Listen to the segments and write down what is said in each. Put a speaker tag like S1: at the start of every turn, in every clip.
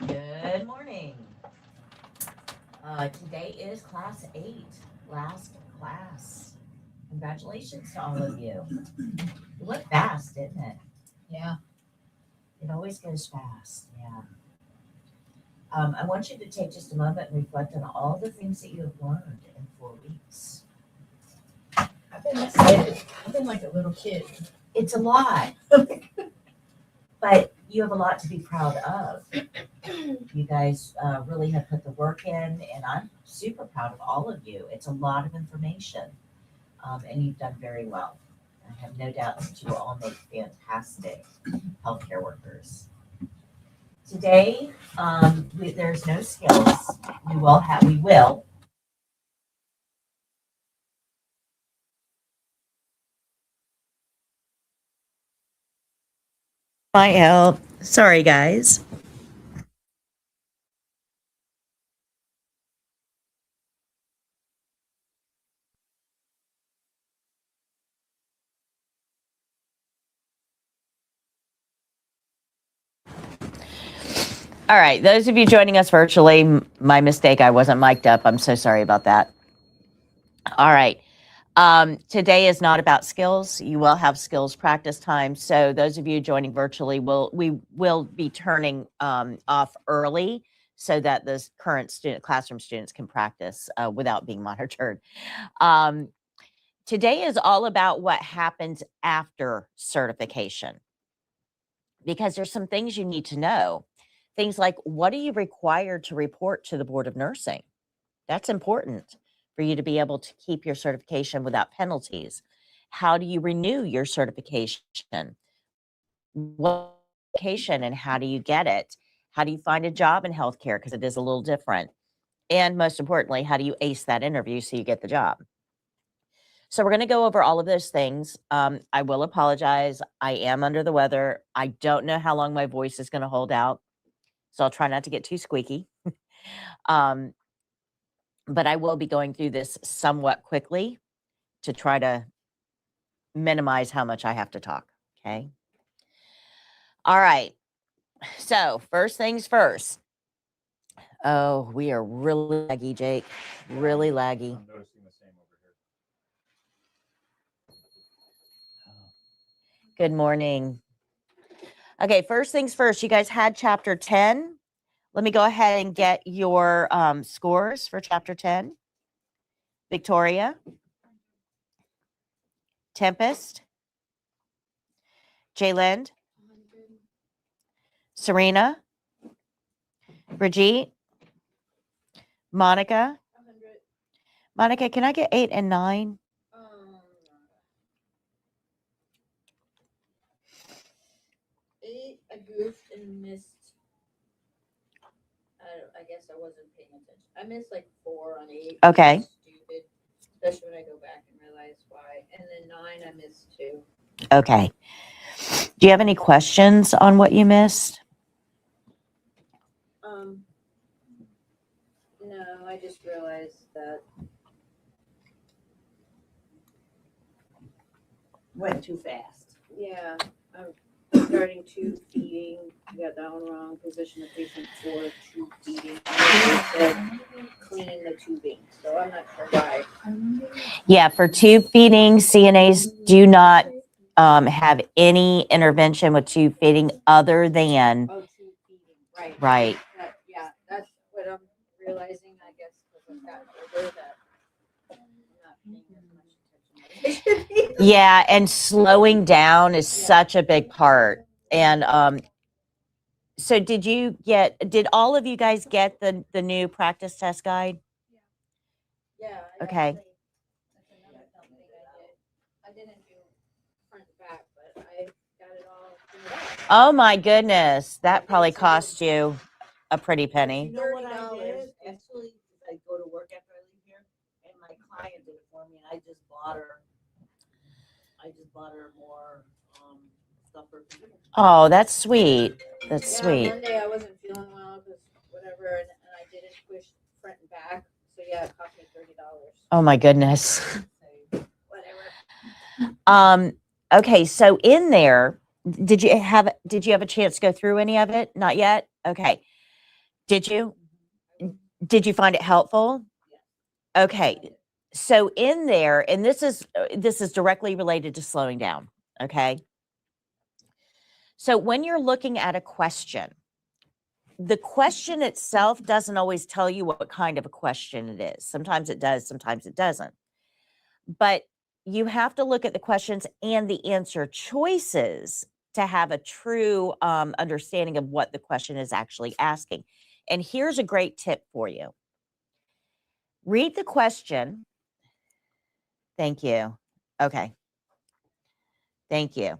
S1: Good morning. Today is class 8, last class. Congratulations to all of you. It went fast, didn't it?
S2: Yeah.
S1: It always goes fast, yeah. I want you to take just a moment and reflect on all the things that you have learned in 4 weeks.
S2: I've been excited. I've been like a little kid.
S1: It's a lot, but you have a lot to be proud of. You guys really have put the work in, and I'm super proud of all of you. It's a lot of information, and you've done very well. I have no doubt that you will all make fantastic healthcare workers. Today, there's no skills. We will. My help. Sorry, guys. All right, those of you joining us virtually, my mistake, I wasn't mic'd up. I'm so sorry about that. All right. Today is not about skills. You will have skills practice time. So those of you joining virtually, we will be turning off early so that the current classroom students can practice without being monitored. Today is all about what happens after certification, because there's some things you need to know. Things like, what are you required to report to the Board of Nursing? That's important for you to be able to keep your certification without penalties. How do you renew your certification? What certification and how do you get it? How do you find a job in healthcare? Because it is a little different. And most importantly, how do you ace that interview so you get the job? So we're going to go over all of those things. I will apologize. I am under the weather. I don't know how long my voice is going to hold out, so I'll try not to get too squeaky. But I will be going through this somewhat quickly to try to minimize how much I have to talk. Okay. All right. So first things first. Oh, we are really laggy, Jake. Really laggy.
S3: I'm noticing the same over here.
S1: Good morning. Okay, first things first. You guys had chapter 10. Let me go ahead and get your scores for chapter 10. Victoria. Tempest. Jaylen. Serena. Brigitte. Monica.
S2: 100.
S1: Monica, can I get 8 and 9?
S2: 8, I goofed and missed. I guess I wasn't paying attention. I missed like 4 on 8.
S1: Okay.
S2: Stupid, especially when I go back and realize why. And then 9, I missed 2.
S1: Okay. Do you have any questions on what you missed?
S2: No, I just realized that
S4: went too fast.
S2: yeah, I'm starting tube feeding. You got that one wrong. Position the patient for tube feeding. I said clean the tubing, so I'm not sure why.
S1: Yeah, for tube feeding, CNAs do not have any intervention with tube feeding other than
S2: Oh, tube feeding, right?
S1: right.
S2: Yeah, that's what I'm realizing. I guess because I've gotten older that I'm not paying as much attention as I should be.
S1: Yeah, and slowing down is such a big part. And so did all of you guys get the new practice test guide?
S2: Yeah.
S1: Okay.
S2: That's another something I didn't do front to back, but I got it all figured out.
S1: Oh my goodness, that probably cost you a pretty penny.
S4: You know what I
S2: $30.
S4: did? Actually, I go to work after I leave here, and my client did it for me, and I just bought her more stuff for computer.
S1: Oh, that's sweet. That's sweet.
S2: Monday I wasn't feeling well because whatever, and I didn't push front and back, so yeah, it cost me $30.
S1: Oh my goodness.
S2: Whatever.
S1: Okay, so in there, did you have a chance to go through any of it? Not yet? Okay. Did you? Did you find it helpful? Okay. So in there, and this is directly related to slowing down, okay? So when you're looking at a question, the question itself doesn't always tell you what kind of a question it is. Sometimes it does, sometimes it doesn't. But you have to look at the questions and the answer choices to have a true understanding of what the question is actually asking. And here's a great tip for you. Read the question. Thank you. Okay. Thank you.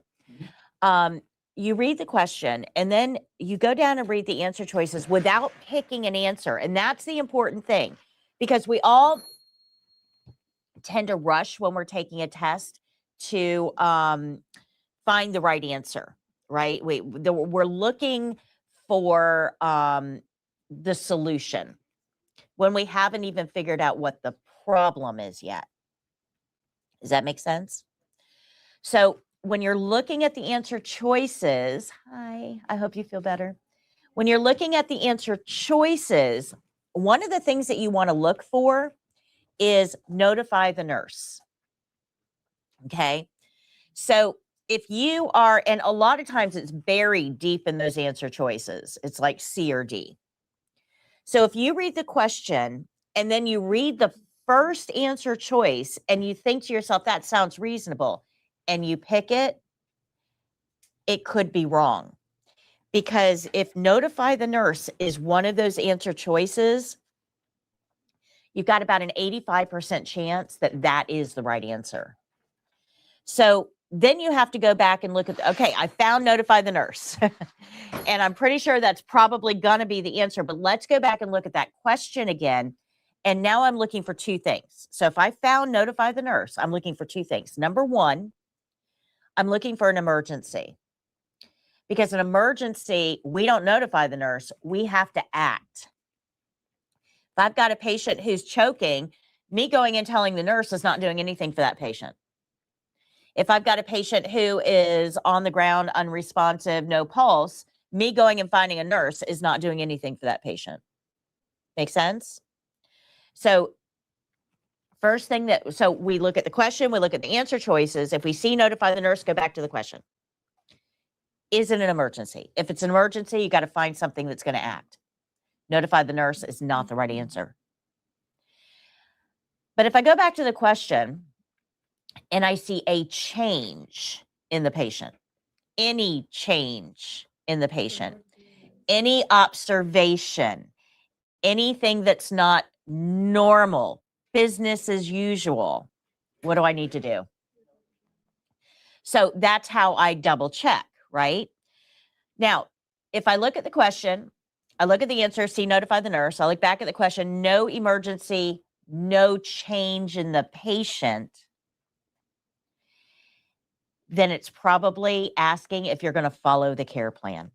S1: You read the question and then you go down and read the answer choices without picking an answer. And that's the important thing, because we all tend to rush when we're taking a test to find the right answer, right? We're looking for the solution when we haven't even figured out what the problem is yet. Does that make sense? So when you're looking at the answer choices, hi, I hope you feel better. When you're looking at the answer choices, one of the things that you want to look for is notify the nurse. Okay. So if you are, and a lot of times it's buried deep in those answer choices, it's like C or D. So if you read the question and then you read the first answer choice and you think to yourself, that sounds reasonable, and you pick it, it could be wrong. Because if notify the nurse is one of those answer choices, you've got about an 85% chance that that is the right answer. So then you have to go back and look at, okay, I found notify the nurse. And I'm pretty sure that's probably going to be the answer. But let's go back and look at that question again. And now I'm looking for two things. So if I found notify the nurse, I'm looking for two things. Number one, I'm looking for an emergency. Because an emergency, we don't notify the nurse, we have to act. If I've got a patient who's choking, me going and telling the nurse is not doing anything for that patient. If I've got a patient who is on the ground, unresponsive, no pulse, me going and finding a nurse is not doing anything for that patient. Make sense? So first thing so we look at the question, we look at the answer choices. If we see notify the nurse, go back to the question. Is it an emergency? If it's an emergency, you got to find something that's going to act. Notify the nurse is not the right answer. But if I go back to the question and I see a change in the patient, any change in the patient, any observation, anything that's not normal, business as usual, what do I need to do? So that's how I double check, right? Now, if I look at the question, I look at the answer, see notify the nurse, I look back at the question, no emergency, no change in the patient, then it's probably asking if you're going to follow the care plan.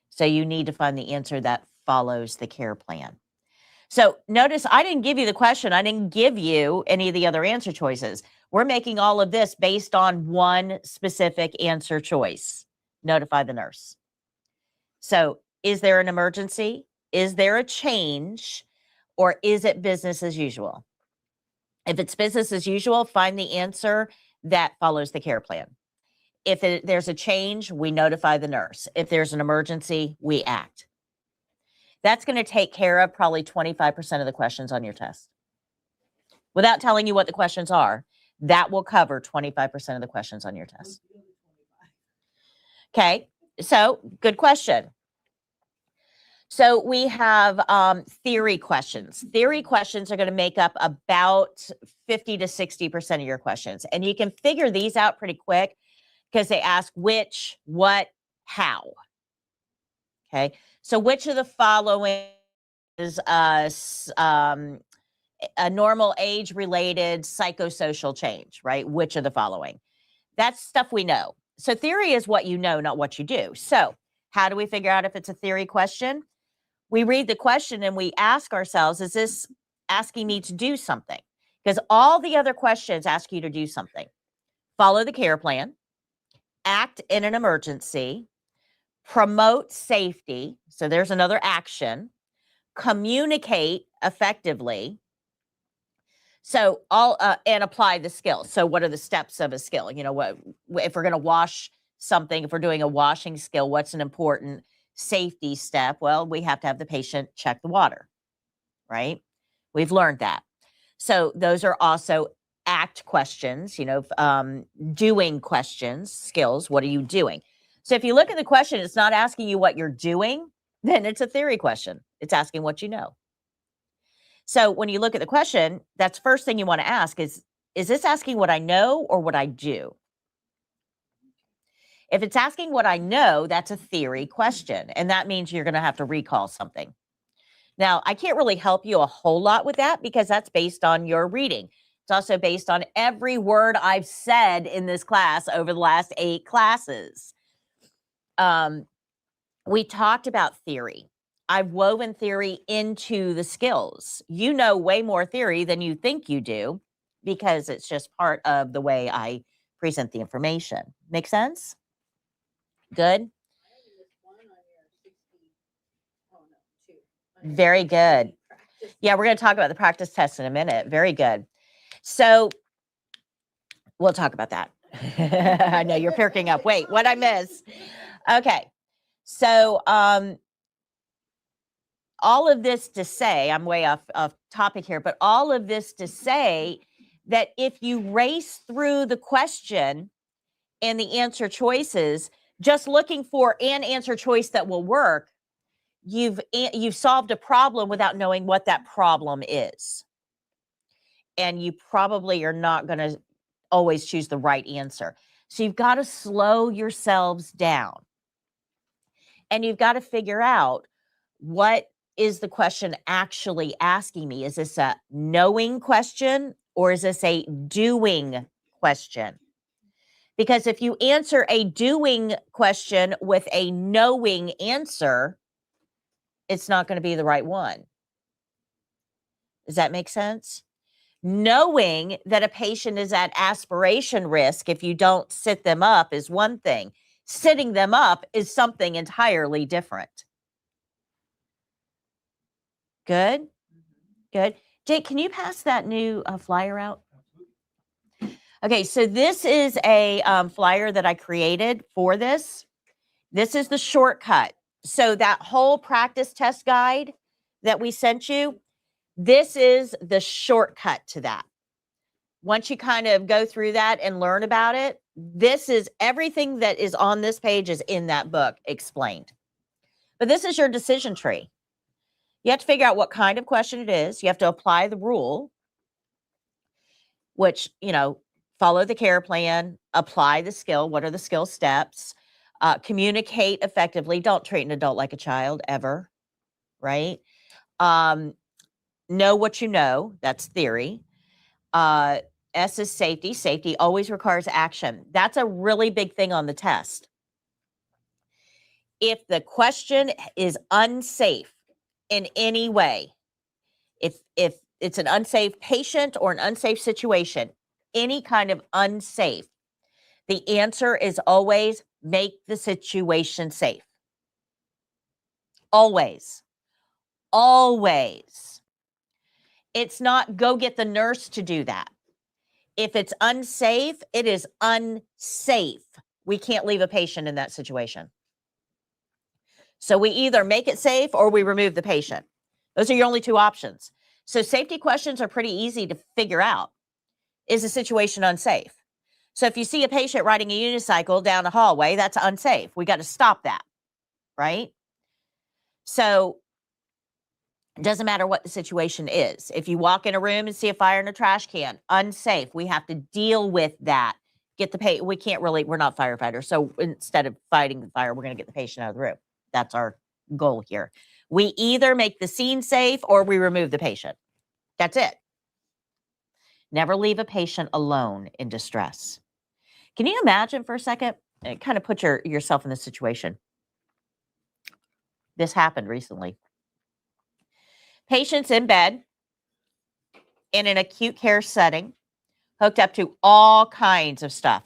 S1: So you need to find the answer that follows the care plan. So notice I didn't give you the question. I didn't give you any of the other answer choices. We're making all of this based on one specific answer choice. Notify the nurse. So is there an emergency? Is there a change? Or is it business as usual? If it's business as usual, find the answer that follows the care plan. If there's a change, we notify the nurse. If there's an emergency, we act. That's going to take care of probably 25% of the questions on your test. Without telling you what the questions are, that will cover 25% of the questions on your test. Okay, so good question. So we have theory questions. Theory questions are going to make up about 50 to 60% of your questions. And you can figure these out pretty quick because they ask which, what, how. Okay, so which of the following is a normal age-related psychosocial change, right? Which of the following? That's stuff we know. So theory is what you know, not what you do. So how do we figure out if it's a theory question? We read the question and we ask ourselves, is this asking me to do something? Because all the other questions ask you to do something. Follow the care plan, act in an emergency,
S3: promote safety. So there's another action. Communicate effectively. So all and apply the skills. So what are the steps of a skill? You know, what if we're going to wash something, if we're doing a washing skill, what's an important safety step? Well, we have to have the patient check the water, right? We've learned that. So those are also act questions, you know, doing questions, skills. What are you doing? So if you look at the question, it's not asking you what you're doing, then it's a theory question. It's asking what you know. So when you look at the question, that's first thing you want to ask is this asking what I know or what I do? If it's asking what I know, that's a theory question. And that means you're going to have to recall something. Now, I can't really help you a whole lot with that because that's based on your reading. It's also based on every word I've said in this class over the last 8 classes. We talked about theory. I've woven theory into the skills. You know way more theory than you think you do because it's just part of the way I present the information. Make sense? Good? Very good. Yeah, we're going to talk about the practice test in a minute. Very good. So we'll talk about that. I know you're perking up. Wait, what'd I miss? Okay. So all of this to say, I'm way off topic here, but all of this to say that if you race through the question and the answer choices, just looking for an answer choice that will work, you've solved a problem without knowing what that problem is. And you probably are not going to always choose the right answer. So you've got to slow yourselves down. And you've got to figure out, what is the question actually asking me? Is this a knowing question or is this a doing question? Because if you answer a doing question with a knowing answer, it's not going to be the right one. Does that make sense? Knowing that a patient is at aspiration risk if you don't sit them up is one thing. Sitting them up is something entirely different. Good? Good. Jake, can you pass that new flyer out? Okay, so this is a flyer that I created for this. This is the shortcut. So that whole practice test guide that we sent you, this is the shortcut to that. Once you kind of go through that and learn about it, this is everything that is on this page is in that book explained. But this is your decision tree. You have to figure out what kind of question it is. You have to apply the rule, which, you know, follow the care plan, apply the skill. What are the skill steps? Communicate effectively. Don't treat an adult like a child ever, right? Know what you know. That's theory. S is safety. Safety always requires action. That's a really big thing on the test. If the question is unsafe in any way, if it's an unsafe patient or an unsafe situation, any kind of unsafe, the answer is always make the situation safe. Always. Always. It's not go get the nurse to do that. If it's unsafe, it is unsafe. We can't leave a patient in that situation. So we either make it safe or we remove the patient. Those are your only 2 options. So safety questions are pretty easy to figure out. Is the situation unsafe? So if you see a patient riding a unicycle down a hallway, that's unsafe. We got to stop that, right? So it doesn't matter what the situation is. If you walk in a room and see a fire in a trash can, unsafe. We have to deal with that. We can't really, we're not firefighters. So instead of fighting the fire, we're going to get the patient out of the room. That's our goal here. We either make the scene safe or we remove the patient. That's it. Never leave a patient alone in distress. Can you imagine for a second, kind of put yourself in this situation? This happened recently. Patients in bed in an acute care setting, hooked up to all kinds of stuff.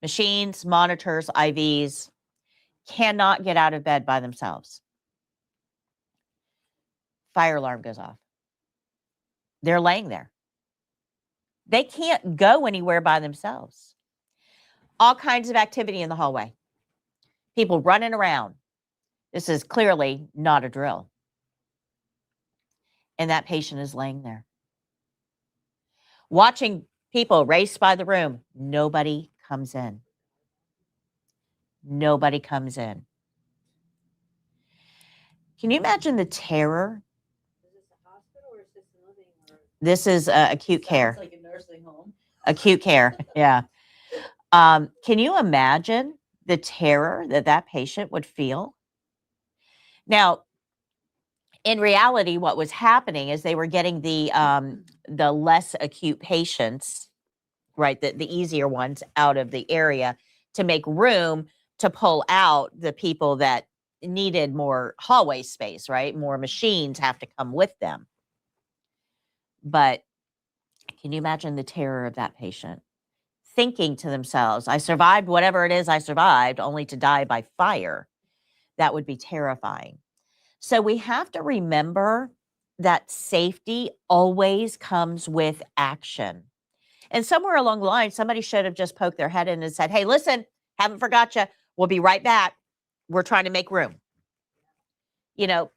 S3: Machines, monitors, IVs. cannot get out of bed by themselves. Fire alarm goes off. They're laying there. They can't go anywhere by themselves. All kinds of activity in the hallway. People running around. This is clearly not a drill. And that patient is laying there. Watching people race by the room. Nobody comes in. Nobody comes in. Can you imagine the terror?
S2: Is this a hospital or is this a living room?
S3: This is acute care.
S4: Sounds like a nursing home.
S3: Acute care. Yeah. Can you imagine the terror that that patient would feel? Now, in reality, what was happening is they were getting the less acute patients, right, the easier ones out of the area to make room to pull out the people that needed more hallway space, right? More machines have to come with them. But can you imagine the terror of that patient thinking to themselves, I survived whatever it is I survived, only to die by fire? That would be terrifying. So we have to remember that safety always comes with action. And somewhere along the line, somebody should have just poked their head in and said, hey, listen, haven't forgot you. We'll be right back. We're trying to make room. You know,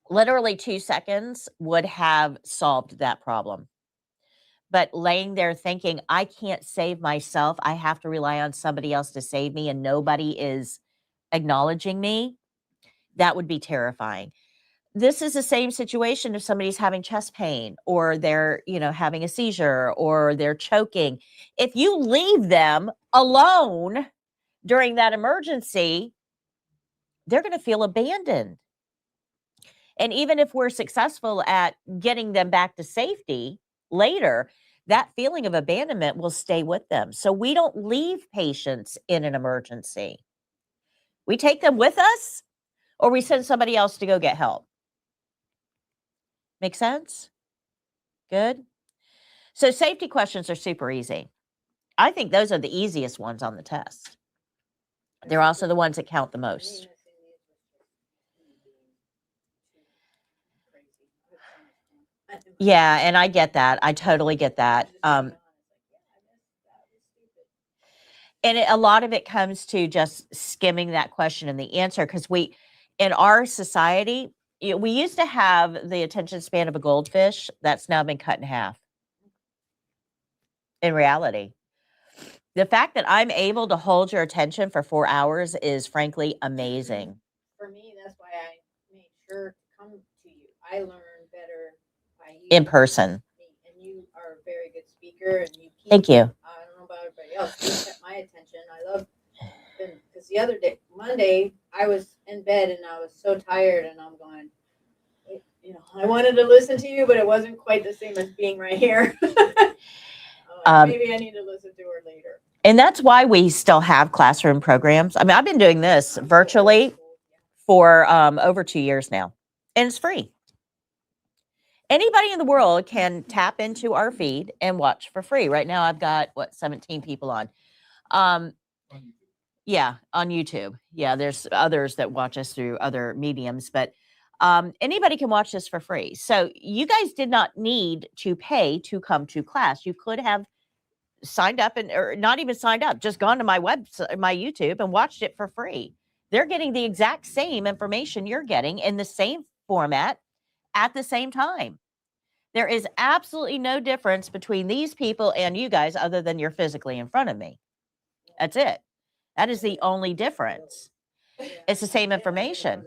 S3: literally 2 seconds would have solved that problem. But laying there thinking, I can't save myself. I have to rely on somebody else to save me, and nobody is acknowledging me. That would be terrifying. This is the same situation if somebody's having chest pain or they're, having a seizure or they're choking. If you leave them alone during that emergency, they're going to feel abandoned. And even if we're successful at getting them back to safety later, that feeling of abandonment will stay with them. So we don't leave patients in an emergency. We take them with us or we send somebody else to go get help. Make sense? Good. So safety questions are super easy. I think those are the easiest ones on the test. They're also the ones that count the most. Yeah, and I get that. I totally get that. And a lot of it comes to just skimming that question and the answer, because in our society, we used to have the attention span of a goldfish. That's now been cut in half. In reality, the fact that I'm able to hold your attention for 4 hours is frankly amazing.
S2: For me, that's why I made sure to come to you. I learn better by you.
S3: In person.
S2: And you are a very good speaker, and you keep.
S3: Thank you.
S2: I don't know about everybody else. You kept my attention. I love, because the other day, Monday, I was in bed and I was so tired, and I'm going, I wanted to listen to you, but it wasn't quite the same as being right here. Maybe I need to listen to her later.
S3: And that's why we still have classroom programs. I mean, I've been doing this virtually for over 2 years now, and it's free. Anybody in the world can tap into our feed and watch for free. Right now, I've got 17 people on. Yeah, on YouTube. Yeah, there's others that watch us through other mediums, but anybody can watch this for free. So you guys did not need to pay to come to class. You could have signed up or not even signed up, just gone to my website, my YouTube, and watched it for free. They're getting the exact same information you're getting in the same format at the same time. There is absolutely no difference between these people and you guys other than you're physically in front of me. That's it. That is the only difference. It's the same information.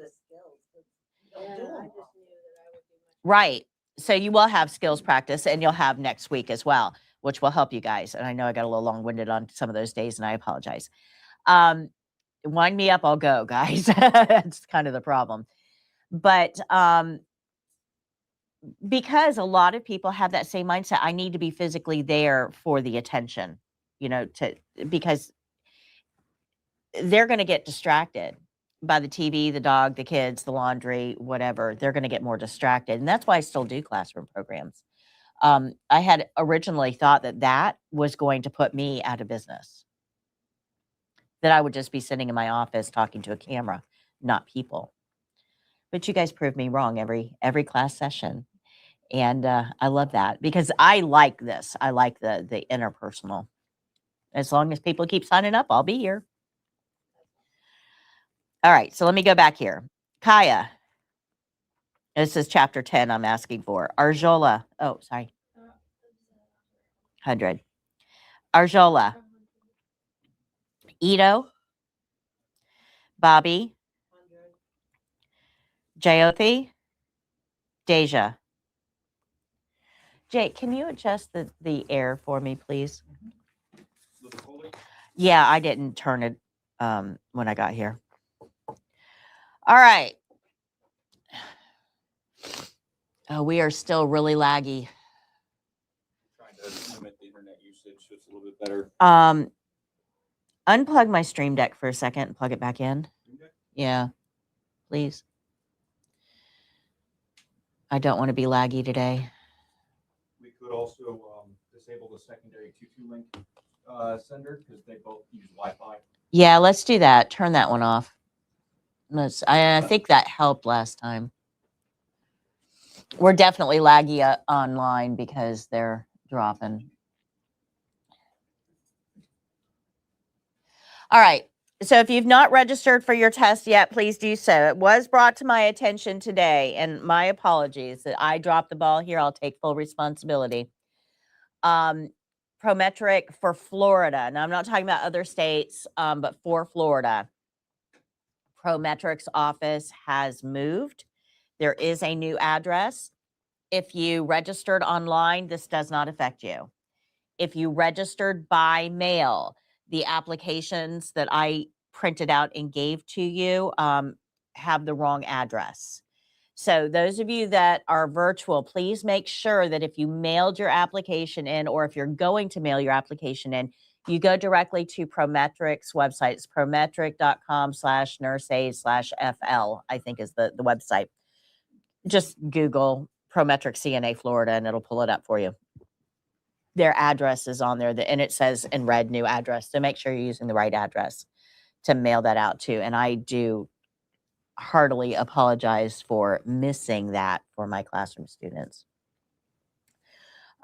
S3: Right. So you will have skills practice, and you'll have next week as well, which will help you guys. And I know I got a little long-winded on some of those days, and I apologize. Wind me up, I'll go, guys. That's kind of the problem. But because a lot of people have that same mindset, I need to be physically there for the attention, because they're going to get distracted by the TV, the dog, the kids, the laundry, whatever. They're going to get more distracted. And that's why I still do classroom programs. I had originally thought that was going to put me out of business. that I would just be sitting in my office talking to a camera, not people. But you guys prove me wrong every class session. And I love that because I like this. I like the interpersonal. As long as people keep signing up, I'll be here. All right, so let me go back here. Kaya. This is chapter 10 I'm asking for. Arjola. Oh, sorry. 100. Arjola. Ito. Bobby. Jayothi. Deja. Jake, can you adjust the air for me, please? Yeah, I didn't turn it when I got here. All right. Oh, we are still really laggy.
S5: Trying to limit the internet usage so it's a little bit better.
S3: Unplug my Stream Deck for a second and plug it back in. Yeah, please. I don't want to be laggy today.
S5: We could also disable the secondary 2.2 link sender because they both use Wi-Fi.
S3: Yeah, let's do that. Turn that one off. I think that helped last time. We're definitely laggy online because they're dropping. All right. So if you've not registered for your test yet, please do so. It was brought to my attention today, and my apologies that I dropped the ball here. I'll take full responsibility. Prometric for Florida. Now, I'm not talking about other states, but for Florida. Prometric's office has moved. There is a new address. If you registered online, this does not affect you. If you registered by mail, the applications that I printed out and gave to you have the wrong address. So those of you that are virtual, please make sure that if you mailed your application in, or if you're going to mail your application in, you go directly to Prometric's website. It's prometric.com/nurseaid/FL, I think is the website. Just Google Prometric CNA Florida and it'll pull it up for you. Their address is on there, and it says in red, new address. So make sure you're using the right address to mail that out to. And I do heartily apologize for missing that for my classroom students.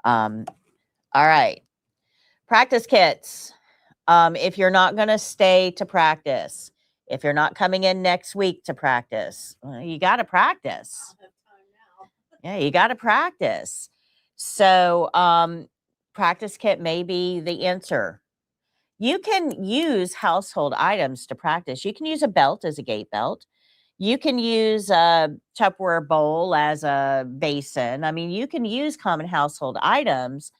S3: All right. Practice kits. If you're not going to stay to practice, if you're not coming in next week to practice, well, you got to practice.
S2: I don't have time now.
S3: Yeah, you got to practice. So practice kit may be the answer. You can use household items to practice. You can use a belt as a gait belt. You can use a Tupperware bowl as a basin. I mean, you can use common household items.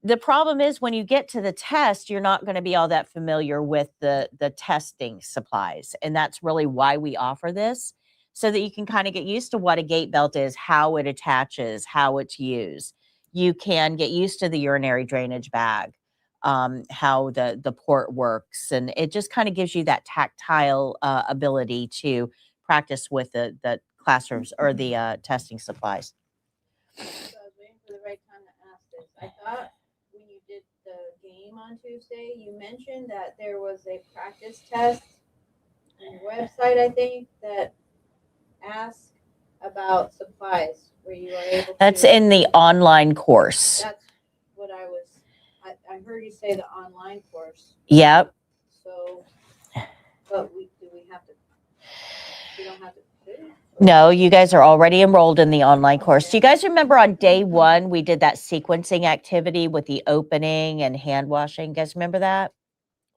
S3: The problem is when you get to the test, you're not going to be all that familiar with the testing supplies. And that's really why we offer this, so that you can kind of get used to what a gait belt is, how it attaches, how it's used. You can get used to the urinary drainage bag, how the port works. And it just kind of gives you that tactile ability to practice with the classrooms or the testing supplies.
S2: So I was waiting for the right time to ask this. I thought when you did the game on Tuesday, you mentioned that there was a practice test on your website, I think, that asked about supplies where you are able to.
S3: That's in the online course.
S2: That's what I heard you say, the online course.
S3: Yep.
S2: So, but we don't have to do it?
S3: No, you guys are already enrolled in the online course. Do you guys remember on day one, we did that sequencing activity with the opening and hand washing? You guys remember that?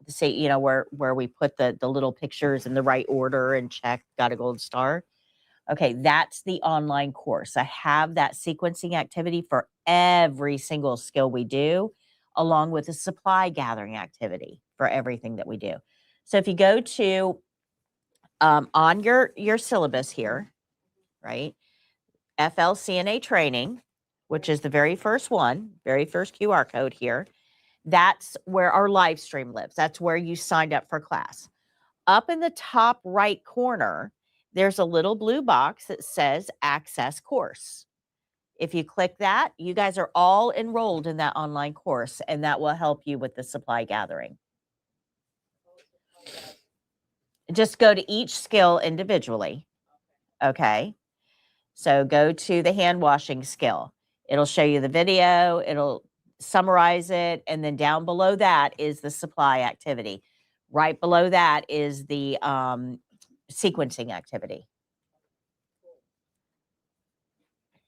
S3: Say, you know, where we put the little pictures in the right order and check, got a gold star. Okay, that's the online course. I have that sequencing activity for every single skill we do, along with a supply gathering activity for everything that we do. So if you go to on your syllabus here, right? FL-CNA training, which is the very first one, very first QR code here. That's where our live stream lives. That's where you signed up for class. Up in the top right corner, there's a little blue box that says Access Course. If you click that, you guys are all enrolled in that online course, and that will help you with the supply gathering. Just go to each skill individually. Okay. So go to the hand washing skill. It'll show you the video, it'll summarize it, and then down below that is the supply activity. Right below that is the sequencing activity.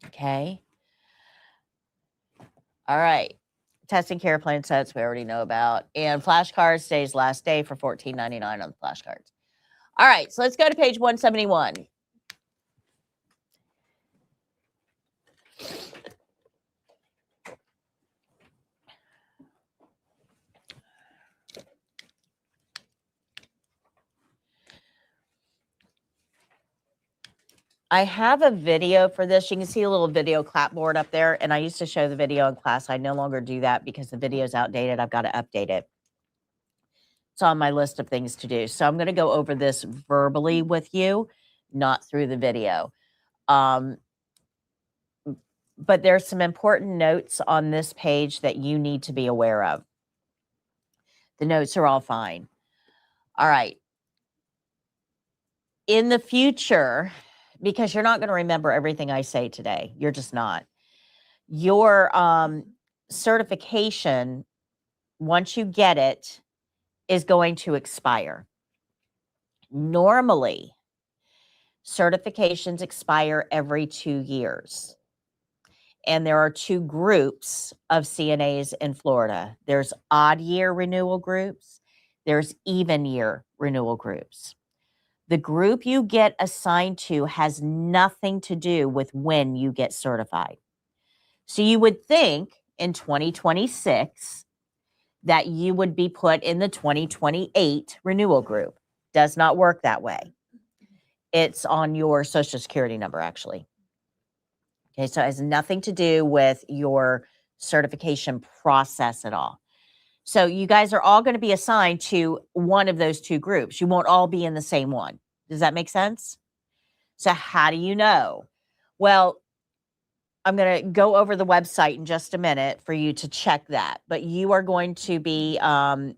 S3: Okay. All right. Testing care plan sets we already know about. And flashcards, today's last day for $14.99 on the flashcards. All right, so let's go to page 171. I have a video for this. You can see a little video clapboard up there, and I used to show the video in class. I no longer do that because the video is outdated. I've got to update it. It's on my list of things to do. So I'm going to go over this verbally with you, not through the video. But there's some important notes on this page that you need to be aware of. The notes are all fine. All right. In the future, because you're not going to remember everything I say today. You're just not. Your certification, once you get it, is going to expire. Normally, certifications expire every 2 years. And there are 2 groups of CNAs in Florida. There's odd year renewal groups. There's even year renewal groups. The group you get assigned to has nothing to do with when you get certified. So you would think in 2026 that you would be put in the 2028 renewal group. Does not work that way. It's on your Social Security number, actually. Okay, so it has nothing to do with your certification process at all. So you guys are all going to be assigned to one of those 2 groups. You won't all be in the same one. Does that make sense? So how do you know? Well, I'm going to go over the website in just a minute for you to check that. But you are going to be on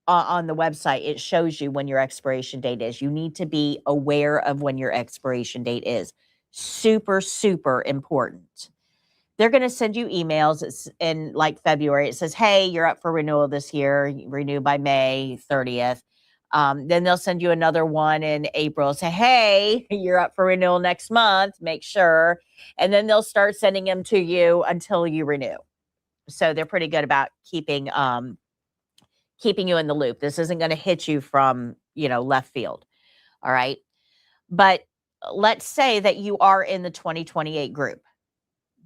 S3: the website. It shows you when your expiration date is. You need to be aware of when your expiration date is. Super, super important. They're going to send you emails. It's in like February. It says, hey, you're up for renewal this year. You renew by May 30th. Then they'll send you another one in April. Say, hey, you're up for renewal next month. Make sure. And then they'll start sending them to you until you renew. So they're pretty good about keeping you in the loop. This isn't going to hit you from, left field. All right. But let's say that you are in the 2028 group.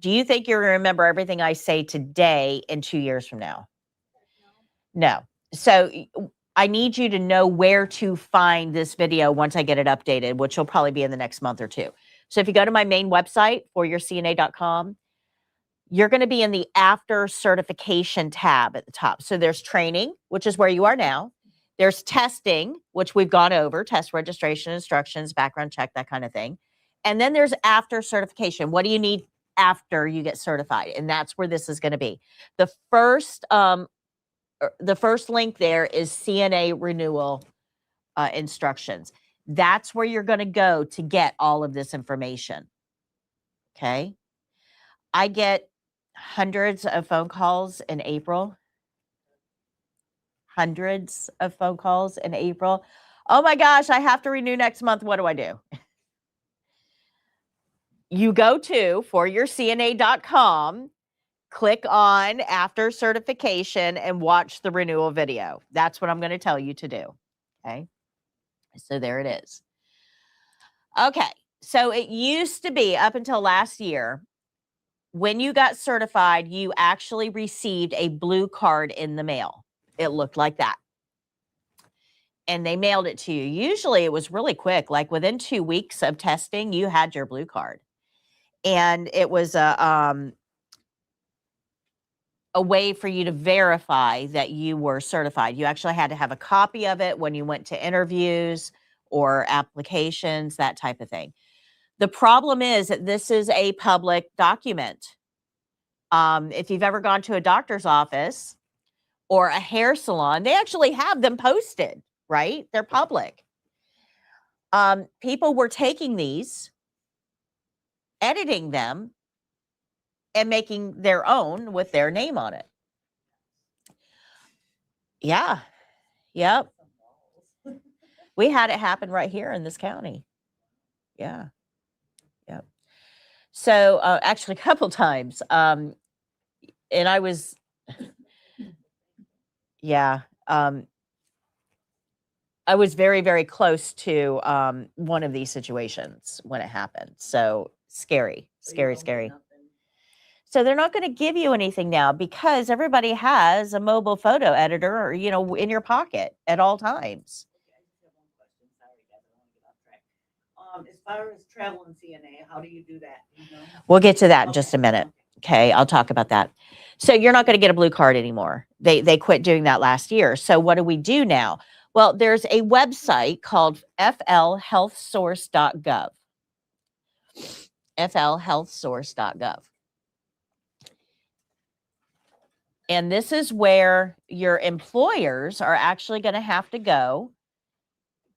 S3: Do you think you're going to remember everything I say today in 2 years from now? No. So I need you to know where to find this video once I get it updated, which will probably be in the next month or 2. So if you go to my main website, 4YourCNA.com, you're going to be in the after certification tab at the top. So there's training, which is where you are now. There's testing, which we've gone over, test registration, instructions, background check, that kind of thing. And then there's after certification. What do you need after you get certified? And that's where this is going to be. The first link there is CNA Renewal instructions. That's where you're going to go to get all of this information. Okay. I get hundreds of phone calls in April. Hundreds of phone calls in April. Oh my gosh, I have to renew next month. What do I do? You go to foryourcna.com, click on after certification, and watch the renewal video. That's what I'm going to tell you to do. Okay. So there it is. Okay. So it used to be up until last year, when you got certified, you actually received a blue card in the mail. It looked like that. And they mailed it to you. Usually it was really quick. Like within 2 weeks of testing, you had your blue card. And it was a way for you to verify that you were certified. You actually had to have a copy of it when you went to interviews or applications, that type of thing. The problem is that this is a public document. If you've ever gone to a doctor's office or a hair salon, they actually have them posted right? They're public. People were taking these, editing them, and making their own with their name on it. Yeah. Yep. We had it happen right here in this county. Yeah. Yep. So actually a couple times. And I was, yeah. I was very, very close to one of these situations when it happened. So scary,
S4: So you
S3: scary,
S4: don't get
S3: scary.
S4: nothing.
S3: So they're not going to give you anything now because everybody has a mobile photo editor, or, you know, in your pocket at all times.
S4: Okay, I just have one question. Sorry, guys, I don't want to get off track. As far as travel and CNA, how do you do that? Do you know?
S3: We'll get to that in just a
S4: Okay,
S3: minute.
S4: okay.
S3: Okay, I'll talk about that. So you're not going to get a blue card anymore. They quit doing that last year. So what do we do now? Well, there's a website called flhealthsource.gov. flhealthsource.gov. And this is where your employers are actually going to have to go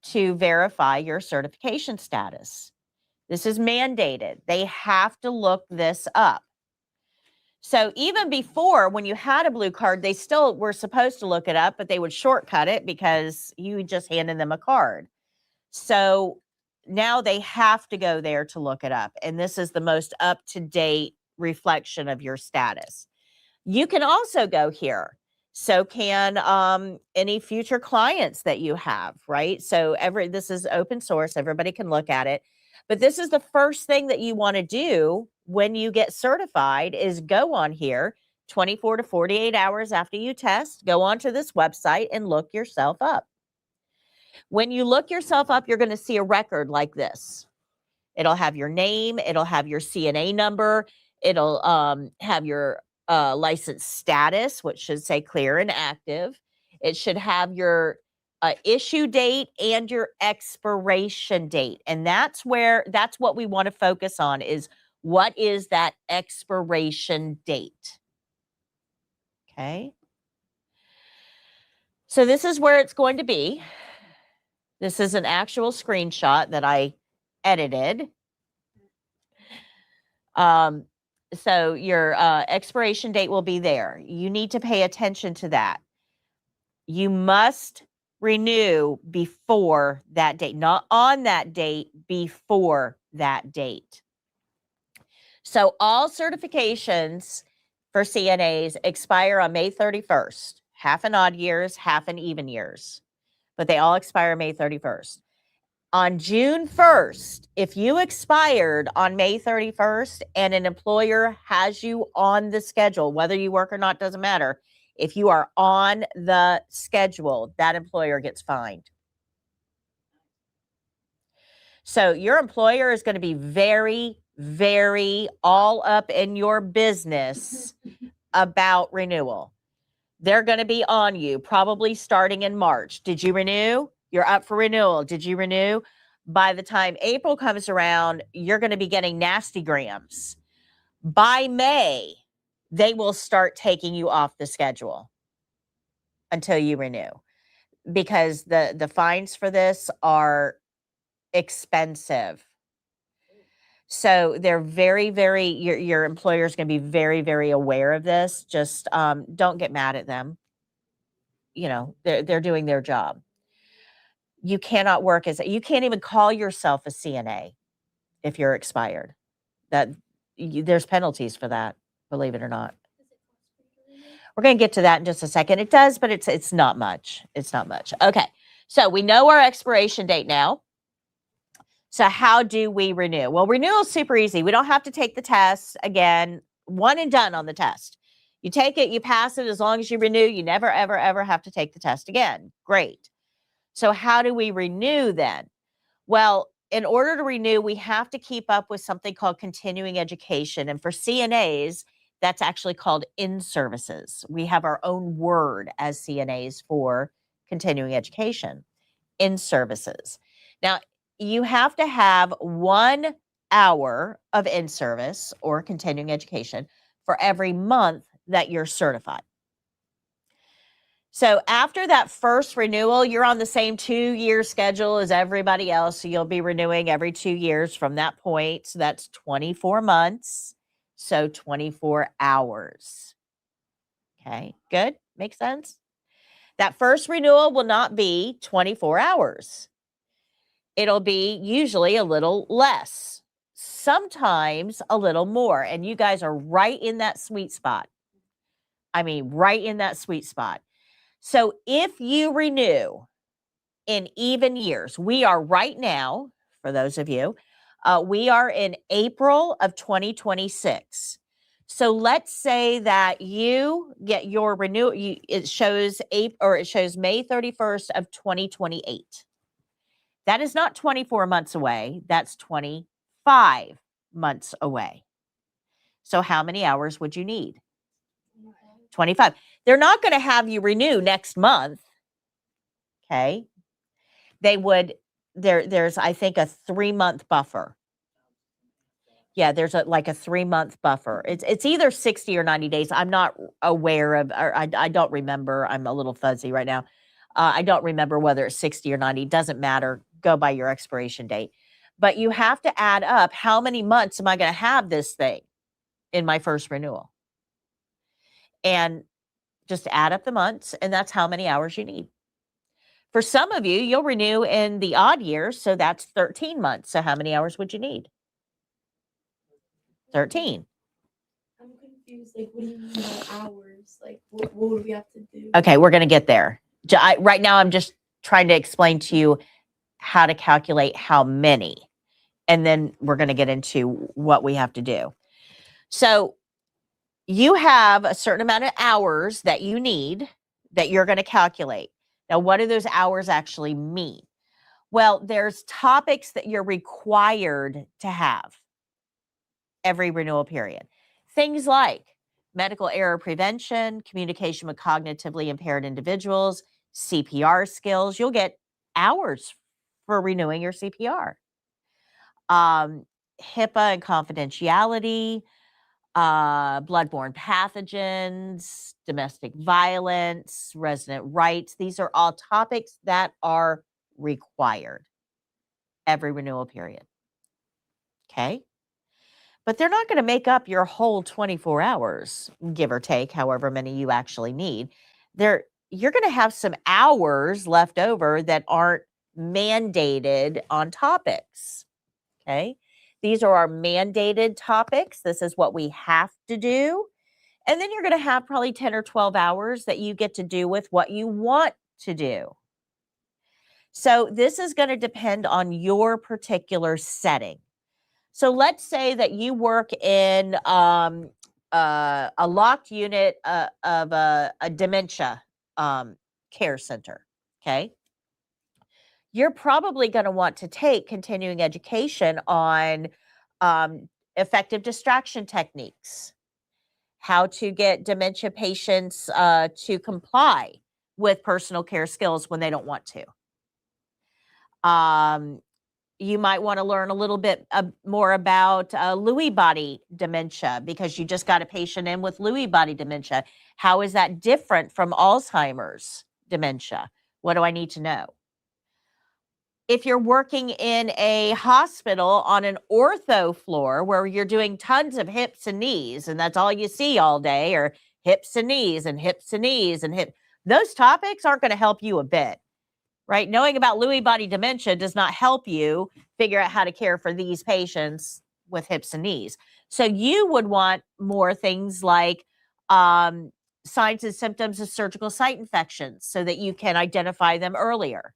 S3: to verify your certification status. This is mandated. They have to look this up. So even before, when you had a blue card, they still were supposed to look it up, but they would shortcut it because you just handed them a card. So now they have to go there to look it up. And this is the most up-to-date reflection of your status. You can also go here. So can any future clients that you have, right? So this is open source. Everybody can look at it. But this is the first thing that you want to do when you get certified is go on here 24 to 48 hours after you test, go onto this website and look yourself up. When you look yourself up, you're going to see a record like this. It'll have your name. It'll have your CNA number. It'll have your license status, which should say clear and active. It should have your issue date and your expiration date. And that's what we want to focus on is what is that expiration date? Okay. So this is where it's going to be. This is an actual screenshot that I edited. So your expiration date will be there. You need to pay attention to that. You must renew before that date, not on that date, before that date. So all certifications for CNAs expire on May 31st, half in odd years, half in even years, but they all expire May 31st. On June 1st, if you expired on May 31st and an employer has you on the schedule, whether you work or not, doesn't matter. If you are on the schedule, that employer gets fined. So your employer is going to be very, very all up in your business about renewal. They're going to be on you probably starting in March. Did you renew? You're up for renewal. Did you renew? By the time April comes around, you're going to be getting nasty grams. By May, they will start taking you off the schedule until you renew because the fines for this are expensive. So they're very, very, your employer is going to be very, very aware of this. Just don't get mad at them. You know, they're doing their job. You cannot work you can't even call yourself a CNA if you're expired. There's penalties for that, believe it or not. We're going to get to that in just a second. It does, but it's not much. It's not much. Okay. So we know our expiration date now. So how do we renew? Well, renewal is super easy. We don't have to take the test again. One and done on the test. You take it, you pass it. As long as you renew, you never, ever, ever have to take the test again. Great. So how do we renew then? Well, in order to renew, we have to keep up with something called continuing education. And for CNAs, that's actually called in-services. We have our own word as CNAs for continuing education, in-services. Now, you have to have 1 hour of in-service or continuing education for every month that you're certified. So after that first renewal, you're on the same 2-year schedule as everybody else. So you'll be renewing every 2 years from that point. So that's 24 months. So 24 hours. Okay, good. Makes sense. That first renewal will not be 24 hours. It'll be usually a little less, sometimes a little more. And you guys are right in that sweet spot. I mean, right in that sweet spot. So if you renew in even years, we are right now, for those of you, we are in April of 2026. So let's say that you get your renewal, it shows May 31st of 2028. That is not 24 months away. That's 25 months away. So how many hours would you need? 25. They're not going to have you renew next month. Okay. They would, there's, I think, a 3-month buffer. Yeah, there's like a 3-month buffer. It's either 60 or 90 days. I'm not aware of, or I don't remember. I'm a little fuzzy right now. I don't remember whether it's 60 or 90. Doesn't matter. Go by your expiration date. But you have to add up how many months am I going to have this thing in my first renewal? And just add up the months, and that's how many hours you need. For some of you, you'll renew in the odd years, so that's 13 months. So how many hours would you need? 13.
S6: I'm confused. Like, what do you mean by hours? Like, what would we have to do?
S3: Okay, we're going to get there. Right now, I'm just trying to explain to you how to calculate how many, and then we're going to get into what we have to do. So you have a certain amount of hours that you need that you're going to calculate. Now, what do those hours actually mean? Well, there's topics that you're required to have every renewal period. Things like medical error prevention, communication with cognitively impaired individuals, CPR skills. You'll get hours for renewing your CPR. HIPAA and confidentiality, bloodborne pathogens, domestic violence, resident rights. These are all topics that are required every renewal period. Okay. But they're not going to make up your whole 24 hours, give or take, however many you actually need. You're going to have some hours left over that aren't mandated on topics. Okay. These are our mandated topics. This is what we have to do. And then you're going to have probably 10 or 12 hours that you get to do with what you want to do. So this is going to depend on your particular setting. So let's say that you work in a locked unit of a dementia care center, okay? You're probably going to want to take continuing education on effective distraction techniques, how to get dementia patients to comply with personal care skills when they don't want to. You might want to learn a little bit more about Lewy body dementia because you just got a patient in with Lewy body dementia. How is that different from Alzheimer's dementia? What do I need to know? If you're working in a hospital on an ortho floor where you're doing tons of hips and knees, and that's all you see all day, or hips and knees and hips and knees and hip, those topics aren't going to help you a bit. Right? Knowing about Lewy body dementia does not help you figure out how to care for these patients with hips and knees. So you would want more things like signs and symptoms of surgical site infections so that you can identify them earlier.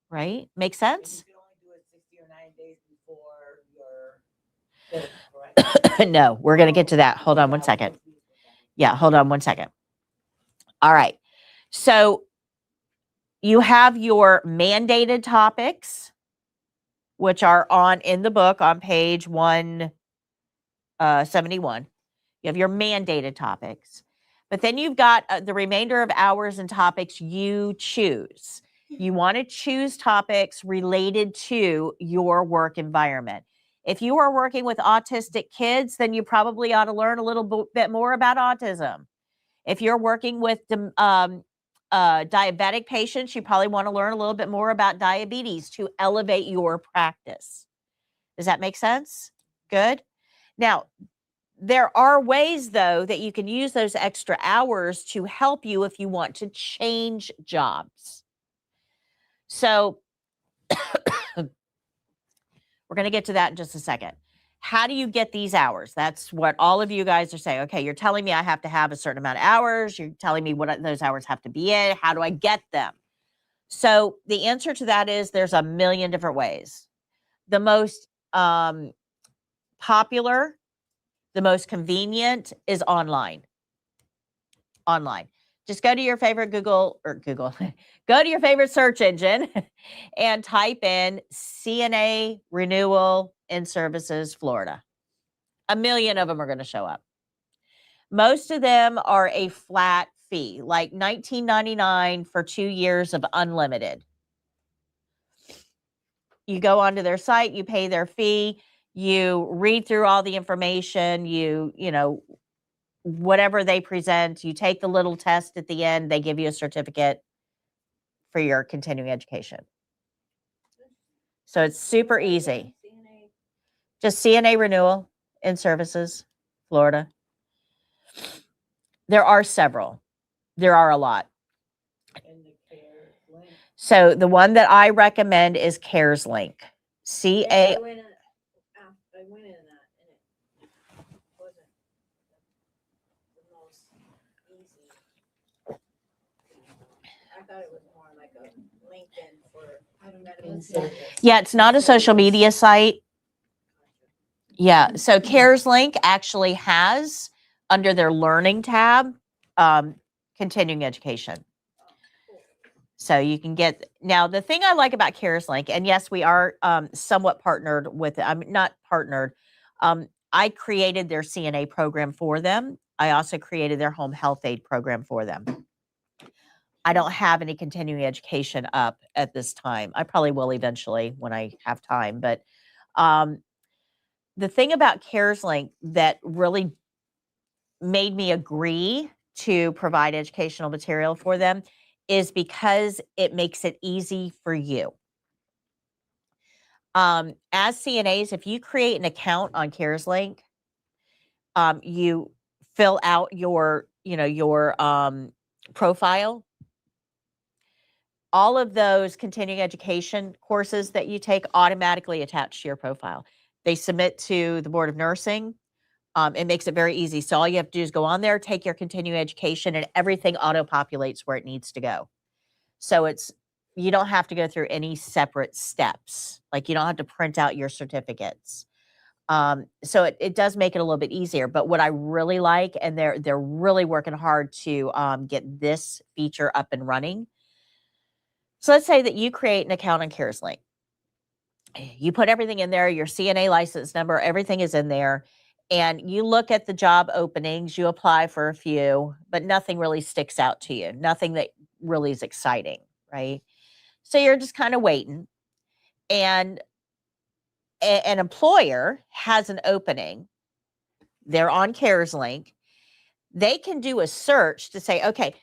S3: Right? Make sense?
S4: You can only do it 60 or 90 days before your billing, correct?
S3: No, we're going to get to that. Hold on one second. Yeah, hold on one second. All right. So you have your mandated topics, which are in the book on page 171. You have your mandated topics. But then you've got the remainder of hours and topics you choose. You want to choose topics related to your work environment. If you are working with autistic kids, then you probably ought to learn a little bit more about autism. If you're working with diabetic patients, you probably want to learn a little bit more about diabetes to elevate your practice. Does that make sense? Good. Now, there are ways, though, that you can use those extra hours to help you if you want to change jobs. So we're going to get to that in just a second. How do you get these hours? That's what all of you guys are saying. Okay, you're telling me I have to have a certain amount of hours. You're telling me what those hours have to be in. How do I get them? So the answer to that is there's a million different ways. The most popular, the most convenient is online. Online. Just go to your favorite go to your favorite search engine and type in CNA Renewal in Services, Florida. A million of them are going to show up. Most of them are a flat fee, like $19.99 for 2 years of unlimited. You go onto their site, you pay their fee, you read through all the information, you know, whatever they present, you take the little test at the end, they give you a certificate for your continuing education. So it's super easy. Just CNA Renewal in Services, Florida. There are several. There are a lot.
S4: And the care link.
S3: So the one that I recommend is CARES Link.
S2: I went in that, and it wasn't the most easy. I thought it was more like a LinkedIn for medical.
S3: Yeah, it's not a social media site. Yeah, so CARES Link actually has under their learning tab, continuing education. So you can get, now the thing I like about CARES Link, and yes, we are somewhat partnered with, I'm not partnered. I created their CNA program for them. I also created their home health aid program for them. I don't have any continuing education up at this time. I probably will eventually when I have time. But the thing about CARES Link that really made me agree to provide educational material for them is because it makes it easy for you. As CNAs, if you create an account on CARES Link, you fill out your profile. All of those continuing education courses that you take automatically attach to your profile. They submit to the Board of Nursing. It makes it very easy. So all you have to do is go on there, take your continuing education, and everything auto-populates where it needs to go. So you don't have to go through any separate steps. Like you don't have to print out your certificates. So it does make it a little bit easier. But what I really like, and they're really working hard to get this feature up and running. So let's say that you create an account on CARES Link. You put everything in there, your CNA license number, everything is in there. And you look at the job openings, you apply for a few, but nothing really sticks out to you. Nothing that really is exciting, right? So you're just kind of waiting. And an employer has an opening. They're on CARES Link. They can do a search to say, okay,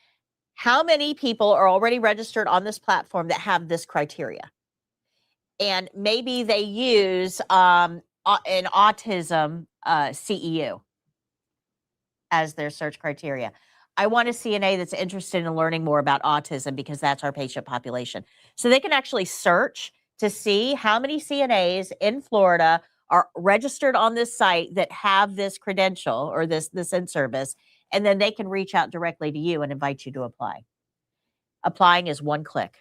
S3: how many people are already registered on this platform that have this criteria? And maybe they use an autism CEU as their search criteria. I want a CNA that's interested in learning more about autism because that's our patient population. So they can actually search to see how many CNAs in Florida are registered on this site that have this credential or this in-service, and then they can reach out directly to you and invite you to apply. Applying is one click.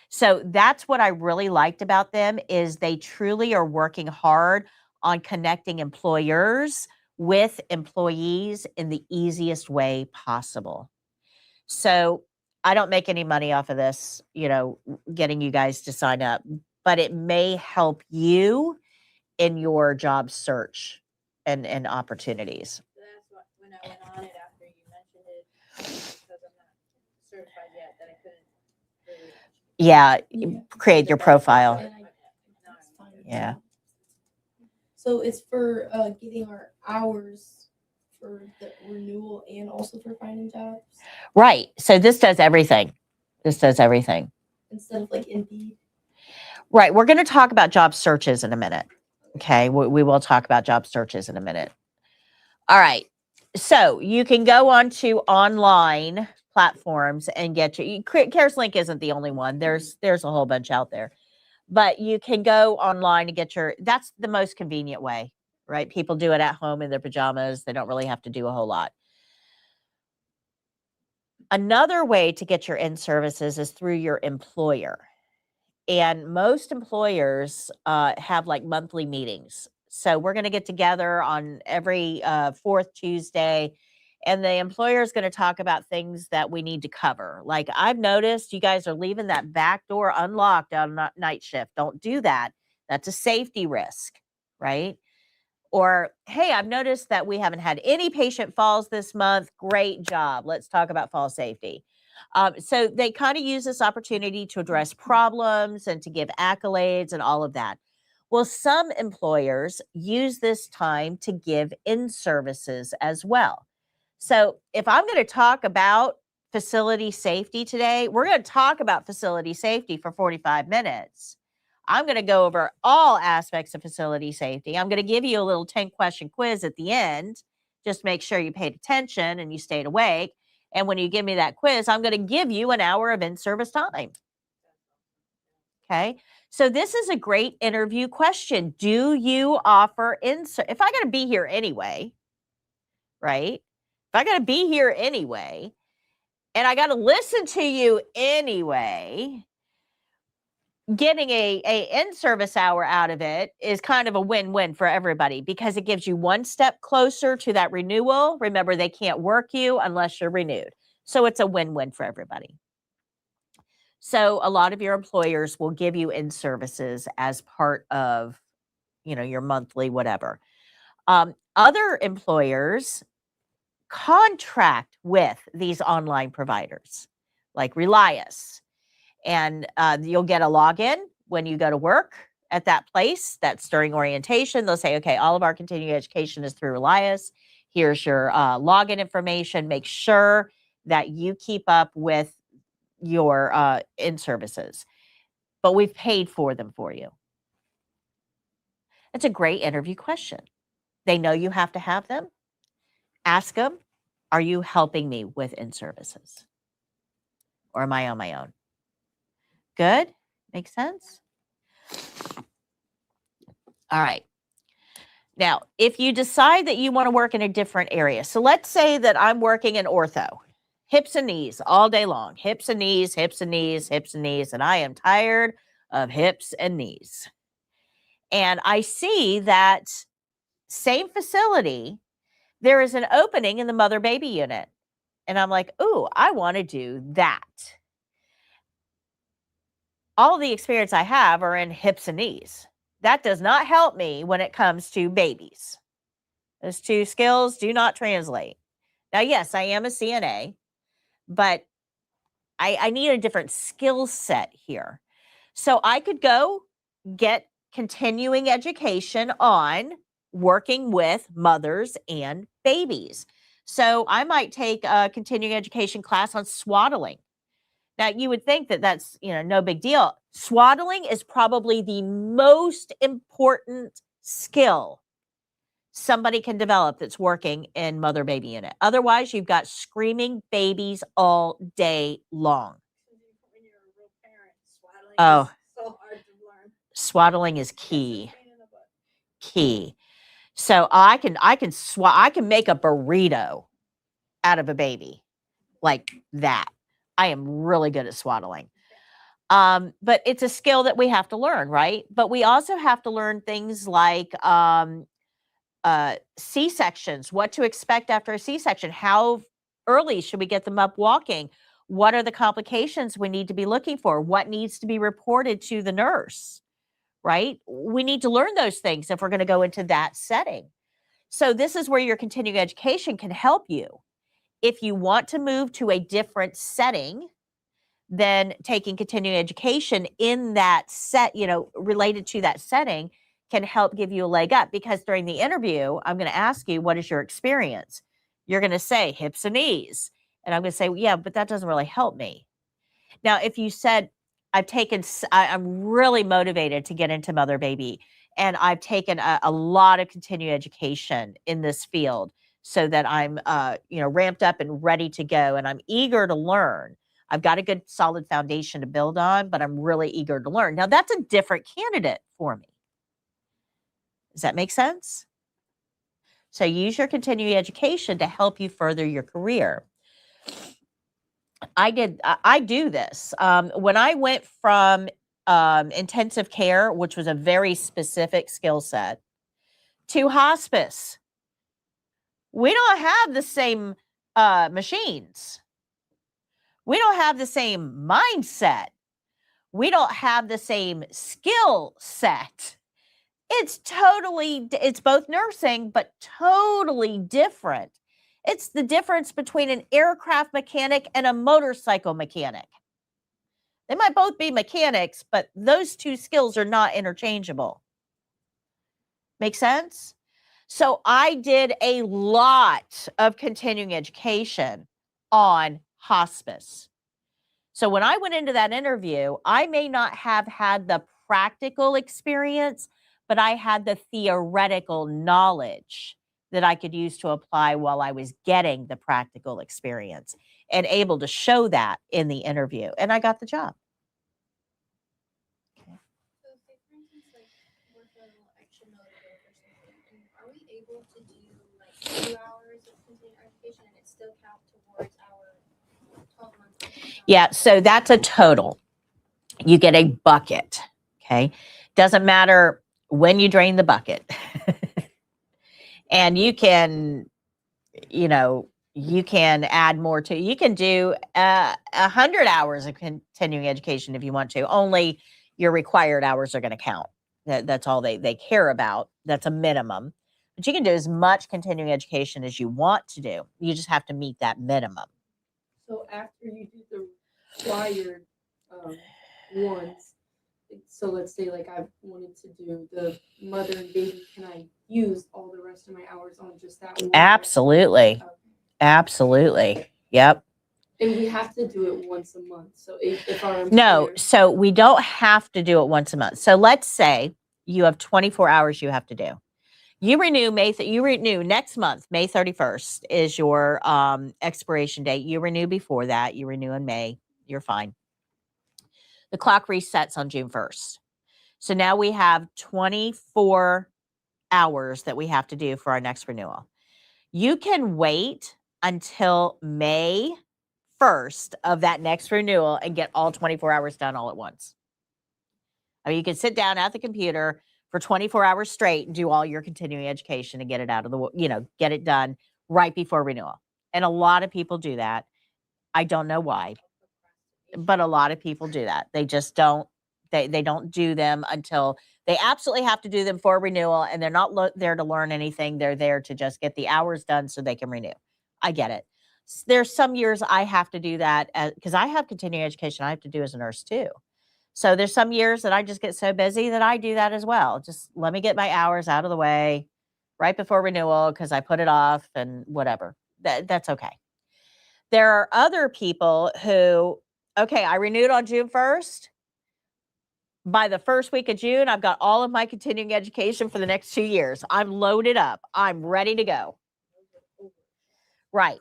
S3: So that's what I really liked about them is they truly are working hard on connecting employers with employees in the easiest way possible. So I don't make any money off of this, getting you guys to sign up, but it may help you in your job search and opportunities.
S2: So that's what, when I went on it after you mentioned it, because I'm not certified yet, that I couldn't really.
S3: Yeah, create your profile. Yeah.
S6: So it's for getting our hours for the renewal and also for finding jobs
S3: Right. So this does everything. This does everything.
S6: instead of like Indeed?
S3: Right. We're going to talk about job searches in a minute. Okay. We will talk about job searches in a minute. All right. So you can go on to online platforms and get CareSlink isn't the only one. There's a whole bunch out there, but you can go online and get that's the most convenient way, right? People do it at home in their pajamas. They don't really have to do a whole lot. Another way to get your in-services is through your employer. And most employers have like monthly meetings. So we're going to get together on every fourth Tuesday, and the employer is going to talk about things that we need to cover. Like, I've noticed you guys are leaving that back door unlocked on night shift. Don't do that. That's a safety risk, right? Or, hey, I've noticed that we haven't had any patient falls this month. Great job. Let's talk about fall safety. So they kind of use this opportunity to address problems and to give accolades and all of that. Well, some employers use this time to give in-services as well. So if I'm going to talk about facility safety today, we're going to talk about facility safety for 45 minutes. I'm going to go over all aspects of facility safety. I'm going to give you a little 10-question quiz at the end. Just make sure you paid attention and you stayed awake. And when you give me that quiz, I'm going to give you an hour of in-service time. Okay. So this is a great interview question. Do you offer in-service? If I got to be here anyway, right? If I got to be here anyway, and I got to listen to you anyway, getting a in-service hour out of it is kind of a win-win for everybody because it gives you one step closer to that renewal. Remember, they can't work you unless you're renewed. So it's a win-win for everybody. So a lot of your employers will give you in-services as part of, your monthly whatever. Other employers contract with these online providers like Relias. And you'll get a login when you go to work at that place. That's during orientation. They'll say, okay, all of our continuing education is through Relias. Here's your login information. Make sure that you keep up with your in-services. But we've paid for them for you. It's a great interview question. They know you have to have them. Ask them, are you helping me with in-services? Or am I on my own? Good? Makes sense? All right. Now, if you decide that you want to work in a different area, so let's say that I'm working in ortho, hips and knees all day long, hips and knees, hips and knees, hips and knees, and I am tired of hips and knees. And I see that same facility, there is an opening in the mother-baby unit. And I'm like, ooh, I want to do that. All the experience I have are in hips and knees. That does not help me when it comes to babies. Those two skills do not translate. Now, yes, I am a CNA, but I need a different skill set here. So I could go get continuing education on working with mothers and babies. So I might take a continuing education class on swaddling. Now, you would think that that's, no big deal. Swaddling is probably the most important skill somebody can develop that's working in mother-baby unit. Otherwise, you've got screaming babies all day long.
S2: When you're a real parent, swaddling
S3: Oh.
S2: is so hard to learn.
S3: Swaddling is key.
S2: It's a pain in the butt.
S3: Key. So I can make a burrito out of a baby like that. I am really good at swaddling. But it's a skill that we have to learn, right? But we also have to learn things like C-sections, what to expect after a C-section, how early should we get them up walking? What are the complications we need to be looking for? What needs to be reported to the nurse, right? We need to learn those things if we're going to go into that setting. So this is where your continuing education can help you. If you want to move to a different setting, then taking continuing education in that set, related to that setting can help give you a leg up, because during the interview, I'm going to ask you, what is your experience? You're going to say hips and knees. And I'm going to say, yeah, but that doesn't really help me. Now, if you said, I'm really motivated to get into mother baby, and I've taken a lot of continuing education in this field so that I'm, ramped up and ready to go, and I'm eager to learn. I've got a good solid foundation to build on, but I'm really eager to learn. Now, that's a different candidate for me. Does that make sense? So use your continuing education to help you further your career. I do this. When I went from intensive care, which was a very specific skill set, to hospice, we don't have the same machines. We don't have the same mindset. We don't have the same skill set. It's both nursing, but totally different. It's the difference between an aircraft mechanic and a motorcycle mechanic. They might both be mechanics, but those two skills are not interchangeable. Make sense? So I did a lot of continuing education on hospice. So when I went into that interview, I may not have had the practical experience, but I had the theoretical knowledge that I could use to apply while I was getting the practical experience and able to show that in the interview. And I got the job.
S6: So say for instance, like work a little extra motivated or something, are we able to do like 2 hours of continuing education and it still count towards our 12 months?
S3: Yeah, so that's a total. You get a bucket, okay? Doesn't matter when you drain the bucket. And you can add more to, you can do 100 hours of continuing education if you want to. Only your required hours are going to count. That's all they care about. That's a minimum. But you can do as much continuing education as you want to do. You just have to meet that minimum.
S6: So after you do the required ones, so let's say like I wanted to do the mother and baby, can I use all the rest of my hours on just that one?
S3: Absolutely.
S6: Okay.
S3: Absolutely. Yep.
S6: And we have to do it once a month. So if our
S3: No,
S6: employer-
S3: so we don't have to do it once a month. So let's say you have 24 hours you have to do. You renew next month, May 31st is your expiration date. You renew before that. You renew in May. You're fine. The clock resets on June 1st. So now we have 24 hours that we have to do for our next renewal. You can wait until May 1st of that next renewal and get all 24 hours done all at once. I mean, you can sit down at the computer for 24 hours straight and do all your continuing education and get it out of the, get it done right before renewal. And a lot of people do that. I don't know why, but a lot of people do that. They just don't, they don't do them until they absolutely have to do them for renewal, and they're not there to learn anything. They're there to just get the hours done so they can renew. I get it. There's some years I have to do that because I have continuing education I have to do as a nurse too. So there's some years that I just get so busy that I do that as well. Just let me get my hours out of the way right before renewal because I put it off and whatever. That's okay. There are other people who, okay, I renewed on June 1st. By the first week of June, I've got all of my continuing education for the next 2 years. I'm loaded up. I'm ready to go. Right.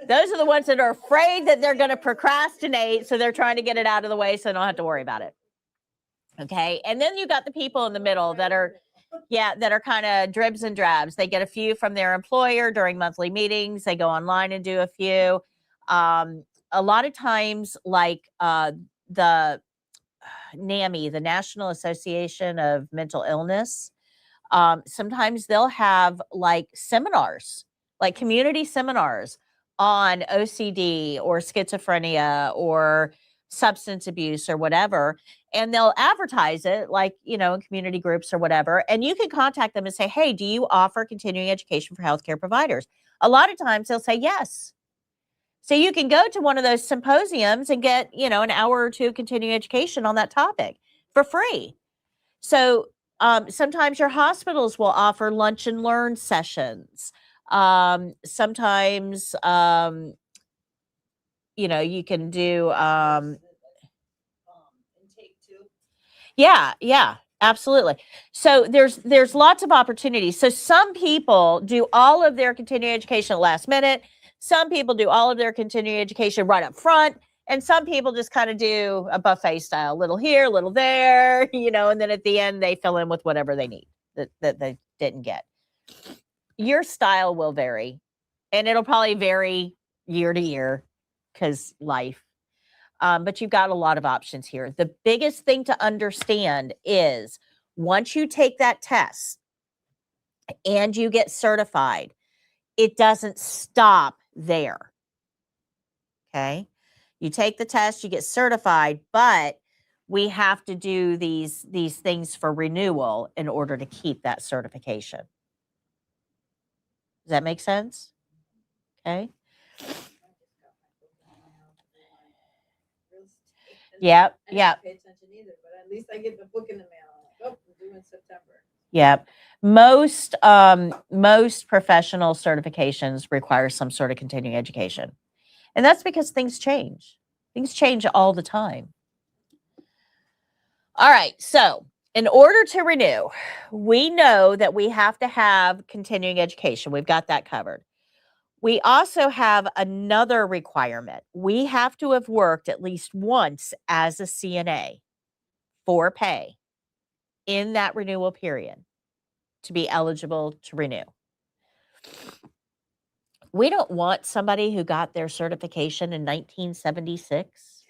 S3: Those are the ones that are afraid that they're going to procrastinate. So they're trying to get it out of the way so they don't have to worry about it. Okay. And then you got the people in the middle that are kind of dribs and drabs. They get a few from their employer during monthly meetings. They go online and do a few. A lot of times, like the NAMI, the National Association of Mental Illness, sometimes they'll have like seminars, like community seminars on OCD or schizophrenia or substance abuse or whatever. And they'll advertise it like, in community groups or whatever. And you can contact them and say, hey, do you offer continuing education for healthcare providers? A lot of times they'll say yes. So you can go to one of those symposiums and get, an hour or two of continuing education on that topic for free. So sometimes your hospitals will offer lunch and learn sessions. Sometimes, you can do,
S4: Intake too.
S3: yeah, absolutely. So there's lots of opportunities. So some people do all of their continuing education at last minute. Some people do all of their continuing education right up front. And some people just kind of do a buffet style, little here, little there, and then at the end they fill in with whatever they need that they didn't get. Your style will vary, and it'll probably vary year to year because life. But you've got a lot of options here. The biggest thing to understand is once you take that test and you get certified, it doesn't stop there. Okay. You take the test, you get certified, but we have to do these things for renewal in order to keep that certification. Does that make sense? Okay. Yep.
S2: I didn't
S3: Yep.
S2: pay attention either, but at least I get the book in the mail. I'm like, oh, we're due in September.
S3: Yep. Most professional certifications require some sort of continuing education. And that's because things change. Things change all the time. All right. So, in order to renew, we know that we have to have continuing education. We've got that covered. We also have another requirement. We have to have worked at least once as a CNA for pay in that renewal period to be eligible to renew. We don't want somebody who got their certification in 1976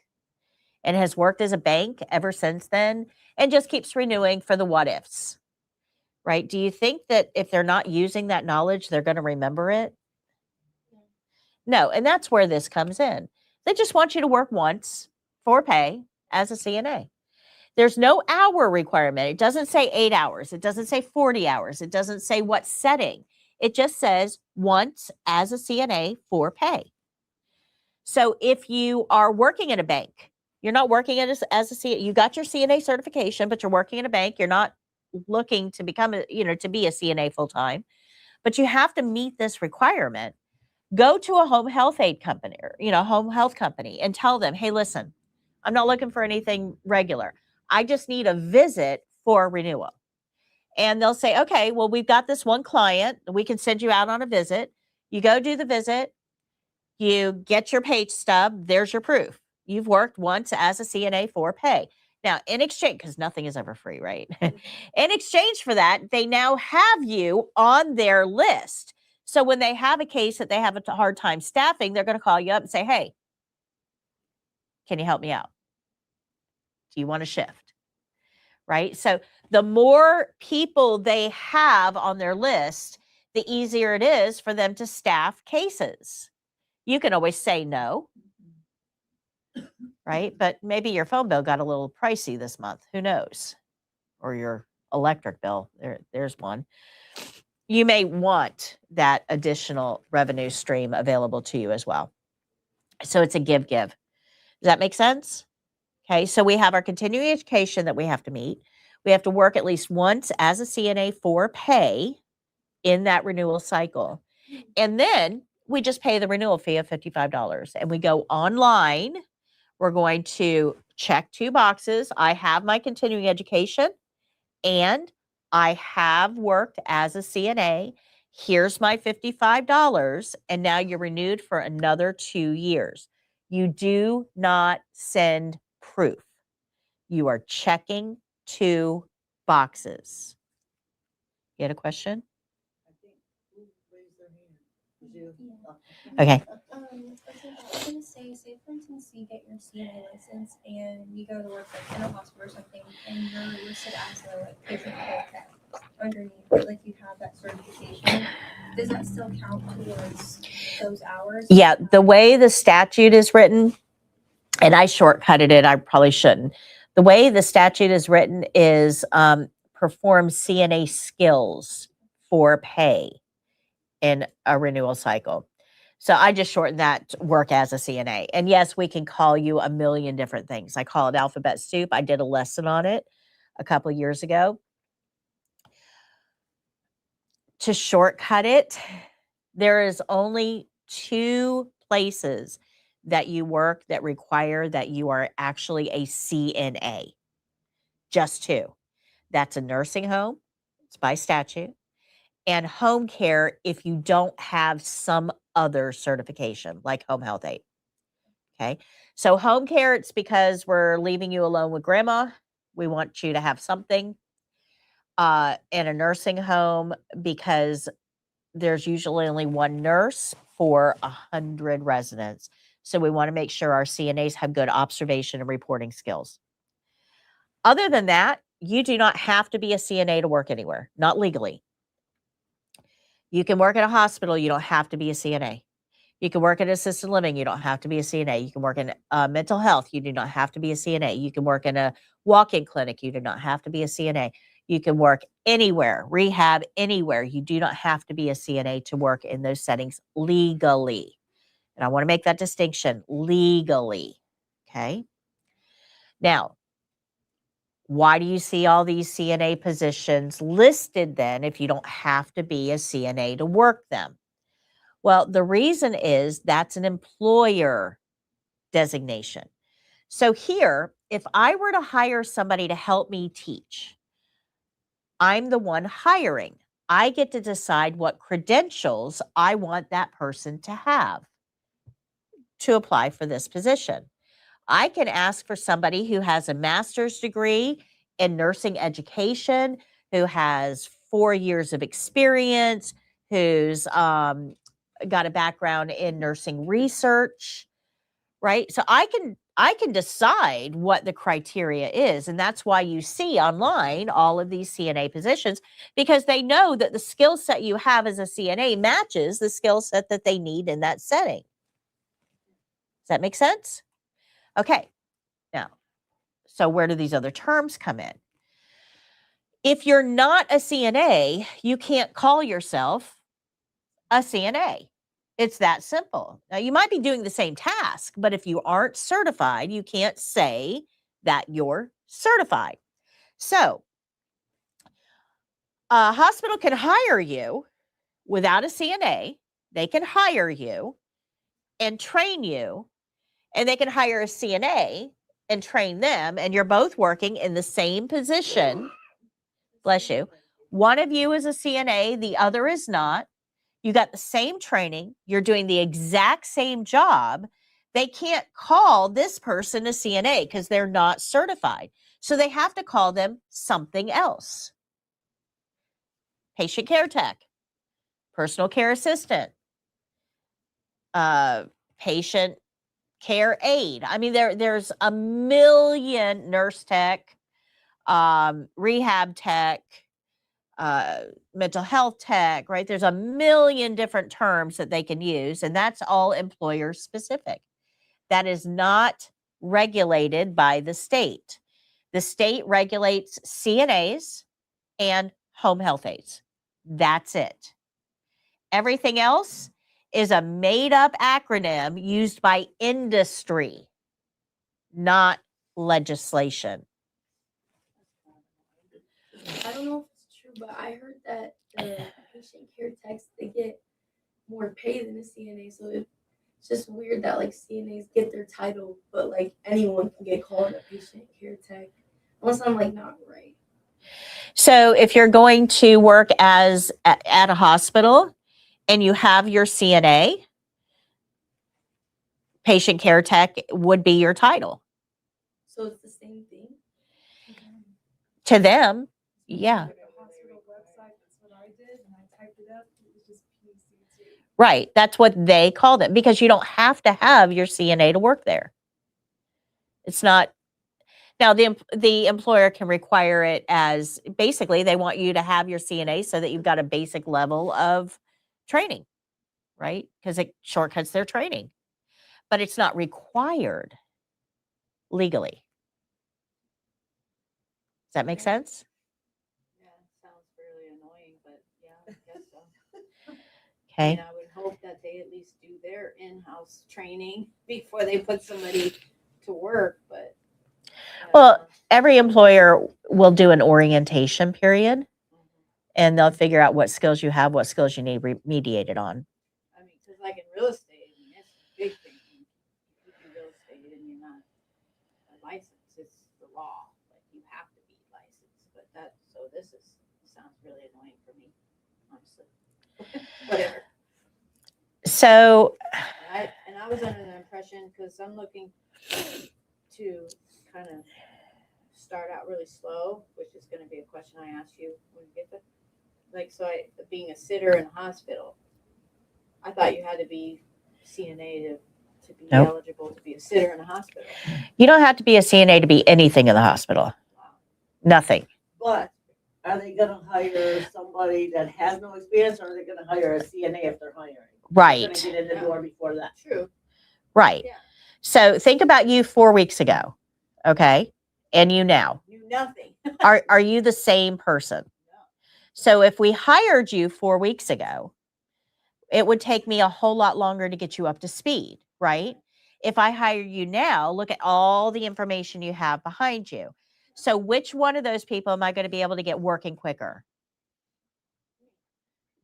S3: and has worked as a bank ever since then and just keeps renewing for the what ifs, right? Do you think that if they're not using that knowledge, they're going to remember it? No, and that's where this comes in. They just want you to work once for pay as a CNA. There's no hour requirement. It doesn't say 8 hours. It doesn't say 40 hours. It doesn't say what setting. It just says once as a CNA for pay. So if you are working in a bank, you're not working as a CNA, you got your CNA certification, but you're working in a bank, you're not looking to become to be a CNA full time, but you have to meet this requirement. Go to a home health aid company or, home health company and tell them, hey, listen, I'm not looking for anything regular. I just need a visit for renewal. And they'll say, okay, well, we've got this one client. We can send you out on a visit. You go do the visit. You get your pay stub. There's your proof. You've worked once as a CNA for pay. Now, in exchange, because nothing is ever free, right? In exchange for that, they now have you on their list. So when they have a case that they have a hard time staffing, they're going to call you up and say, hey, can you help me out? Do you want to shift? Right? So the more people they have on their list, the easier it is for them to staff cases. You can always say no, right? But maybe your phone bill got a little pricey this month. Who knows? Or your electric bill. There's one. You may want that additional revenue stream available to you as well. So it's a give. Does that make sense? Okay, so we have our continuing education that we have to meet. We have to work at least once as a CNA for pay in that renewal cycle. And then we just pay the renewal fee of $55 and we go online. We're going to check 2 boxes. I have my continuing education and I have worked as a CNA. Here's my $55 and now you're renewed for another 2 years. You do not send proof. You are checking 2 boxes. You had a question?
S4: I think who raised their hand? Was you?
S3: Okay.
S7: So I was gonna say for instance, you get your CNA license and you go to work like in a hospital or something, and you're listed as a patient care tech underneath, like you have that certification. Does that still count towards those hours?
S3: Yeah, the way the statute is written, and I shortcutted it, I probably shouldn't. The way the statute is written is perform CNA skills for pay in a renewal cycle. So I just shortened that work as a CNA. And yes, we can call you a million different things. I call it alphabet soup. I did a lesson on it a couple of years ago. To shortcut it, There is only 2 places that you work that require that you are actually a CNA. Just 2. That's a nursing home, it's by statute, and home care if you don't have some other certification like home health aide. Okay. So home care, it's because we're leaving you alone with grandma. We want you to have something. In a nursing home, because there's usually only 1 nurse for 100 residents. So we want to make sure our CNAs have good observation and reporting skills. Other than that, you do not have to be a CNA to work anywhere, not legally. You can work at a hospital, you don't have to be a CNA. You can work in assisted living, you don't have to be a CNA. You can work in mental health, you do not have to be a CNA. You can work in a walk-in clinic, you do not have to be a CNA. You can work anywhere, rehab anywhere. You do not have to be a CNA to work in those settings legally. And I want to make that distinction, legally. Okay. Now, why do you see all these CNA positions listed then if you don't have to be a CNA to work them? Well, the reason is that's an employer designation. So here, if I were to hire somebody to help me teach, I'm the one hiring. I get to decide what credentials I want that person to have to apply for this position. I can ask for somebody who has a master's degree in nursing education, who has 4 years of experience, who's got a background in nursing research, right? So I can decide what the criteria is, and that's why you see online all of these CNA positions, because they know that the skill set you have as a CNA matches the skill set that they need in that setting. Does that make sense? Okay. Now, so where do these other terms come in? If you're not a CNA, you can't call yourself a CNA. It's that simple. Now, you might be doing the same task, but if you aren't certified, you can't say that you're certified. So, a hospital can hire you without a CNA. They can hire you and train you, and they can hire a CNA and train them, and you're both working in the same position. Bless you. One of you is a CNA, the other is not. You got the same training. You're doing the exact same job. They can't call this person a CNA because they're not certified. So they have to call them something else. Patient care tech, personal care assistant, patient care aide. I mean, there's a million nurse tech, rehab tech, mental health tech, right? There's a million different terms that they can use, and that's all employer specific. That is not regulated by the state. The state regulates CNAs and home health aides. That's it. Everything else is a made up acronym used by industry, not legislation.
S6: I don't know if it's true, but I heard that the patient care techs, they get more pay than a CNA. So it's just weird that like CNAs get their title, but like anyone can get called a patient care tech, unless I'm like not right.
S3: So if you're going to work at a hospital and you have your CNA, patient care tech would be your title.
S6: So it's the same thing.
S3: To them, yeah.
S8: Hospital website, that's what I did, and I typed it up, it was just PCT.
S3: Right. That's what they call them, because you don't have to have your CNA to work there. It's not. Now, the employer can require it as basically they want you to have your CNA so that you've got a basic level of training, right? Because it shortcuts their training, but it's not required legally. Does that make sense?
S2: Yeah, sounds really annoying, but yeah, I guess so. I
S3: Okay.
S2: mean, I would hope that they at least do their in-house training before they put somebody to work, but. Yeah.
S3: Well, every employer will do an orientation period,
S2: Mhm.
S3: and they'll figure out what skills you have, what skills you need remediated on.
S2: like in real estate, I mean, it's a big thing. If you do real estate and you're not licensed, it's the law. Like you have to be licensed. But this sounds really annoying for me, honestly. Whatever.
S3: So,
S2: And I was under the impression, because I'm looking to kind of start out really slow, which is going to be a question I ask you when we get there. Like, being a sitter in a hospital, I thought you had to be CNA to be
S3: Nope.
S2: eligible to be a sitter in a hospital.
S3: you don't have to be a CNA to be anything in the hospital.
S2: Wow.
S3: Nothing.
S4: But are they gonna hire somebody that has no experience, or are they gonna hire a CNA if they're hiring? They're
S3: Right.
S4: gonna get in the door before that.
S2: True.
S3: Right.
S2: Yeah.
S3: So think about you 4 weeks ago. Okay. And you now.
S2: Knew nothing.
S3: Are you the same person?
S2: No.
S3: So if we hired you 4 weeks ago, it would take me a whole lot longer to get you up to speed, right? If I hire you now, look at all the information you have behind you. So which one of those people am I going to be able to get working quicker?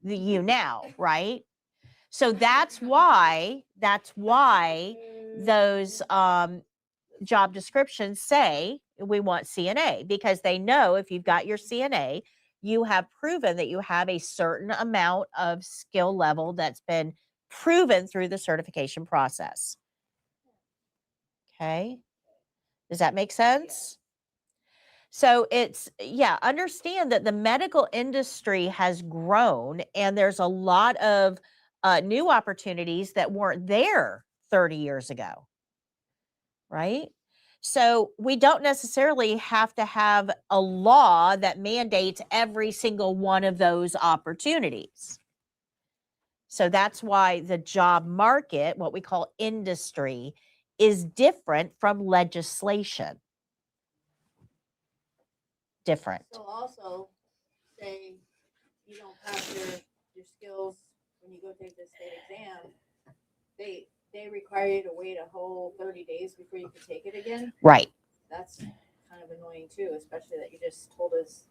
S3: You now, right? So that's why those job descriptions say we want CNA, because they know if you've got your CNA, you have proven that you have a certain amount of skill level that's been proven through the certification process. Okay. Does that make sense? So understand that the medical industry has grown and there's a lot of new opportunities that weren't there 30 years ago. Right? So we don't necessarily have to have a law that mandates every single one of those opportunities. So that's why the job market, what we call industry, is different from legislation. Different.
S2: So also, say you don't pass your skills when you go take the state exam, they require you to wait a whole 30 days before you can take it again.
S3: Right.
S2: That's kind of annoying too, especially that you just told us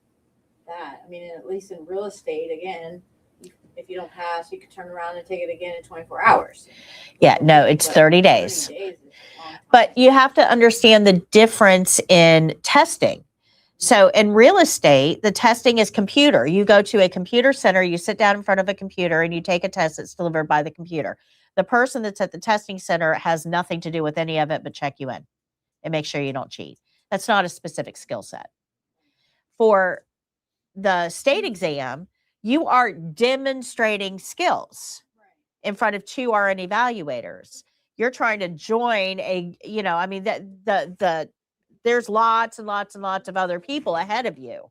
S2: that. I mean, at least in real estate, again, if you don't pass, you could turn around and take it again in 24 hours.
S3: Yeah, no, it's
S2: But
S3: 30 days.
S2: 30 days is a long time.
S3: But you have to understand the difference in testing. So in real estate, the testing is computer. You go to a computer center, you sit down in front of a computer and you take a test that's delivered by the computer. The person that's at the testing center has nothing to do with any of it but check you in and make sure you don't cheat. That's not a specific skill set. For the state exam, you are demonstrating skills in front of 2 RN evaluators. You're trying to join there's lots and lots and lots of other people ahead of you,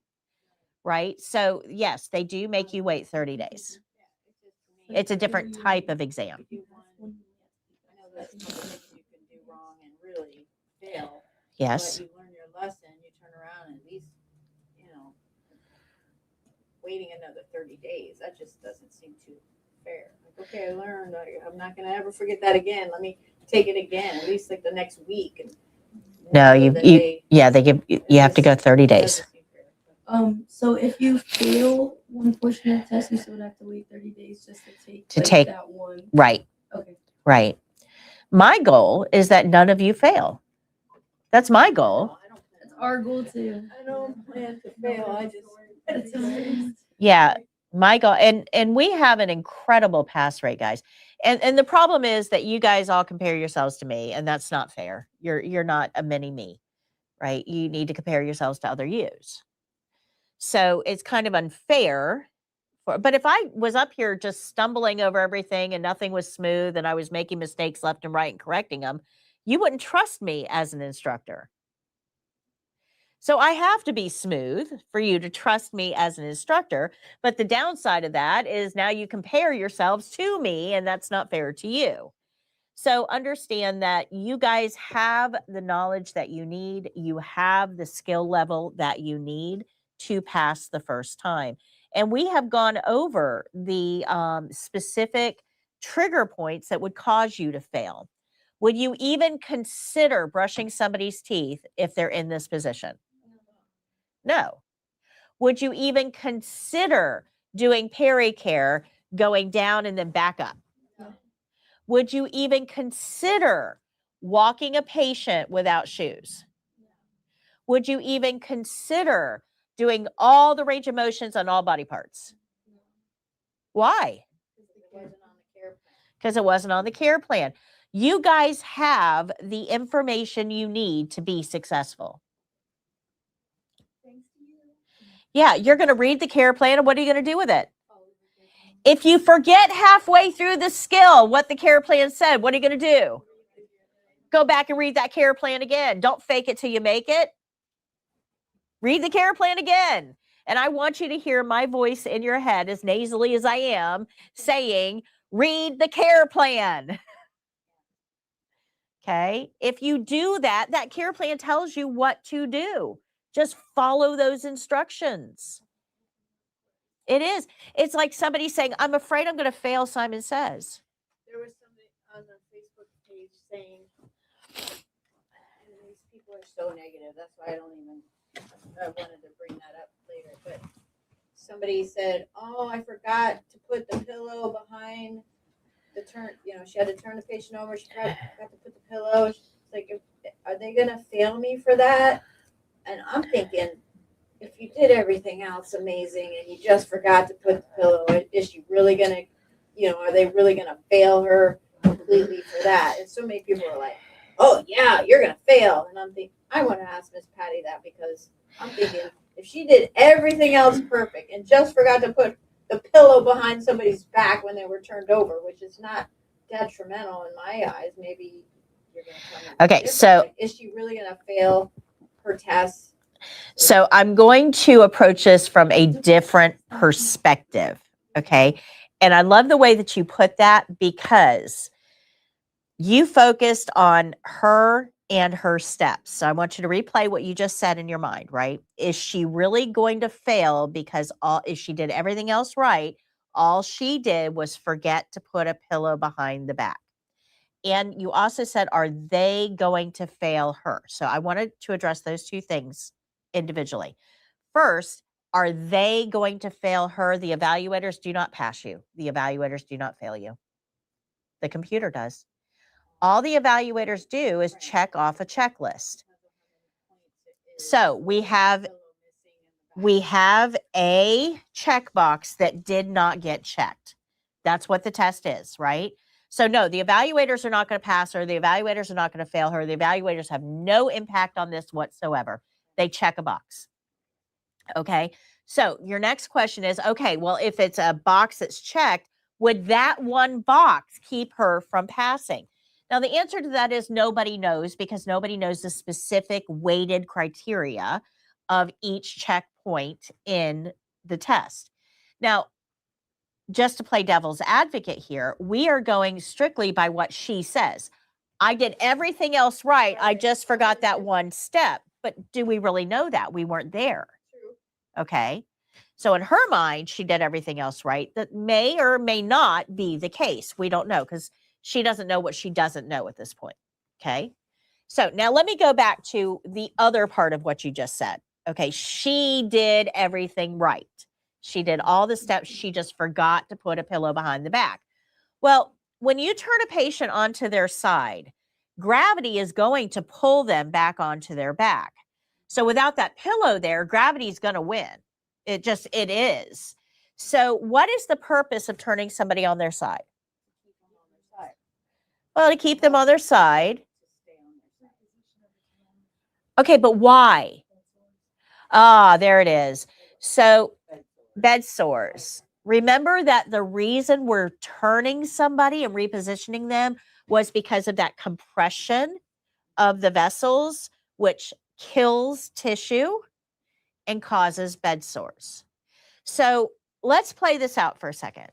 S3: right? So yes, they do make you wait 30 days. It's a different type of exam.
S2: I know there's some things you can do wrong and really fail.
S3: Yes.
S2: But you learn your lesson, you turn around and at least, waiting another 30 days, that just doesn't seem too fair. Like, okay, I learned, I'm not going to ever forget that again. Let me take it again, at least like the next week. And
S3: No, they give you have to go 30 days.
S6: So if you fail one portion of the test, you still would have to wait 30 days just to
S3: To take
S6: that one.
S3: Right.
S6: Okay.
S3: Right. My goal is that none of you fail. That's my goal.
S6: That's our goal too.
S2: I don't plan to fail. I just.
S3: Yeah, my goal, and we have an incredible pass rate, guys. And the problem is that you guys all compare yourselves to me, and that's not fair. You're not a mini me, right? You need to compare yourselves to other yous. So it's kind of unfair. But if I was up here just stumbling over everything and nothing was smooth and I was making mistakes left and right and correcting them, you wouldn't trust me as an instructor. So I have to be smooth for you to trust me as an instructor. But the downside of that is now you compare yourselves to me, and that's not fair to you. So understand that you guys have the knowledge that you need. You have the skill level that you need to pass the first time. And we have gone over the specific trigger points that would cause you to fail. Would you even consider brushing somebody's teeth if they're in this position? No. Would you even consider doing pericare, going down and then back up?
S6: No.
S3: Would you even consider walking a patient without shoes? Would you even consider doing all the range of motions on all body parts? Why? Because it wasn't on the care plan. You guys have the information you need to be successful. Yeah, you're going to read the care plan, and what are you going to do with it? If you forget halfway through the skill what the care plan said, what are you going to do? Go back and read that care plan again. Don't fake it till you make it. Read the care plan again. And I want you to hear my voice in your head, as nasally as I am, saying, read the care plan. Okay. If you do that, that care plan tells you what to do. Just follow those instructions. It is. It's like somebody saying, I'm afraid I'm going to fail, Simon Says.
S2: There was somebody on the Facebook page saying, and these people are so negative. That's why I wanted to bring that up later. But somebody said, oh, I forgot to put the pillow behind the turn. She had to turn the patient over. She forgot to put the pillow. It's like, are they going to fail me for that? And I'm thinking, if you did everything else amazing and you just forgot to put the pillow, is she really going to, are they really going to fail her completely for that? And so many people are like, oh, yeah, you're going to fail. And I'm thinking, I want to ask Miss Patty that, because I'm thinking if she did everything else perfect and just forgot to put the pillow behind somebody's back when they were turned over, which is not detrimental in my eyes, maybe you're going to tell me.
S3: Okay, so
S2: like, is she really going to fail her test?
S3: So I'm going to approach this from a different perspective. Okay. And I love the way that you put that, because you focused on her and her steps. So I want you to replay what you just said in your mind, right? Is she really going to fail because if she did everything else right, all she did was forget to put a pillow behind the back? And you also said, are they going to fail her? So I wanted to address those two things individually. First, are they going to fail her? The evaluators do not pass you. The evaluators do not fail you. The computer does. All the evaluators do is check off a checklist. So we have a checkbox that did not get checked. That's what the test is, right? So no, the evaluators are not going to pass her. The evaluators are not going to fail her. The evaluators have no impact on this whatsoever. They check a box. Okay. So your next question is, okay, well, if it's a box that's checked, would that one box keep her from passing? Now, the answer to that is nobody knows, because nobody knows the specific weighted criteria of each checkpoint in the test. Now, just to play devil's advocate here, we are going strictly by what she says. I did everything else right. I just forgot that one step. But do we really know that? We weren't there. Okay. So in her mind, she did everything else right. That may or may not be the case. We don't know, because she doesn't know what she doesn't know at this point. Okay. So now let me go back to the other part of what you just said. Okay. She did everything right. She did all the steps. She just forgot to put a pillow behind the back. Well, when you turn a patient onto their side, gravity is going to pull them back onto their back. So without that pillow there, gravity is going to win. It is. So what is the purpose of turning somebody on their side? Well, to keep them on their side. Okay, but why? There it is. So bed sores. Remember that the reason we're turning somebody and repositioning them was because of that compression of the vessels, which kills tissue and causes bed sores. So let's play this out for a second.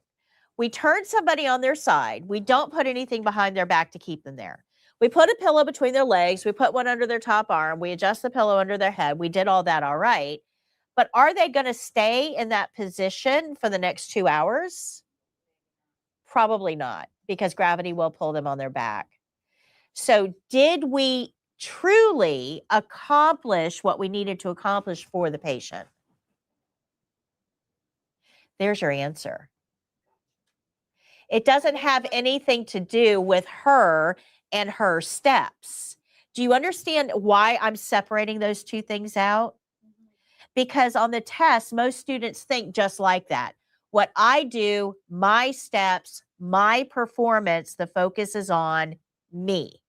S3: We turn somebody on their side. We don't put anything behind their back to keep them there. We put a pillow between their legs. We put one under their top arm. We adjust the pillow under their head. We did all that all right. But are they going to stay in that position for the next 2 hours? Probably not, because gravity will pull them on their back. So did we truly accomplish what we needed to accomplish for the patient? There's your answer. It doesn't have anything to do with her and her steps. Do you understand why I'm separating those two things out? Because on the test, most students think just like that. What I do, my steps, my performance, the focus is on me.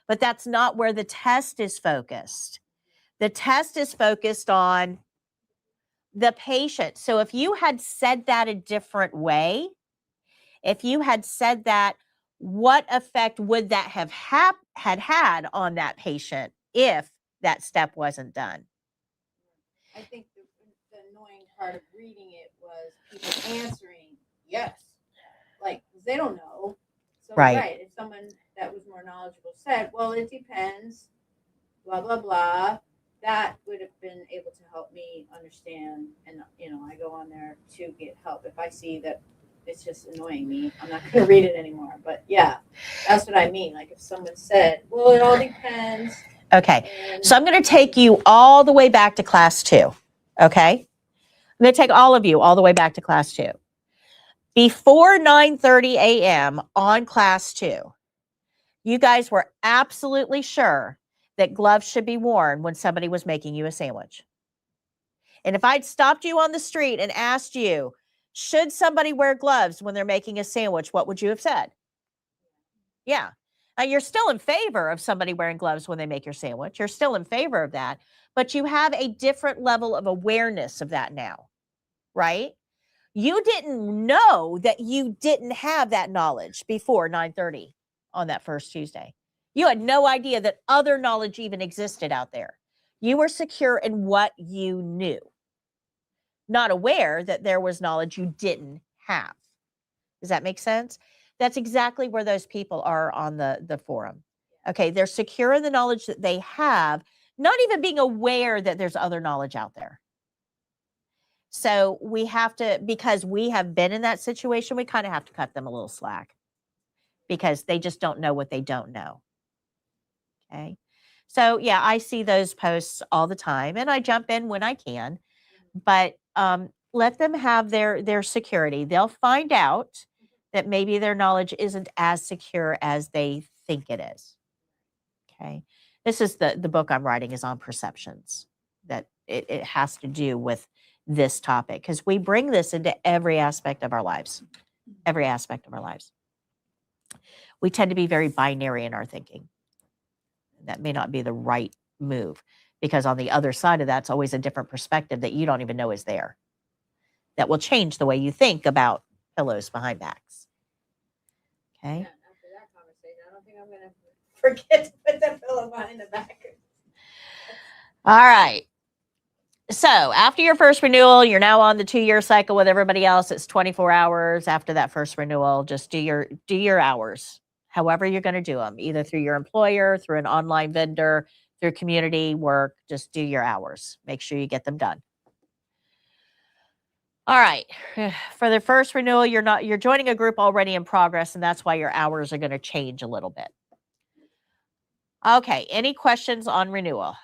S3: But that's not where the test is focused. The test is focused on the patient. So if you had said that a different way, if you had said that, what effect would that have had on that patient if that step wasn't done?
S2: I think the annoying part of reading it was people answering yes, like 'cause they don't know. So
S3: Right.
S2: if someone that was more knowledgeable said, "Well, it depends," blah blah blah, that would have been able to help me understand. And I go on there to get help if I see that it's just annoying me. I'm not going to read it anymore. But yeah, that's what I mean. Like if someone said, "Well, it all depends."
S3: Okay.
S2: And
S3: So I'm going to take you all the way back to class 2. Okay. I'm going to take all of you all the way back to class 2. Before 9:30 a.m. on class 2, you guys were absolutely sure that gloves should be worn when somebody was making you a sandwich. And if I'd stopped you on the street and asked you, should somebody wear gloves when they're making a sandwich, what would you have said? Yeah. You're still in favor of somebody wearing gloves when they make your sandwich. You're still in favor of that, but you have a different level of awareness of that now, right? You didn't know that you didn't have that knowledge before 9:30 on that first Tuesday. You had no idea that other knowledge even existed out there. You were secure in what you knew, not aware that there was knowledge you didn't have. Does that make sense? That's exactly where those people are on the forum. Okay, they're secure in the knowledge that they have, not even being aware that there's other knowledge out there. So we have to, because we have been in that situation, we kind of have to cut them a little slack because they just don't know what they don't know. Okay. So yeah, I see those posts all the time and I jump in when I can, but let them have their security. They'll find out that maybe their knowledge isn't as secure as they think it is. Okay. This is the book I'm writing is on perceptions, that it has to do with this topic because we bring this into every aspect of our lives. Every aspect of our lives. We tend to be very binary in our thinking. That may not be the right move because on the other side of that's always a different perspective that you don't even know is there. That will change the way you think about pillows behind backs. Okay.
S2: yeah, after that conversation, I don't think I'm going to forget to put that pillow behind the back.
S3: All right. So after your first renewal, you're now on the 2-year cycle with everybody else. It's 24 hours after that first renewal. Just do your hours, however you're going to do them, either through your employer, through an online vendor, through community work. Just do your hours. Make sure you get them done. All right. For the first renewal, you're joining a group already in progress, and that's why your hours are going to change a little bit. Okay. Any questions on renewal?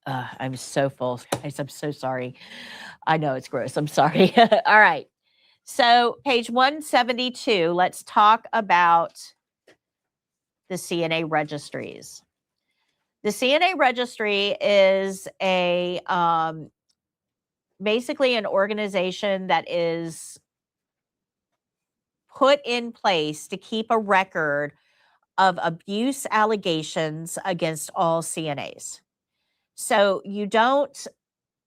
S3: I'm so full, guys. I'm so sorry. I know it's gross. I'm sorry. All right. So page 172, let's talk about the CNA registries. The CNA registry is a basically an organization that is put in place to keep a record of abuse allegations against all CNAs. So you don't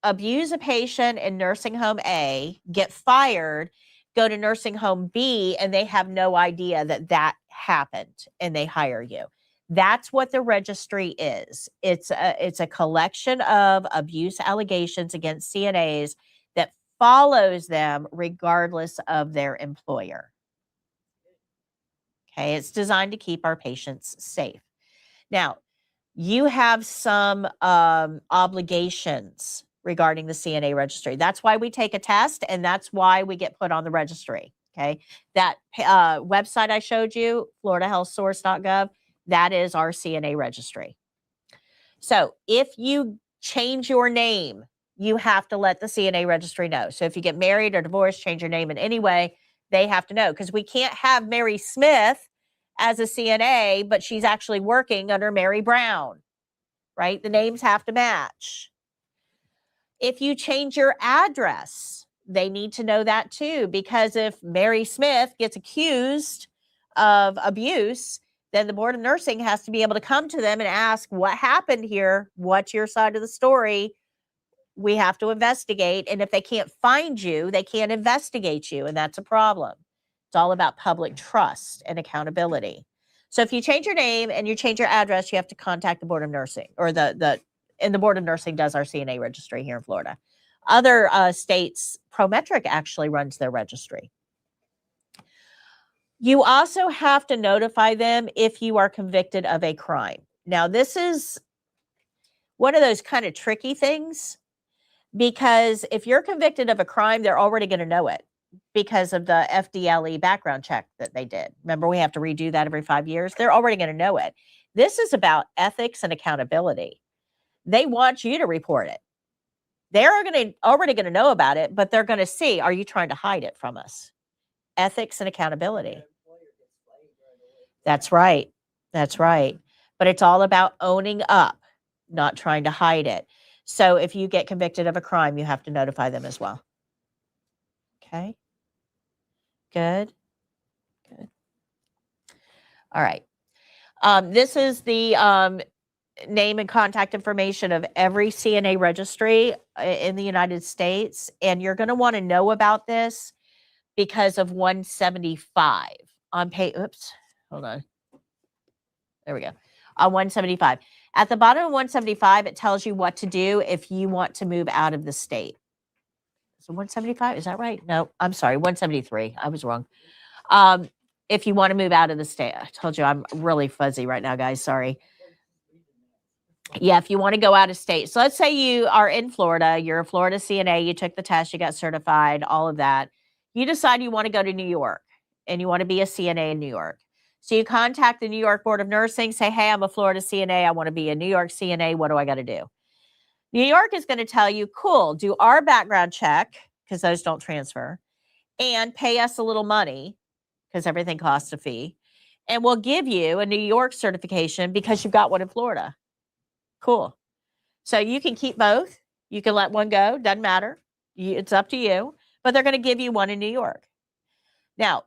S3: abuse a patient in nursing home A, get fired, go to nursing home B, and they have no idea that happened and they hire you. That's what the registry is. It's a collection of abuse allegations against CNAs that follows them regardless of their employer. Okay, it's designed to keep our patients safe. Now, you have some obligations regarding the CNA registry. That's why we take a test, and that's why we get put on the registry. Okay, that website I showed you, floridahealthsource.gov, that is our CNA registry. So if you change your name you have to let the CNA registry know. So if you get married or divorced, change your name in any way, they have to know, because we can't have Mary Smith as a CNA, but she's actually working under Mary Brown, right? The names have to match. If you change your address, they need to know that too, because if Mary Smith gets accused of abuse, then the Board of Nursing has to be able to come to them and ask, what happened here? What's your side of the story? We have to investigate. And if they can't find you, they can't investigate you. And that's a problem. It's all about public trust and accountability. So if you change your name and you change your address, you have to contact the Board of Nursing, or the Board of Nursing does our CNA registry here in Florida. Other states, Prometric actually runs their registry. You also have to notify them if you are convicted of a crime. Now, this is one of those kind of tricky things, because if you're convicted of a crime, they're already going to know it because of the FDLE background check that they did. Remember, we have to redo that every 5 years. They're already going to know it. This is about ethics and accountability. They want you to report it. They're already going to know about it, but they're going to see, are you trying to hide it from us? Ethics and accountability. That's right. That's right. But it's all about owning up, not trying to hide it. So if you get convicted of a crime, you have to notify them as well. Okay. Good. Good. All right. This is the name and contact information of every CNA registry in the United States. And you're going to want to know about this because of 175 on page. Oops. Hold on. There we go. On 175. At the bottom of 175, it tells you what to do if you want to move out of the state. So 175, is that right? No, I'm sorry, 173. I was wrong. If you want to move out of the state, I told you I'm really fuzzy right now, guys. Sorry. Yeah, if you want to go out of state. So let's say you are in Florida, you're a Florida CNA, you took the test, you got certified, all of that. You decide you want to go to New York and you want to be a CNA in New York. So you contact the New York Board of Nursing, say, hey, I'm a Florida CNA. I want to be a New York CNA. What do I got to do? New York is going to tell you, cool, do our background check, because those don't transfer, and pay us a little money, because everything costs a fee, and we'll give you a New York certification because you've got one in Florida. Cool. So you can keep both. You can let one go. Doesn't matter. It's up to you. But they're going to give you one in New York. Now,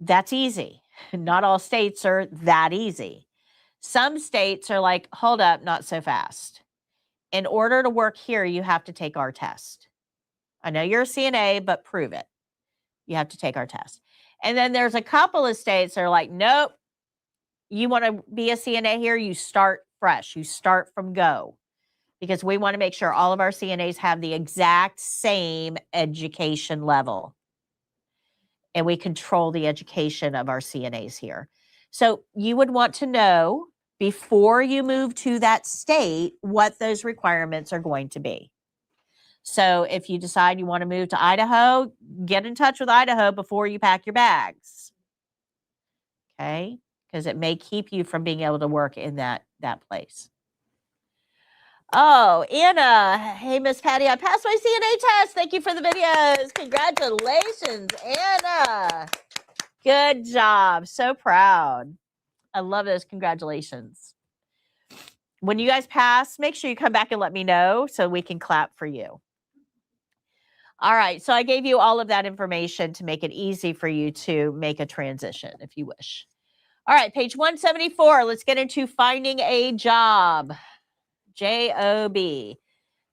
S3: that's easy. Not all states are that easy. Some states are like, hold up, not so fast. In order to work here, you have to take our test. I know you're a CNA, but prove it. You have to take our test. And then there's a couple of states that are like, nope, you want to be a CNA here, you start fresh. You start from go. Because we want to make sure all of our CNAs have the exact same education level. And we control the education of our CNAs here. So you would want to know before you move to that state what those requirements are going to be. So if you decide you want to move to Idaho, get in touch with Idaho before you pack your bags. Okay? Because it may keep you from being able to work in that place. Oh, Anna. Hey, Miss Patty, I passed my CNA test. Thank you for the videos. Congratulations, Anna. Good job. So proud. I love those. Congratulations. When you guys pass, make sure you come back and let me know so we can clap for you. All right. So I gave you all of that information to make it easy for you to make a transition if you wish. All right. Page 174. Let's get into finding a job. J-O-B.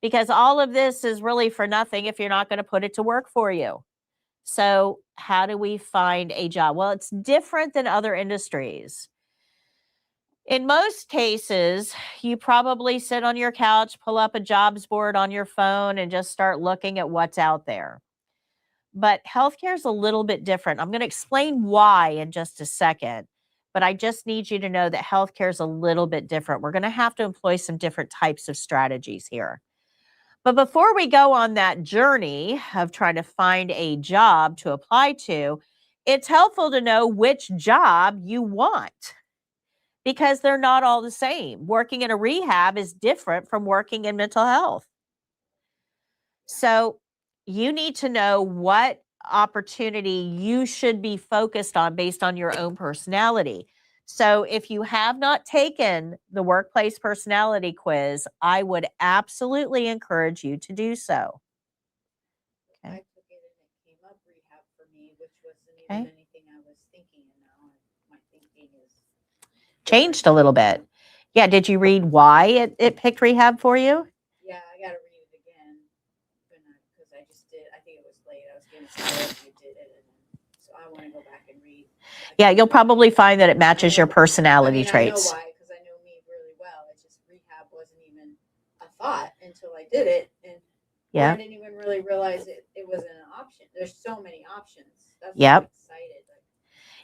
S3: Because all of this is really for nothing if you're not going to put it to work for you. So how do we find a job? Well, it's different than other industries. In most cases, you probably sit on your couch, pull up a jobs board on your phone, and just start looking at what's out there. But healthcare is a little bit different. I'm going to explain why in just a second. But I just need you to know that healthcare is a little bit different. We're going to have to employ some different types of strategies here. But before we go on that journey of trying to find a job to apply to, it's helpful to know which job you want because they're not all the same. Working in a rehab is different from working in mental health. So you need to know what opportunity you should be focused on based on your own personality. So if you have not taken the workplace personality quiz, I would absolutely encourage you to do so.
S2: I
S3: Okay.
S2: took it and it came up rehab for me, which wasn't
S3: Okay.
S2: even anything I was thinking, and now my thinking is
S3: Changed a little bit. Yeah. Did you read why it picked rehab for you?
S2: yeah, I gotta read it again. Because I just did, I think it was late. I was getting tired and I did it. And so I want to go back and read.
S3: Yeah, you'll probably find that it matches your personality
S2: I know
S3: traits.
S2: why, because I know me really well. It's just rehab wasn't even a thought until I did it. And
S3: Yeah.
S2: I didn't even really realize it wasn't an option. There's so many options. That's why
S3: Yep.
S2: I'm excited. Like,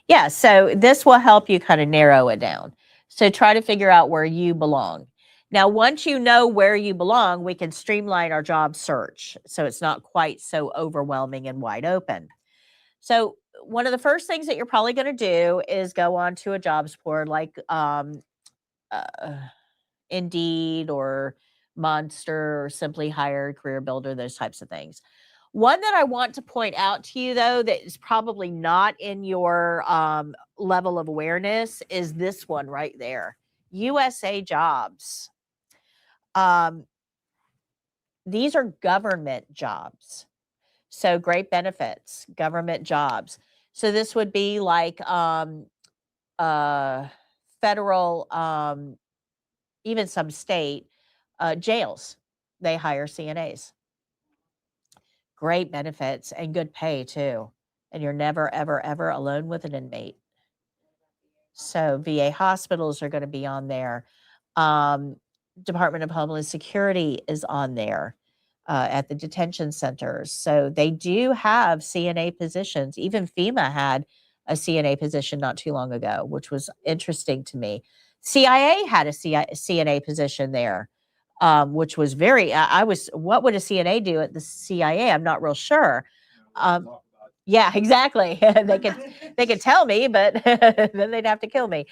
S3: Yeah, so this will help you kind of narrow it down. So try to figure out where you belong. Now, once you know where you belong, we can streamline our job search so it's not quite so overwhelming and wide open. So one of the first things that you're probably going to do is go on to a jobs board like Indeed or Monster or Simply Hired, Career Builder, those types of things. One that I want to point out to you, though, that is probably not in your level of awareness is this one right there, USA Jobs. These are government jobs. So great benefits, government jobs. So this would be like federal, even some state jails. They hire CNAs. Great benefits and good pay too. And you're never, ever, ever alone with an inmate. So VA hospitals are going to be on there. Department of Homeland Security is on there at the detention centers. So they do have CNA positions. Even FEMA had a CNA position not too long ago, which was interesting to me. CIA had a CNA position there, which was very, what would a CNA do at the CIA? I'm not real sure. Yeah, exactly. They could tell me, but then they'd have to kill me.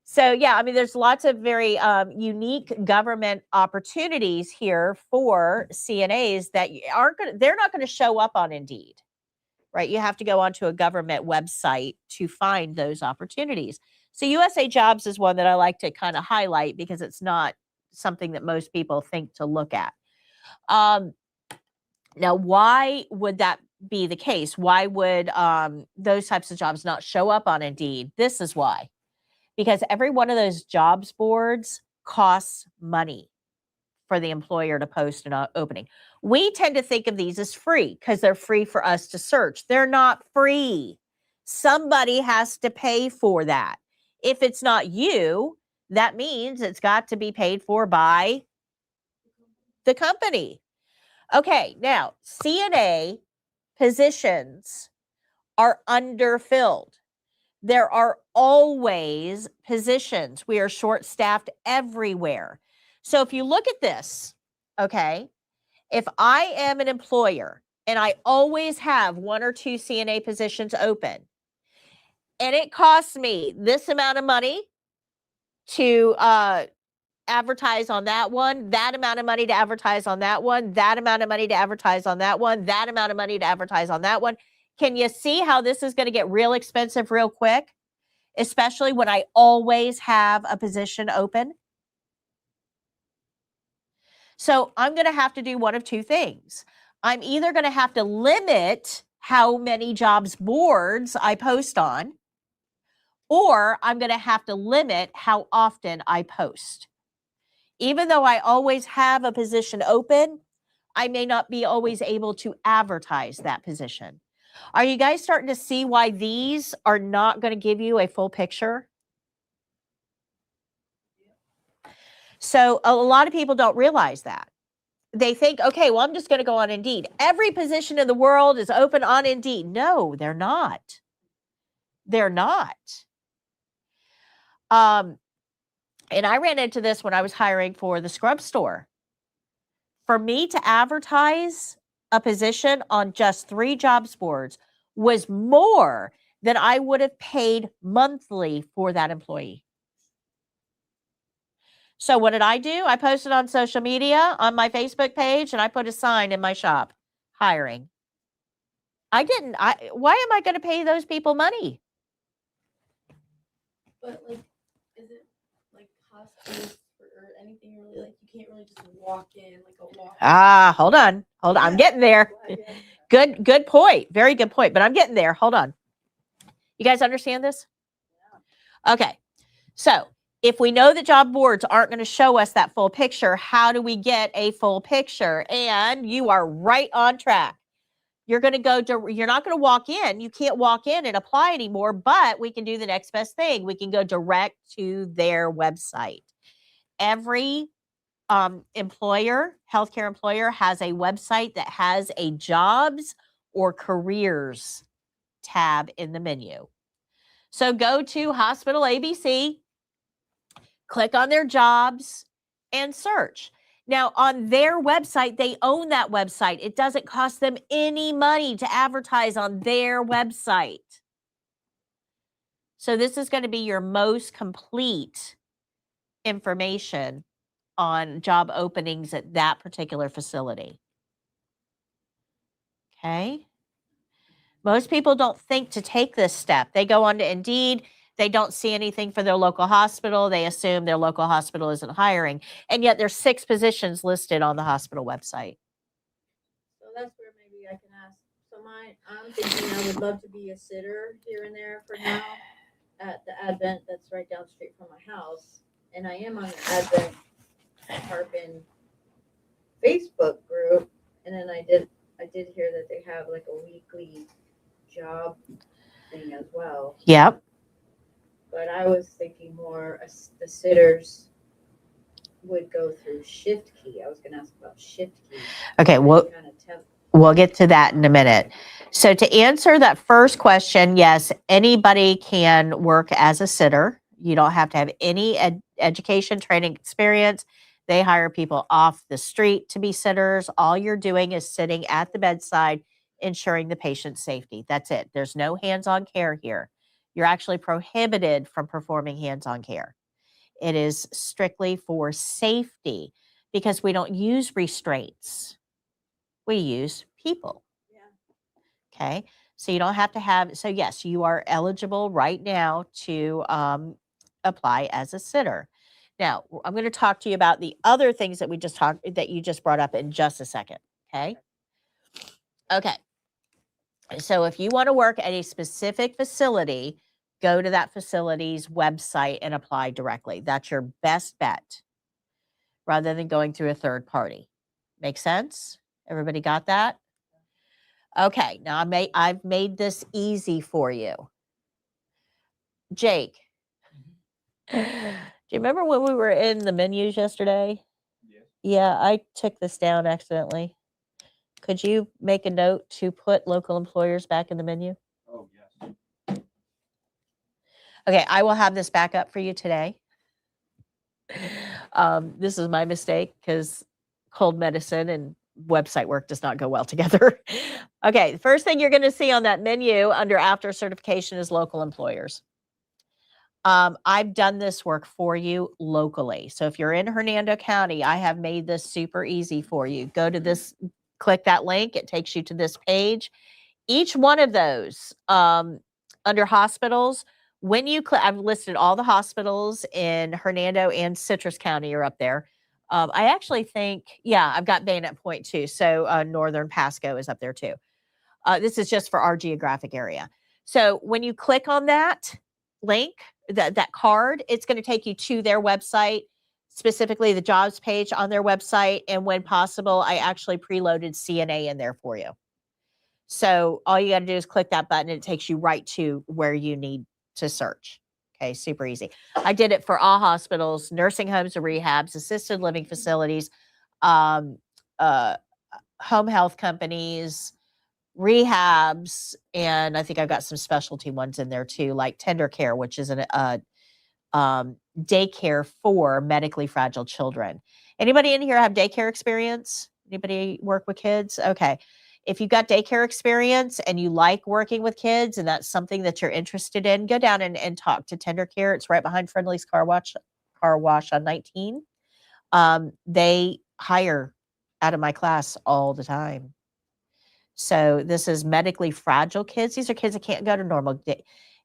S3: So yeah, I mean, there's lots of very unique government opportunities here for CNAs that they're not going to show up on Indeed, right? You have to go onto a government website to find those opportunities. So USA Jobs is one that I like to kind of highlight because it's not something that most people think to look at. Now, why would that be the case? Why would those types of jobs not show up on Indeed? This is why. Because every one of those jobs boards costs money for the employer to post an opening. We tend to think of these as free because they're free for us to search. They're not free. Somebody has to pay for that. If it's not you, that means it's got to be paid for by the company. Okay, now CNA positions are underfilled. There are always positions. We are short staffed everywhere. So if you look at this, okay, if I am an employer and I always have one or two CNA positions open, and it costs me this amount of money to advertise on that one, that amount of money to advertise on that one, that amount of money to advertise on that one, that amount of money to advertise on that one. Can you see how this is going to get real expensive real quick? Especially when I always have a position open. So I'm going to have to do one of two things. I'm either going to have to limit how many jobs boards I post on, or I'm going to have to limit how often I post. Even though I always have a position open, I may not be always able to advertise that position. Are you guys starting to see why these are not going to give you a full picture? So a lot of people don't realize that. They think, okay, well, I'm just going to go on Indeed. Every position in the world is open on Indeed. No, they're not. They're not. And I ran into this when I was hiring for the scrub store. For me to advertise a position on just 3 jobs boards was more than I would have paid monthly for that employee. So what did I do? I posted on social media, on my Facebook page, and I put a sign in my shop, hiring. Why am I going to pay those people money?
S6: But like, is it like hospitals or anything really? Like, you can't really just walk in like a walk.
S3: Hold on. I'm getting there. Good point. Very good point. But I'm getting there. Hold on. You guys understand this? Okay. So if we know that job boards aren't going to show us that full picture, how do we get a full picture? And you are right on track. You're not going to walk in. You can't walk in and apply anymore, but we can do the next best thing. We can go direct to their website. Every healthcare employer has a website that has a jobs or careers tab in the menu. So go to Hospital ABC, click on their jobs, and search. Now, on their website, they own that website. It doesn't cost them any money to advertise on their website. So this is going to be your most complete information on job openings at that particular facility. Okay. Most people don't think to take this step. They go on to Indeed. They don't see anything for their local hospital. They assume their local hospital isn't hiring. And yet there's 6 positions listed on the hospital website.
S2: So that's where maybe I can ask. So I'm thinking I would love to be a sitter here and there for now at the Advent that's right down the street from my house. And I am on the Advent Tarpon Facebook group. And then I did hear that they have like a weekly job thing as well.
S3: Yep.
S2: But I was thinking more the sitters would go through Shift Key. I was going to ask about Shift Key.
S3: Okay, we'll get to that in a minute. So to answer that first question, yes, anybody can work as a sitter. You don't have to have any education, training, experience. They hire people off the street to be sitters. All you're doing is sitting at the bedside, ensuring the patient's safety. That's it. There's no hands-on care here. You're actually prohibited from performing hands-on care. It is strictly for safety because we don't use restraints. We use people. Yeah. Okay. So you don't have to have, so yes, you are eligible right now to apply as a sitter. Now, I'm going to talk to you about the other things that you just brought up in just a second. Okay. Okay. So if you want to work at a specific facility, go to that facility's website and apply directly. That's your best bet rather than going through a third party. Make sense? Everybody got that? Okay, now I've made this easy for you. Jake, do you remember when we were in the menus yesterday?
S5: Yes.
S3: Yeah, I took this down accidentally. Could you make a note to put local employers back in the menu?
S5: Oh, yes.
S3: Okay, I will have this back up for you today. This is my mistake because cold medicine and website work does not go well together. Okay, the first thing you're going to see on that menu under after certification is local employers. I've done this work for you locally. So if you're in Hernando County, I have made this super easy for you. Go to this, click that link. It takes you to this page. Each one of those under hospitals, when you click, I've listed all the hospitals in Hernando and Citrus County are up there. I actually think, yeah, I've got Bayonet Point too. So Northern Pasco is up there too. This is just for our geographic area. So when you click on that link, that card, it's going to take you to their website, specifically the jobs page on their website. And when possible, I actually preloaded CNA in there for you. So all you got to do is click that button and it takes you right to where you need to search. Okay, super easy. I did it for all hospitals, nursing homes or rehabs, assisted living facilities, home health companies, rehabs, and I think I've got some specialty ones in there too, like Tender Care, which is a daycare for medically fragile children. Anybody in here have daycare experience? Anybody work with kids? Okay. If you've got daycare experience and you like working with kids and that's something that you're interested in, go down and talk to Tender Care. It's right behind Friendly's Car Wash Car Wash on 19. They hire out of my class all the time. So this is medically fragile kids. These are kids that can't go to normal day.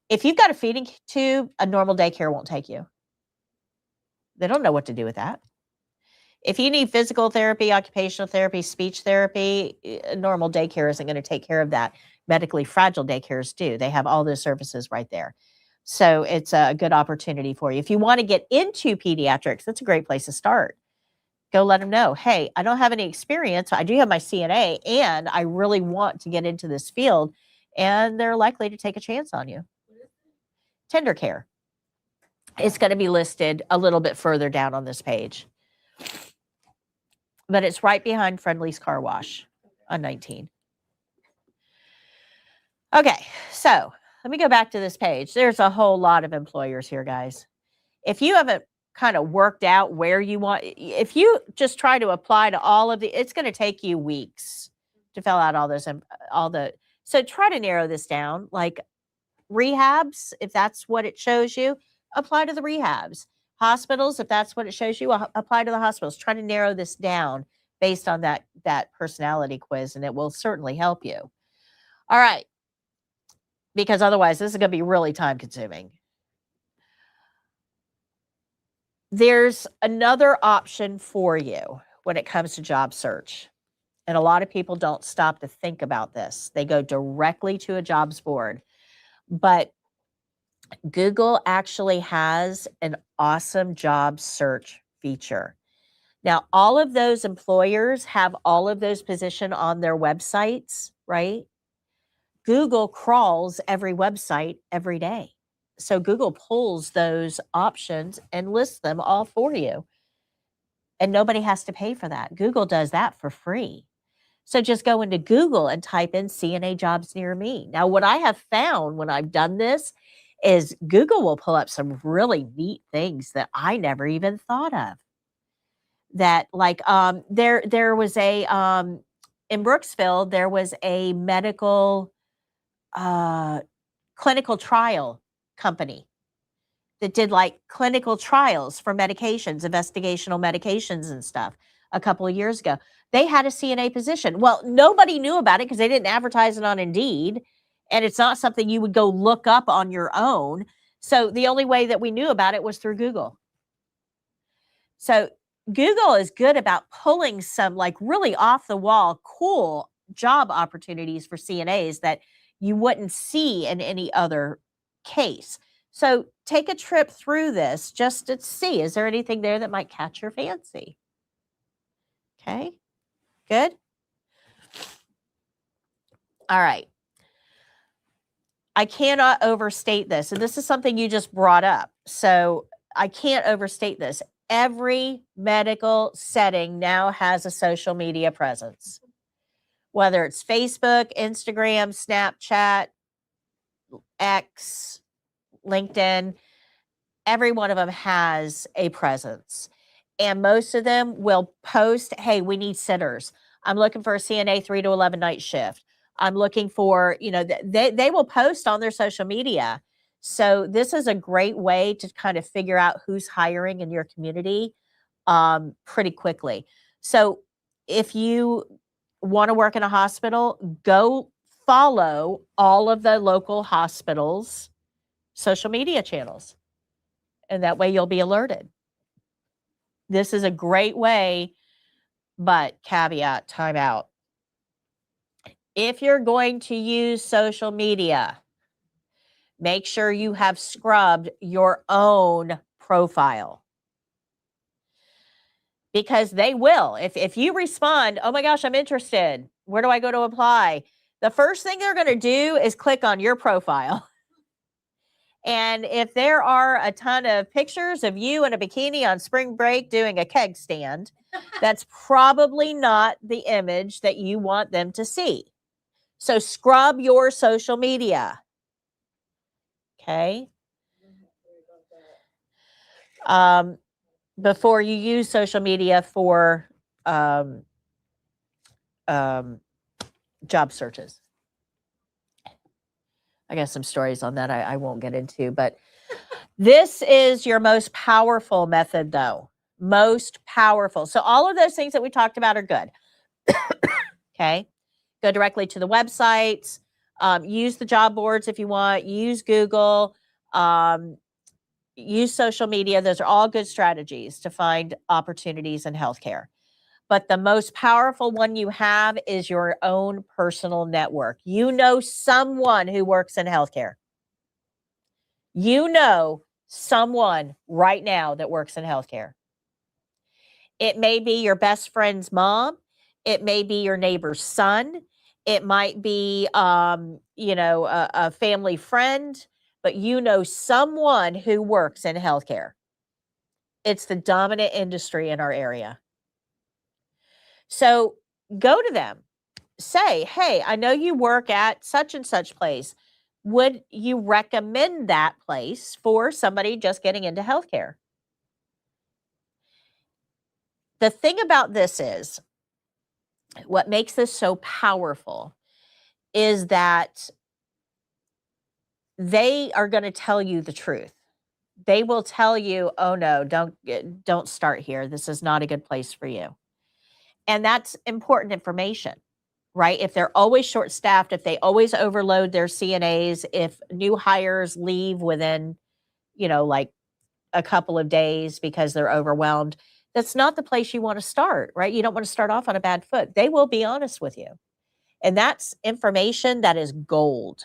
S3: If you've got a feeding tube, a normal daycare won't take you. They don't know what to do with that. If you need physical therapy, occupational therapy, speech therapy, a normal daycare isn't going to take care of that. Medically fragile daycares do. They have all those services right there. So it's a good opportunity for you. If you want to get into pediatrics, that's a great place to start. Go let them know, hey, I don't have any experience. I do have my CNA, and I really want to get into this field. And they're likely to take a chance on you. Tender care. It's going to be listed a little bit further down on this page. But it's right behind Friendly's Car Wash on 19. Okay, so let me go back to this page. There's a whole lot of employers here, guys. If you haven't kind of worked out where you want, if you just try to apply to all of the, it's going to take you weeks to fill out all those, so try to narrow this down. Like rehabs, if that's what it shows you, apply to the rehabs. Hospitals, if that's what it shows you, apply to the hospitals. Try to narrow this down based on that personality quiz, and it will certainly help you. All right. Because otherwise, this is going to be really time consuming. There's another option for you when it comes to job search. And a lot of people don't stop to think about this. They go directly to a jobs board. But Google actually has an awesome job search feature. Now, all of those employers have all of those positions on their websites, right? Google crawls every website every day. So Google pulls those options and lists them all for you. And nobody has to pay for that. Google does that for free. So just go into Google and type in CNA jobs near me. Now, what I have found when I've done this is Google will pull up some really neat things that I never even thought of. That like there was a in Brooksville, there was a medical clinical trial company that did like clinical trials for medications, investigational medications and stuff a couple of years ago. They had a CNA position. Well, nobody knew about it because they didn't advertise it on Indeed. And it's not something you would go look up on your own. So the only way that we knew about it was through Google. So Google is good about pulling some like really off the wall, cool job opportunities for CNAs that you wouldn't see in any other case. So take a trip through this just to see, is there anything there that might catch your fancy? Okay, good. All right. I cannot overstate this. And this is something you just brought up. So I can't overstate this. Every medical setting now has a social media presence, whether it's Facebook, Instagram, Snapchat, X, LinkedIn. Every one of them has a presence. And most of them will post, hey, we need sitters. I'm looking for a CNA 3 to 11 night shift. I'm looking for, they will post on their social media. So this is a great way to kind of figure out who's hiring in your community pretty quickly. So if you want to work in a hospital, go follow all of the local hospitals' social media channels. And that way you'll be alerted. This is a great way, but caveat, time out. If you're going to use social media, make sure you have scrubbed your own profile. Because they will. If you respond, oh my gosh, I'm interested. Where do I go to apply? The first thing they're going to do is click on your profile. And if there are a ton of pictures of you in a bikini on spring break doing a keg stand, that's probably not the image that you want them to see. So scrub your social media. Okay. Before you use social media for job searches. I got some stories on that I won't get into, but This is your most powerful method, though. Most powerful. So all of those things that we talked about are good. Okay. Go directly to the websites. Use the job boards if you want. Use Google. Use social media. Those are all good strategies to find opportunities in healthcare. But the most powerful one you have is your own personal network. You know someone who works in healthcare. You know someone right now that works in healthcare. It may be your best friend's mom. It may be your neighbor's son. It might be, a family friend, but you know someone who works in healthcare. It's the dominant industry in our area. So go to them. Say, hey, I know you work at such and such place. Would you recommend that place for somebody just getting into healthcare? The thing about this is, what makes this so powerful is that they are going to tell you the truth. They will tell you, oh no, don't start here. This is not a good place for you. And that's important information, right? If they're always short-staffed, if they always overload their CNAs, if new hires leave within, like a couple of days because they're overwhelmed, that's not the place you want to start, right? You don't want to start off on a bad foot. They will be honest with you. And that's information that is gold.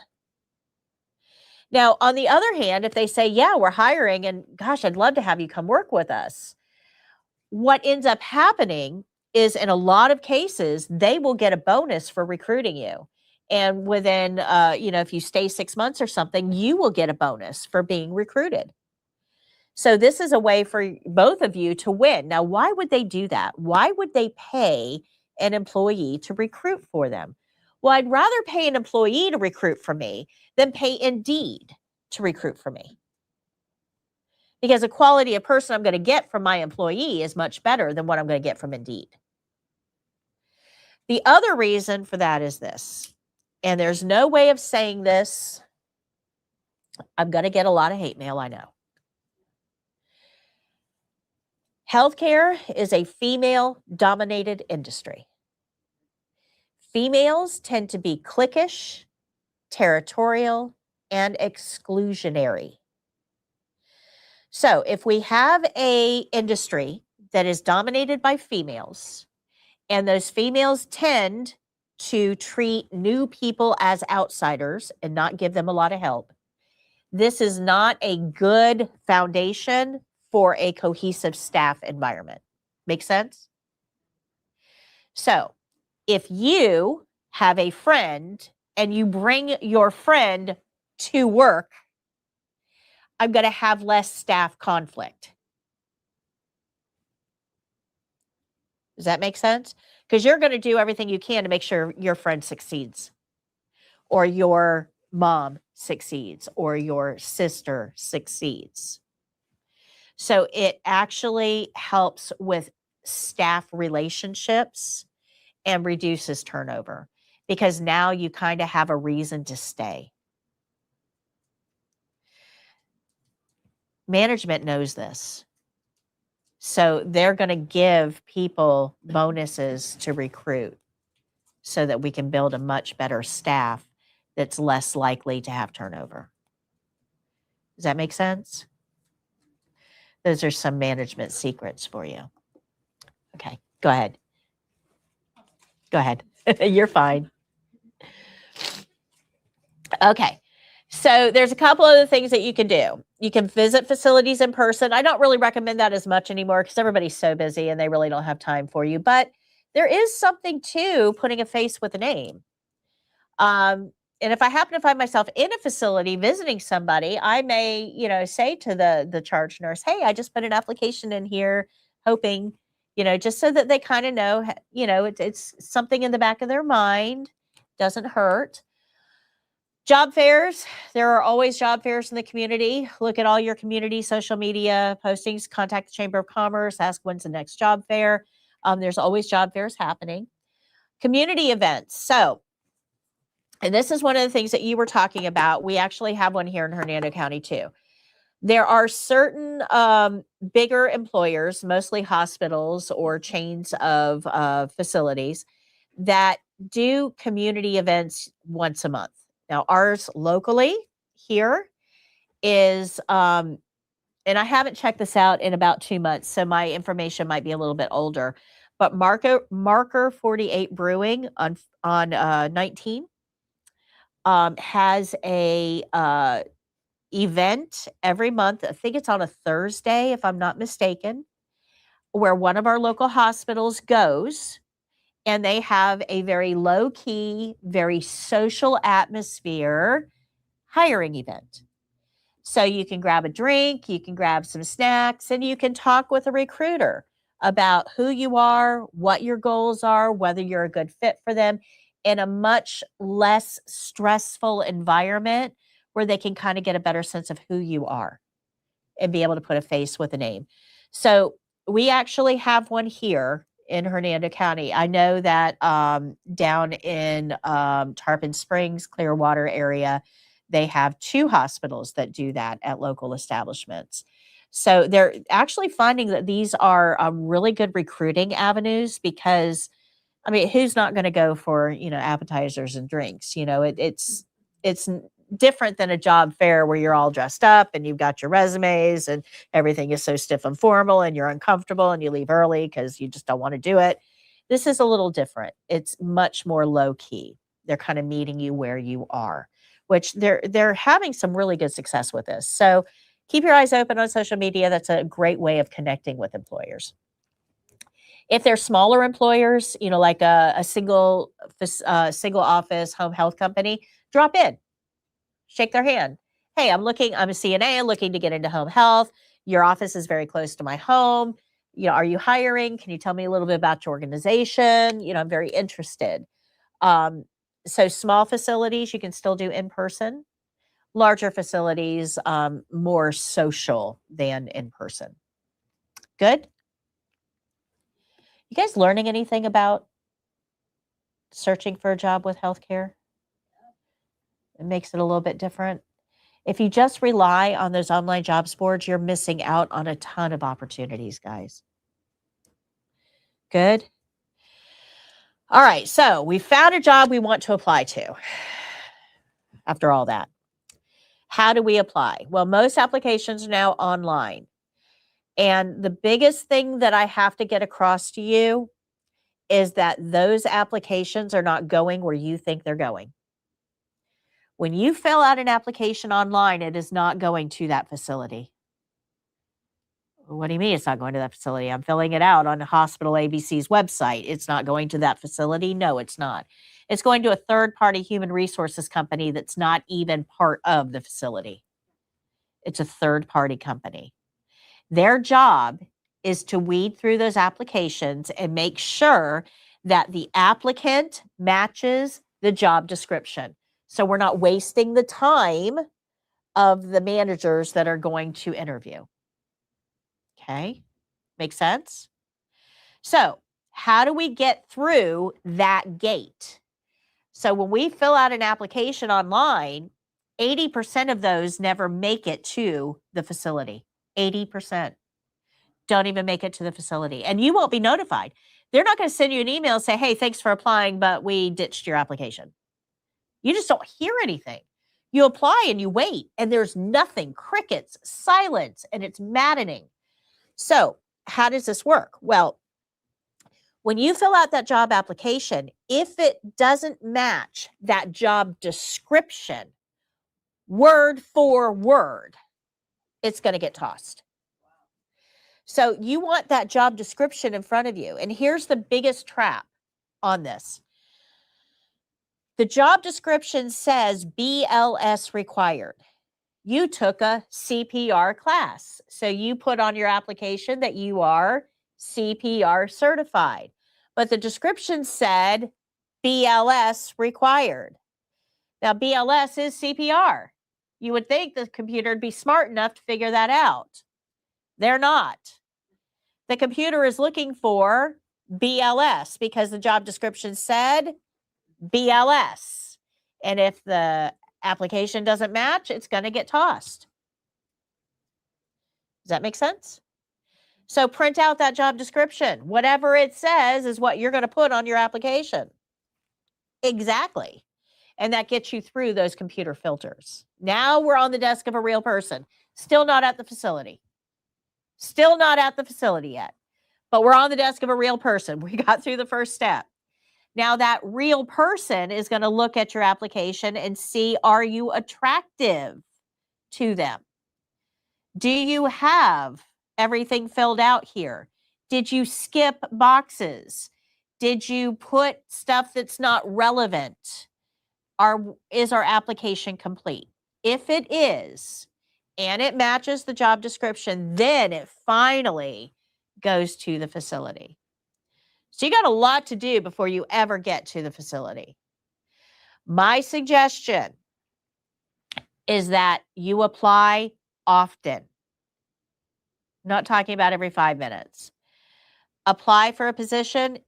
S3: Now, on the other hand, if they say, yeah, we're hiring and gosh, I'd love to have you come work with us. What ends up happening is in a lot of cases, they will get a bonus for recruiting you. And within, if you stay 6 months or something, you will get a bonus for being recruited. So this is a way for both of you to win. Now, why would they do that? Why would they pay an employee to recruit for them? Well, I'd rather pay an employee to recruit for me than pay Indeed to recruit for me. Because the quality of person I'm going to get from my employee is much better than what I'm going to get from Indeed. The other reason for that is this, and there's no way of saying this. I'm going to get a lot of hate mail, I know. Healthcare is a female-dominated industry. Females tend to be cliquish, territorial, and exclusionary. So if we have an industry that is dominated by females, and those females tend to treat new people as outsiders and not give them a lot of help, this is not a good foundation for a cohesive staff environment. Make sense? So if you have a friend and you bring your friend to work, I'm going to have less staff conflict. Does that make sense? Because you're going to do everything you can to make sure your friend succeeds, or your mom succeeds, or your sister succeeds. So it actually helps with staff relationships and reduces turnover, because now you kind of have a reason to stay. Management knows this. So they're going to give people bonuses to recruit so that we can build a much better staff that's less likely to have turnover. Does that make sense? Those are some management secrets for you. Okay, go ahead. Go ahead. You're fine. Okay. So there's a couple other things that you can do. You can visit facilities in person. I don't really recommend that as much anymore because everybody's so busy and they really don't have time for you. But there is something to putting a face with a name. And if I happen to find myself in a facility visiting somebody, I may, say to the charge nurse, hey, I just put an application in here hoping, just so that they kind of know, it's something in the back of their mind, doesn't hurt. Job fairs. There are always job fairs in the community. Look at all your community social media postings, contact the Chamber of Commerce, ask when's the next job fair. There's always job fairs happening. Community events. So, and this is one of the things that you were talking about. We actually have one here in Hernando County too. There are certain bigger employers, mostly hospitals or chains of facilities, that do community events once a month. Now, ours locally here is, and I haven't checked this out in about 2 months, so my information might be a little bit older. But Marker 48 Brewing on 19 has a event every month. I think it's on a Thursday, if I'm not mistaken, where one of our local hospitals goes, and they have a very low key, very social atmosphere hiring event. So you can grab a drink, you can grab some snacks, and you can talk with a recruiter about who you are, what your goals are, whether you're a good fit for them, in a much less stressful environment where they can kind of get a better sense of who you are and be able to put a face with a name. So we actually have one here in Hernando County. I know that down in Tarpon Springs, Clearwater area, they have 2 hospitals that do that at local establishments. So they're actually finding that these are really good recruiting avenues because, I mean, who's not going to go for, appetizers and drinks? It's different than a job fair where you're all dressed up and you've got your resumes and everything is so stiff and formal and you're uncomfortable and you leave early because you just don't want to do it. This is a little different. It's much more low key. They're kind of meeting you where you are, which they're having some really good success with this. So keep your eyes open on social media. That's a great way of connecting with employers. If they're smaller employers, like a single office home health company, drop in, shake their hand. Hey, I'm a CNA, looking to get into home health. Your office is very close to my home. Are you hiring? Can you tell me a little bit about your organization? I'm very interested. So small facilities, you can still do in person. Larger facilities, more social than in person. Good? You guys learning anything about searching for a job with healthcare? It makes it a little bit different. If you just rely on those online jobs boards, you're missing out on a ton of opportunities, guys. Good? All right, so we found a job we want to apply to. After all that, how do we apply? Well, most applications are now online. And the biggest thing that I have to get across to you is that those applications are not going where you think they're going. When you fill out an application online, it is not going to that facility. What do you mean it's not going to that facility? I'm filling it out on Hospital ABC's website. It's not going to that facility? No, it's not. It's going to a third-party human resources company that's not even part of the facility. It's a third-party company. Their job is to weed through those applications and make sure that the applicant matches the job description. So we're not wasting the time of the managers that are going to interview. Okay, make sense? So how do we get through that gate? So when we fill out an application online, 80% of those never make it to the facility. 80% don't even make it to the facility. And you won't be notified. They're not going to send you an email and say, hey, thanks for applying, but we ditched your application. You just don't hear anything. You apply and you wait, and there's nothing, crickets, silence, and it's maddening. So how does this work? Well, when you fill out that job application, if it doesn't match that job description, word for word, it's going to get tossed. So you want that job description in front of you. And here's the biggest trap on this. The job description says BLS required. You took a CPR class. So you put on your application that you are CPR certified. But the description said BLS required. Now, BLS is CPR. You would think the computer would be smart enough to figure that out. They're not. The computer is looking for BLS because the job description said BLS. And if the application doesn't match, it's going to get tossed. Does that make sense? So print out that job description. Whatever it says is what you're going to put on your application. Exactly. And that gets you through those computer filters. Now we're on the desk of a real person. Still not at the facility. Still not at the facility yet. But we're on the desk of a real person. We got through the first step. Now that real person is going to look at your application and see, are you attractive to them? Do you have everything filled out here? Did you skip boxes? Did you put stuff that's not relevant? Is our application complete? If it is, and it matches the job description, then it finally goes to the facility. So you got a lot to do before you ever get to the facility. My suggestion is that you apply often. I'm not talking about every 5 minutes. Apply for a position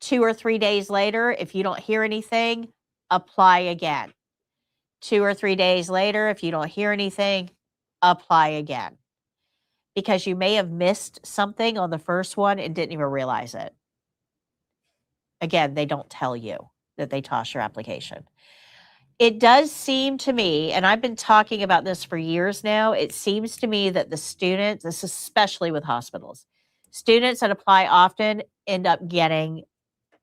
S3: 2 or 3 days later. If you don't hear anything, apply again. 2 or 3 days later, if you don't hear anything, apply again. Because you may have missed something on the first one and didn't even realize it. Again, they don't tell you that they toss your application. It does seem to me, and I've been talking about this for years now, it seems to me that the students, this is especially with hospitals, students that apply often end up getting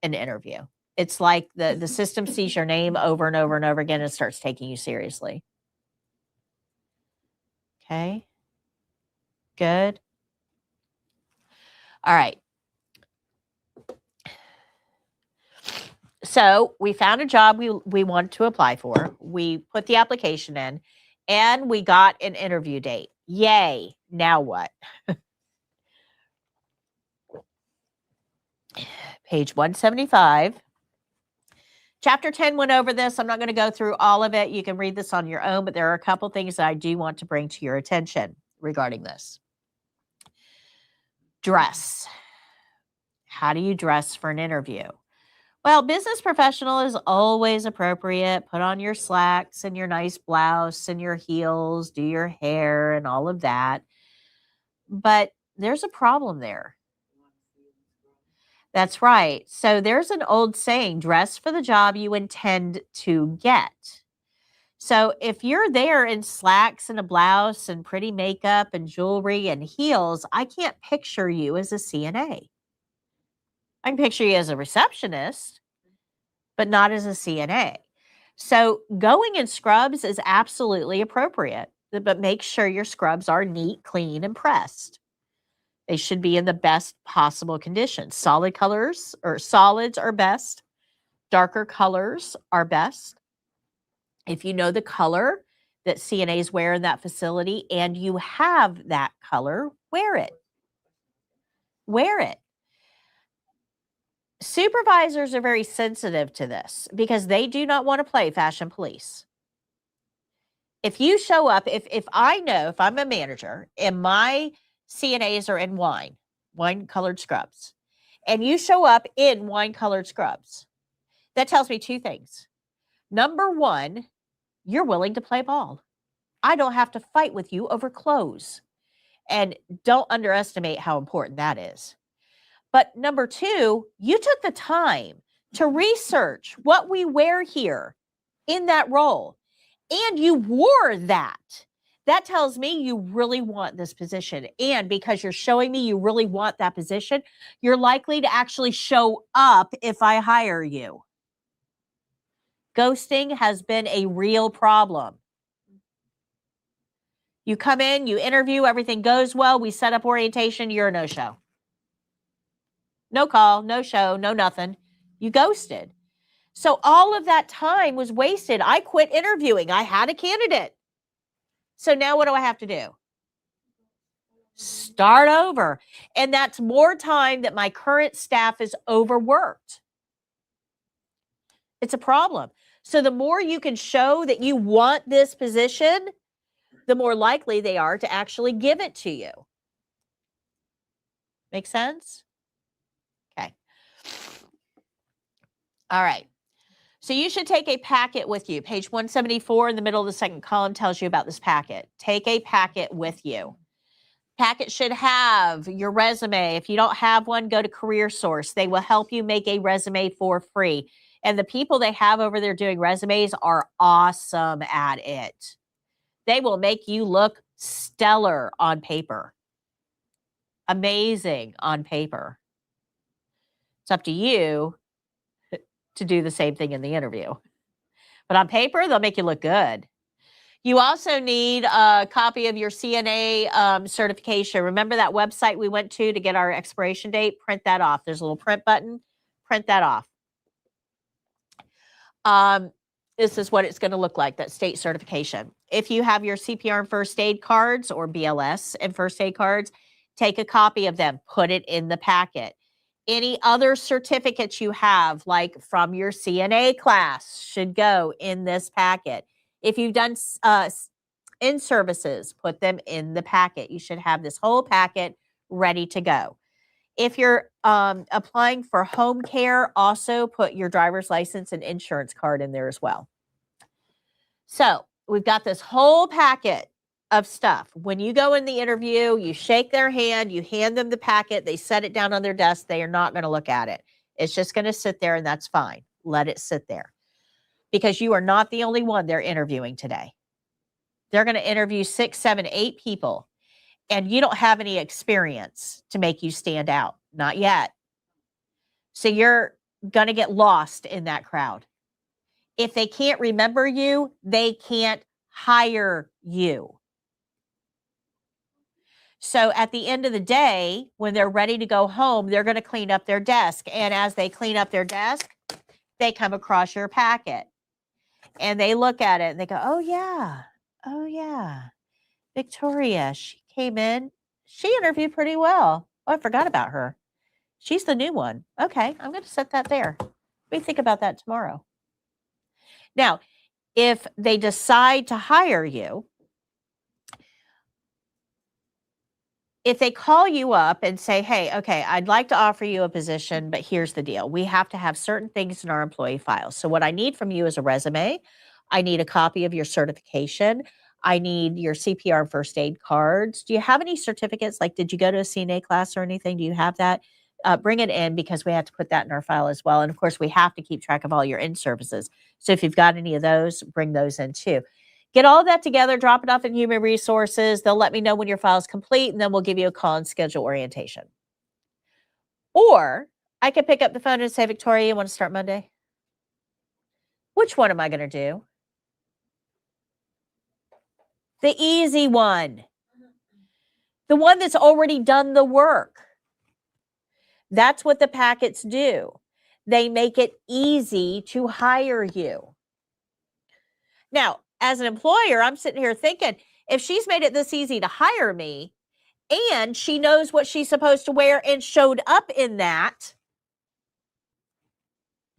S3: an interview. It's like the system sees your name over and over and over again and starts taking you seriously. Okay. Good. All right. So we found a job we wanted to apply for. We put the application in and we got an interview date. Yay. Now what? Page 175. Chapter 10 went over this. I'm not going to go through all of it. You can read this on your own, but there are a couple things that I do want to bring to your attention regarding this. Dress. How do you dress for an interview? Well, business professional is always appropriate. Put on your slacks and your nice blouse and your heels, do your hair and all of that. But there's a problem there. That's right. So there's an old saying, dress for the job you intend to get. So if you're there in slacks and a blouse and pretty makeup and jewelry and heels, I can't picture you as a CNA. I can picture you as a receptionist, but not as a CNA. So going in scrubs is absolutely appropriate, but make sure your scrubs are neat, clean, and pressed. They should be in the best possible condition. Solid colors or solids are best. Darker colors are best. If you know the color that CNAs wear in that facility and you have that color, wear it. Wear it. Supervisors are very sensitive to this because they do not want to play fashion police. If you show up, if I know, if I'm a manager and my CNAs are in wine-colored scrubs, and you show up in wine-colored scrubs, that tells me two things. Number one, you're willing to play ball. I don't have to fight with you over clothes. And don't underestimate how important that is. But number two, you took the time to research what we wear here in that role. And you wore that. That tells me you really want this position. And because you're showing me you really want that position, you're likely to actually show up if I hire you. Ghosting has been a real problem. You come in, you interview, everything goes well, we set up orientation, you're a no-show. No call, no show, no nothing. You ghosted. So all of that time was wasted. I quit interviewing. I had a candidate. So now what do I have to do? Start over. And that's more time that my current staff is overworked. It's a problem. So the more you can show that you want this position, the more likely they are to actually give it to you. Make sense? Okay. All right. So you should take a packet with you. Page 174 in the middle of the second column tells you about this packet. Take a packet with you. Packet should have your resume. If you don't have one, go to Career Source. They will help you make a resume for free. And the people they have over there doing resumes are awesome at it. They will make you look stellar on paper. Amazing on paper. It's up to you to do the same thing in the interview. But on paper, they'll make you look good. You also need a copy of your CNA certification. Remember that website we went to get our expiration date? Print that off. There's a little print button. Print that off. This is what it's going to look like, that state certification. If you have your CPR and first aid cards or BLS and first aid cards, take a copy of them. Put it in the packet. Any other certificates you have, like from your CNA class, should go in this packet. If you've done in services, put them in the packet. You should have this whole packet ready to go. If you're applying for home care, also put your driver's license and insurance card in there as well. So we've got this whole packet of stuff. When you go in the interview, you shake their hand, you hand them the packet, they set it down on their desk. They are not going to look at it. It's just going to sit there, and that's fine. Let it sit there. Because you are not the only one they're interviewing today. They're going to interview 6, 7, 8 people, and you don't have any experience to make you stand out. Not yet. So you're going to get lost in that crowd. If they can't remember you, they can't hire you. So at the end of the day, when they're ready to go home, they're going to clean up their desk. And as they clean up their desk, they come across your packet. And they look at it and they go, oh, yeah. Victoria, she came in. She interviewed pretty well. Oh, I forgot about her. She's the new one. Okay, I'm going to set that there. We think about that tomorrow. Now, if they decide to hire you, if they call you up and say, hey, okay, I'd like to offer you a position, but here's the deal. We have to have certain things in our employee files. So what I need from you is a resume. I need a copy of your certification. I need your CPR and first aid cards. Do you have any certificates? Like, did you go to a CNA class or anything? Do you have that? Bring it in, because we have to put that in our file as well. And of course, we have to keep track of all your in-services. So if you've got any of those, bring those in too. Get all that together, drop it off in Human Resources. They'll let me know when your file is complete, and then we'll give you a call and schedule orientation. Or I could pick up the phone and say, Victoria, you want to start Monday? Which one am I going to do? The easy one. The one that's already done the work. That's what the packets do. They make it easy to hire you. Now, as an employer, I'm sitting here thinking, if she's made it this easy to hire me, and she knows what she's supposed to wear and showed up in that,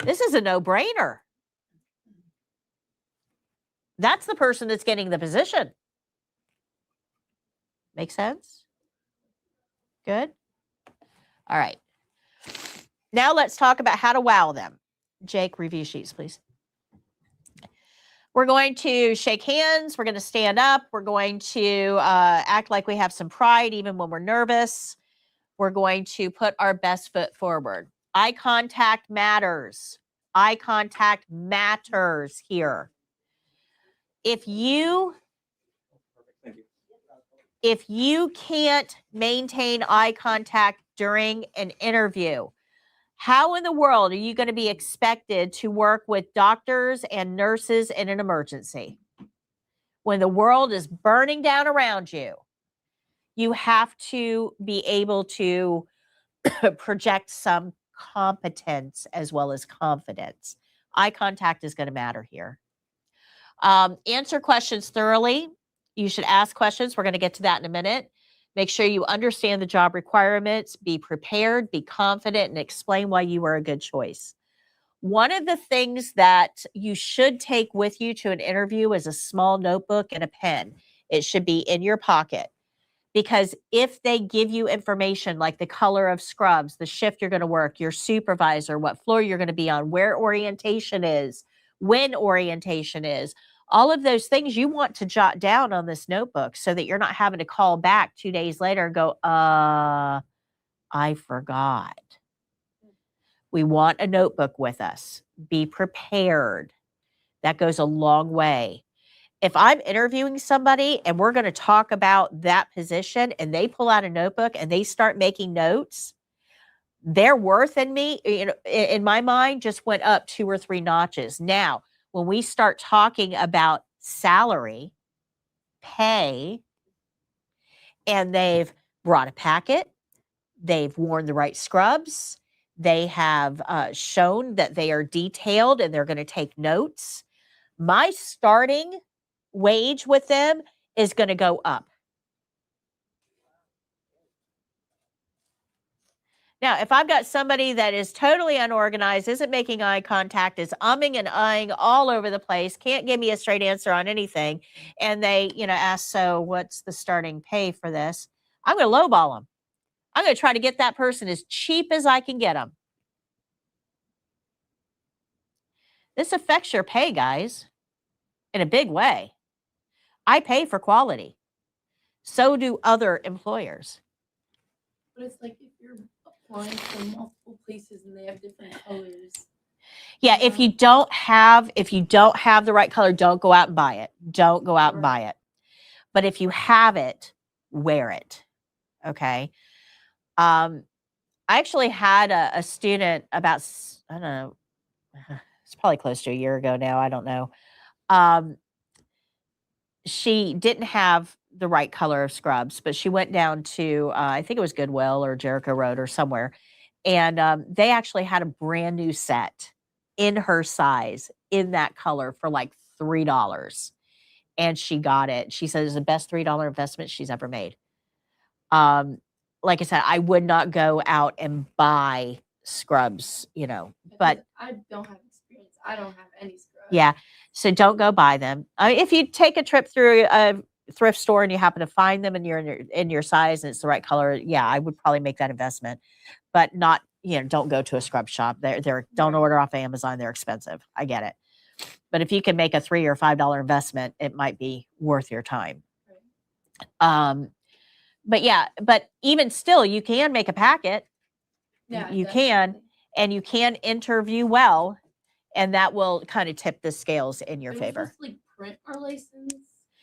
S3: this is a no-brainer. That's the person that's getting the position. Make sense? Good? All right. Now let's talk about how to wow them. Jake, review sheets, please. We're going to shake hands. We're going to stand up. We're going to act like we have some pride even when we're nervous. We're going to put our best foot forward. Eye contact matters. Eye contact matters here. If you can't maintain eye contact during an interview, how in the world are you going to be expected to work with doctors and nurses in an emergency? When the world is burning down around you, you have to be able to project some competence as well as confidence. Eye contact is going to matter here. Answer questions thoroughly. You should ask questions. We're going to get to that in a minute. Make sure you understand the job requirements, be prepared, be confident, and explain why you are a good choice. One of the things that you should take with you to an interview is a small notebook and a pen. It should be in your pocket, because if they give you information like the color of scrubs, the shift you're going to work, your supervisor, what floor you're going to be on, where orientation is, when orientation is, All of those things you want to jot down on this notebook so that you're not having to call back 2 days later and go, I forgot. We want a notebook with us. Be prepared. That goes a long way. If I'm interviewing somebody and we're going to talk about that position and they pull out a notebook and they start making notes, their worth in me, in my mind, just went up 2 or 3 notches. Now, when we start talking about salary, pay, and they've brought a packet, they've worn the right scrubs, they have shown that they are detailed and they're going to take notes, my starting wage with them is going to go up. Now, if I've got somebody that is totally unorganized, isn't making eye contact, is umming and ahhing all over the place, can't give me a straight answer on anything, and they, ask, so what's the starting pay for this? I'm going to lowball them. I'm going to try to get that person as cheap as I can get them. This affects your pay, guys, in a big way. I pay for quality. So do other employers.
S6: But it's like if you're applying for multiple places and they have different colors.
S3: Yeah, if you don't have the right color, don't go out and buy it. Don't go out and buy it. But if you have it, wear it. Okay. I actually had a student about, I don't know, it's probably close to a year ago now. I don't know. She didn't have the right color of scrubs, but she went down to, I think it was Goodwill or Jericho Road or somewhere. And they actually had a brand new set in her size in that color for like $3. And she got it. She said it was the best $3 investment she's ever made. Like I said, I would not go out and buy scrubs, but
S6: I don't have experience. I don't have any scrubs.
S3: yeah. So don't go buy them. If you take a trip through a thrift store and you happen to find them and you're in your size and it's the right color, yeah, I would probably make that investment, but not, don't go to a scrub shop. Don't order off Amazon. They're expensive. I get it. But if you can make a $3 or $5 investment, it might be worth your time. But yeah, but even still, you can make a packet.
S6: Yeah,
S3: you
S6: definitely.
S3: can, and you can interview well, and that will kind of tip the scales in your
S6: Are we
S3: favor.
S6: supposed to, like, print our license?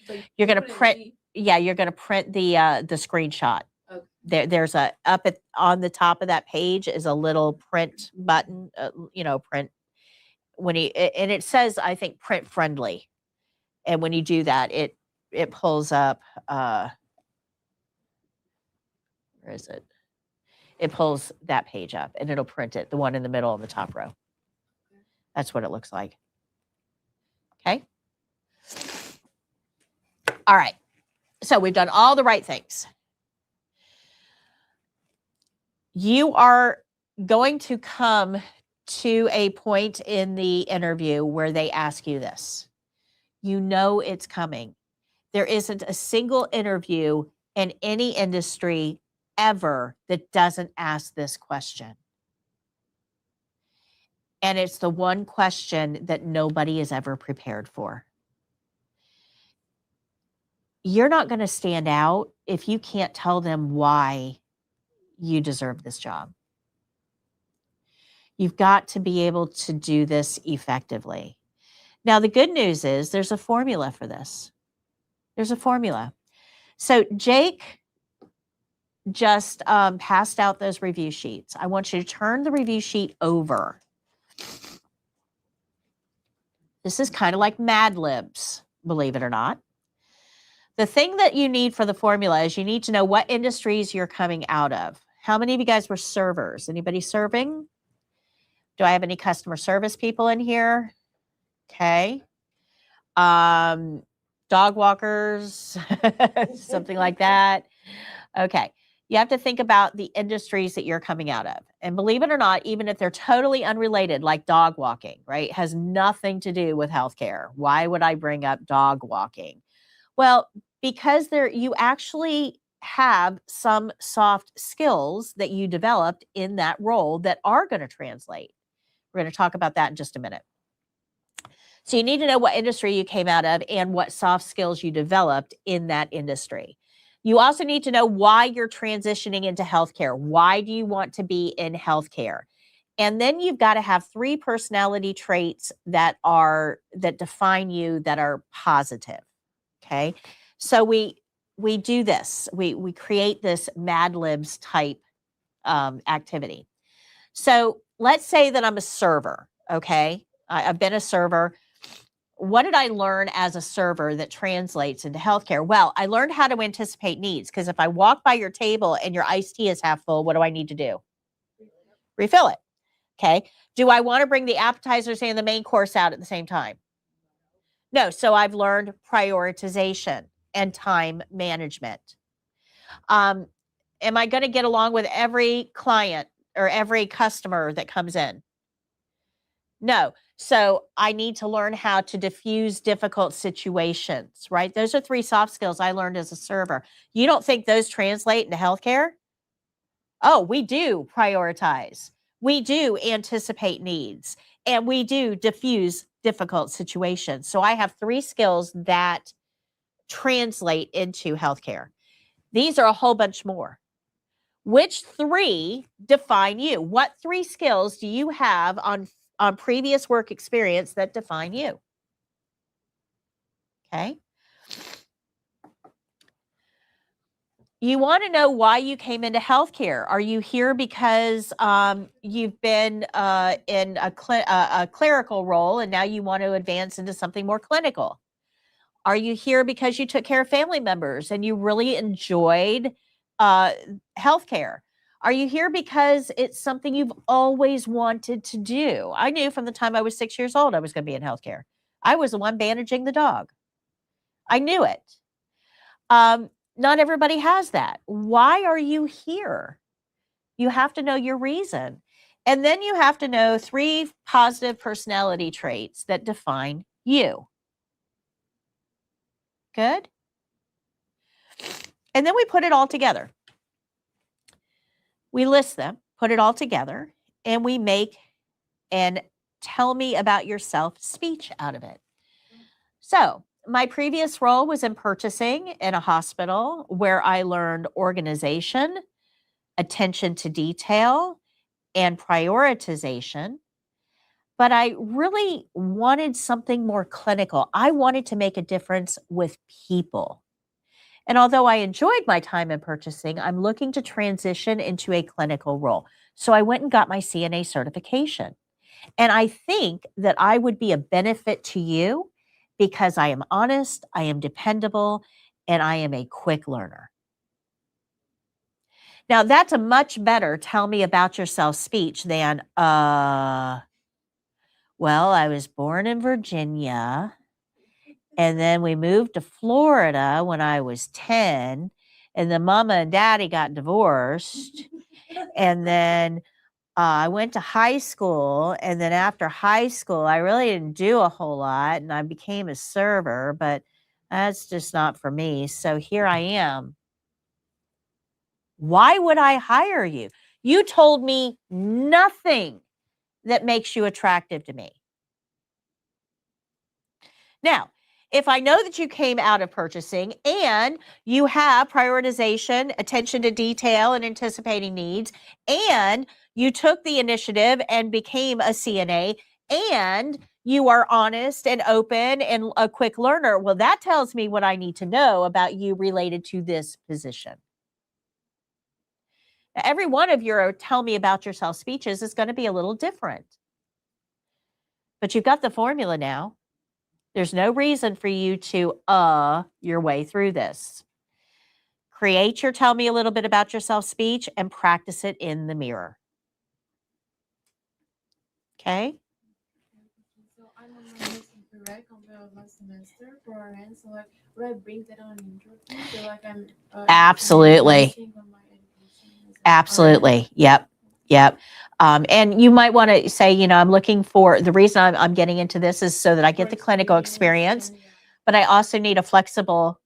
S6: Like,
S3: You're going to
S6: what would it
S3: print.
S6: be?
S3: Yeah, you're going to print the screenshot.
S6: Okay.
S3: There's on the top of that page is a little print button. Print and it says, I think, print friendly. And when you do that, it pulls up. Where is it? It pulls that page up and it'll print it, the one in the middle of the top row. That's what it looks like. Okay. All right. So we've done all the right things. You are going to come to a point in the interview where they ask you this. You know it's coming. There isn't a single interview in any industry ever that doesn't ask this question. And it's the one question that nobody is ever prepared for. You're not going to stand out if you can't tell them why you deserve this job. You've got to be able to do this effectively. Now, the good news is there's a formula for this. There's a formula. So Jake just passed out those review sheets. I want you to turn the review sheet over. This is kind of like Mad Libs, believe it or not. The thing that you need for the formula is you need to know what industries you're coming out of. How many of you guys were servers? Anybody serving? Do I have any customer service people in here? Okay. Dog walkers, something like that. Okay. You have to think about the industries that you're coming out of. And believe it or not, even if they're totally unrelated, like dog walking, right, has nothing to do with healthcare. Why would I bring up dog walking? Well, because you actually have some soft skills that you developed in that role that are going to translate. We're going to talk about that in just a minute. So you need to know what industry you came out of and what soft skills you developed in that industry. You also need to know why you're transitioning into healthcare. Why do you want to be in healthcare? And then you've got to have 3 personality traits that define you, that are positive. Okay. So we do this. We create this Mad Libs type activity. So let's say that I'm a server. Okay. I've been a server. What did I learn as a server that translates into healthcare? Well, I learned how to anticipate needs, because if I walk by your table and your iced tea is half full, what do I need to do? Refill it. Okay. Do I want to bring the appetizers and the main course out at the same time? No. So I've learned prioritization and time management. Am I going to get along with every client or every customer that comes in? No. So I need to learn how to diffuse difficult situations, right? Those are 3 soft skills I learned as a server. You don't think those translate into healthcare? Oh, we do prioritize. We do anticipate needs, and we do diffuse difficult situations. So I have 3 skills that translate into healthcare. These are a whole bunch more. Which 3 define you? What 3 skills do you have on previous work experience that define you? Okay. You want to know why you came into healthcare. Are you here because you've been in a clerical role and now you want to advance into something more clinical? Are you here because you took care of family members and you really enjoyed healthcare? Are you here because it's something you've always wanted to do? I knew from the time I was 6 years old I was going to be in healthcare. I was the one bandaging the dog. I knew it. Not everybody has that. Why are you here? You have to know your reason. And then you have to know 3 positive personality traits that define you. Good? And then we put it all together. We list them, put it all together, and we make an tell me about yourself speech out of it. So my previous role was in purchasing in a hospital, where I learned organization, attention to detail, and prioritization. But I really wanted something more clinical. I wanted to make a difference with people. And although I enjoyed my time in purchasing, I'm looking to transition into a clinical role. So I went and got my CNA certification. And I think that I would be a benefit to you because I am honest, I am dependable, and I am a quick learner. Now, that's a much better tell me about yourself speech than, well, I was born in Virginia, and then we moved to Florida when I was 10, and then mama and daddy got divorced, and then I went to high school, and then after high school, I really didn't do a whole lot, and I became a server, but that's just not for me. So here I am. Why would I hire you? You told me nothing that makes you attractive to me. Now, if I know that you came out of purchasing and you have prioritization, attention to detail, and anticipating needs, and you took the initiative and became a CNA, and you are honest and open and a quick learner, well, that tells me what I need to know about you related to this position. Now, every one of your tell me about yourself speeches is going to be a little different. But you've got the formula now. There's no reason for you to your way through this. Create your tell me a little bit about yourself speech and practice it in the mirror. Okay?
S6: So I'm on my list correct on the last semester for our end. So like, would I bring that on an interview? So like I'm
S3: Absolutely.
S6: focusing on my education as a
S3: Absolutely. Yep. Yep. And you might want to say, you know, I'm looking for the reason I'm getting into this is so that I get the clinical experience, but I also need a flexible,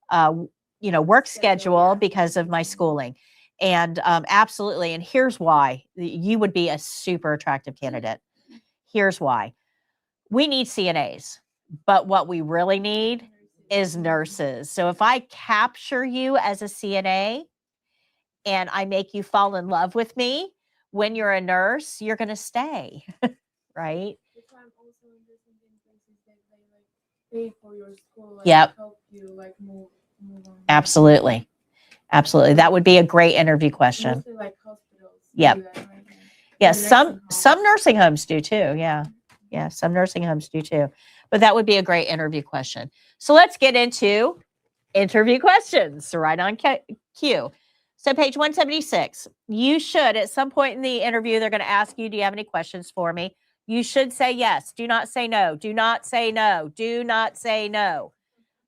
S3: work schedule because of my schooling. And absolutely. And here's why you would be a super attractive candidate. Here's why. We need CNAs, but what we really need is nurses. So if I capture you as a CNA and I make you fall in love with me when you're a nurse, you're going to stay, right?
S6: That's why I'm also interested in places that they like pay for your school, like
S3: Yep.
S6: help you like move on.
S3: Absolutely. Absolutely. That would be a great interview question.
S6: Mostly like hospitals.
S3: Yep.
S6: Do that, right?
S3: Yeah,
S6: Or
S3: some
S6: nursing homes.
S3: some nursing homes do too. Yeah. Yeah, some nursing homes do too. But that would be a great interview question. So let's get into interview questions. So right on cue. So page 176. You should, at some point in the interview, they're going to ask you, do you have any questions for me? You should say yes. Do not say no. Do not say no. Do not say no.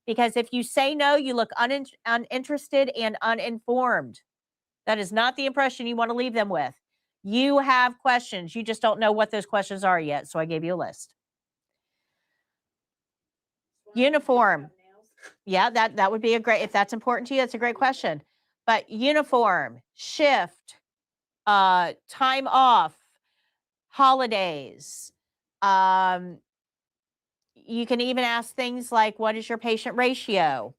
S3: Because if you say no, you look uninterested and uninformed. That is not the impression you want to leave them with. You have questions. You just don't know what those questions are yet. So I gave you a list. Uniform. Yeah, that would be a great, if that's important to you, that's a great question. But uniform, shift, time off, holidays. You can even ask things like, what is your patient ratio?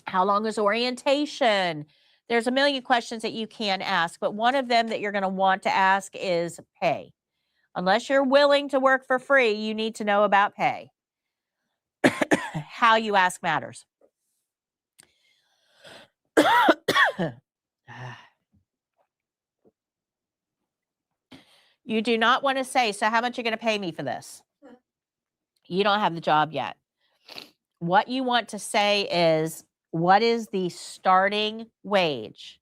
S3: How long is orientation? There's a million questions that you can ask, but one of them that you're going to want to ask is pay. Unless you're willing to work for free, you need to know about pay. How you ask matters. You do not want to say, so how much are you going to pay me for this? You don't have the job yet. What you want to say is, what is the starting wage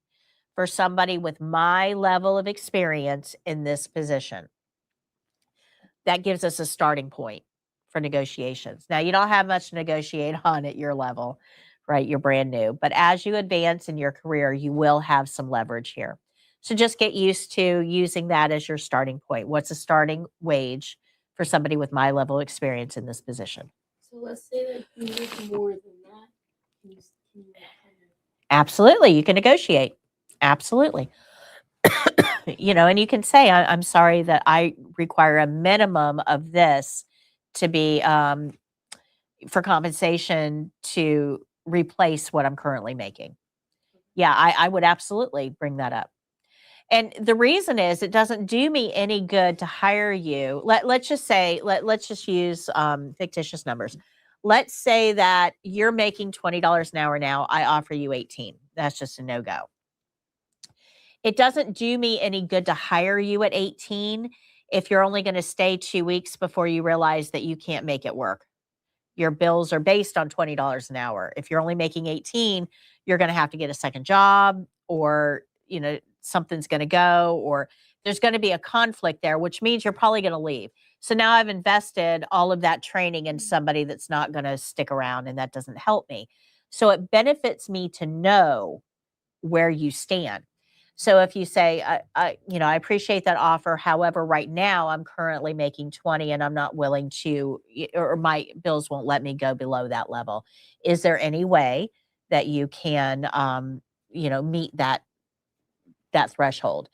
S3: for somebody with my level of experience in this position? That gives us a starting point for negotiations. Now, you don't have much to negotiate on at your level, right? You're brand new. But as you advance in your career, you will have some leverage here. So just get used to using that as your starting point. What's a starting wage for somebody with my level of experience in this position?
S6: So let's say that you make more than that. Can you kind of...
S3: Absolutely. You can negotiate. Absolutely. And you can say, I'm sorry that I require a minimum of this to be for compensation to replace what I'm currently making. Yeah, I would absolutely bring that up. And the reason is, it doesn't do me any good to hire you. Let's just say, let's just use fictitious numbers. Let's say that you're making $20 an hour now. I offer you 18. That's just a no-go. It doesn't do me any good to hire you at 18 if you're only going to stay 2 weeks before you realize that you can't make it work. Your bills are based on $20 an hour. If you're only making 18, you're going to have to get a second job, or, something's going to go, or there's going to be a conflict there, which means you're probably going to leave. So now I've invested all of that training in somebody that's not going to stick around, and that doesn't help me. So it benefits me to know where you stand. So if you say, I appreciate that offer. However, right now I'm currently making 20 and I'm not willing to, or my bills won't let me go below that level. Is there any way that you can, meet that threshold?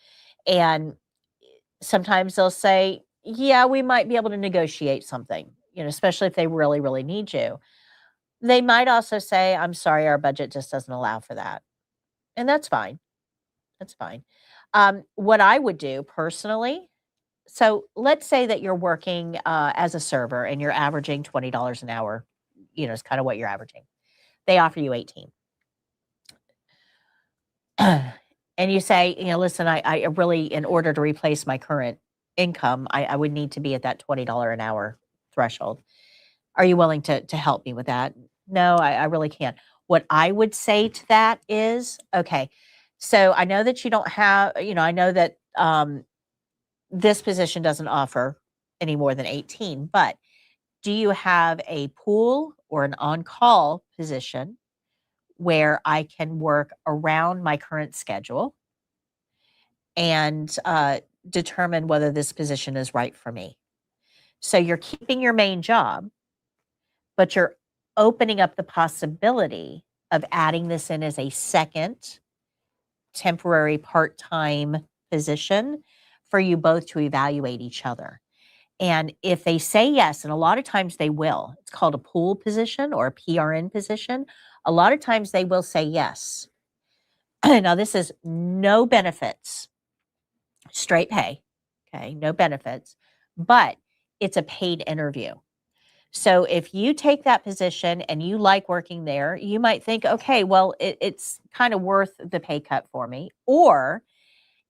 S3: And sometimes they'll say, yeah, we might be able to negotiate something, especially if they really, really need you. They might also say, I'm sorry, our budget just doesn't allow for that. And that's fine. That's fine. What I would do personally, so let's say that you're working as a server and you're averaging $20 an hour, is kind of what you're averaging. They offer you 18. And you say, listen, I really, in order to replace my current income, I would need to be at that $20 an hour threshold. Are you willing to help me with that? No, I really can't. What I would say to that is, okay, so I know that you don't have, I know that this position doesn't offer any more than 18, but do you have a pool or an on-call position where I can work around my current schedule and determine whether this position is right for me? So you're keeping your main job, but you're opening up the possibility of adding this in as a second temporary part-time position for you both to evaluate each other. And if they say yes, and a lot of times they will, it's called a pool position or a PRN position. A lot of times they will say yes. Now, this is no benefits, straight pay. Okay, no benefits, but it's a paid interview. So if you take that position and you like working there, you might think, okay, well, it's kind of worth the pay cut for me. Or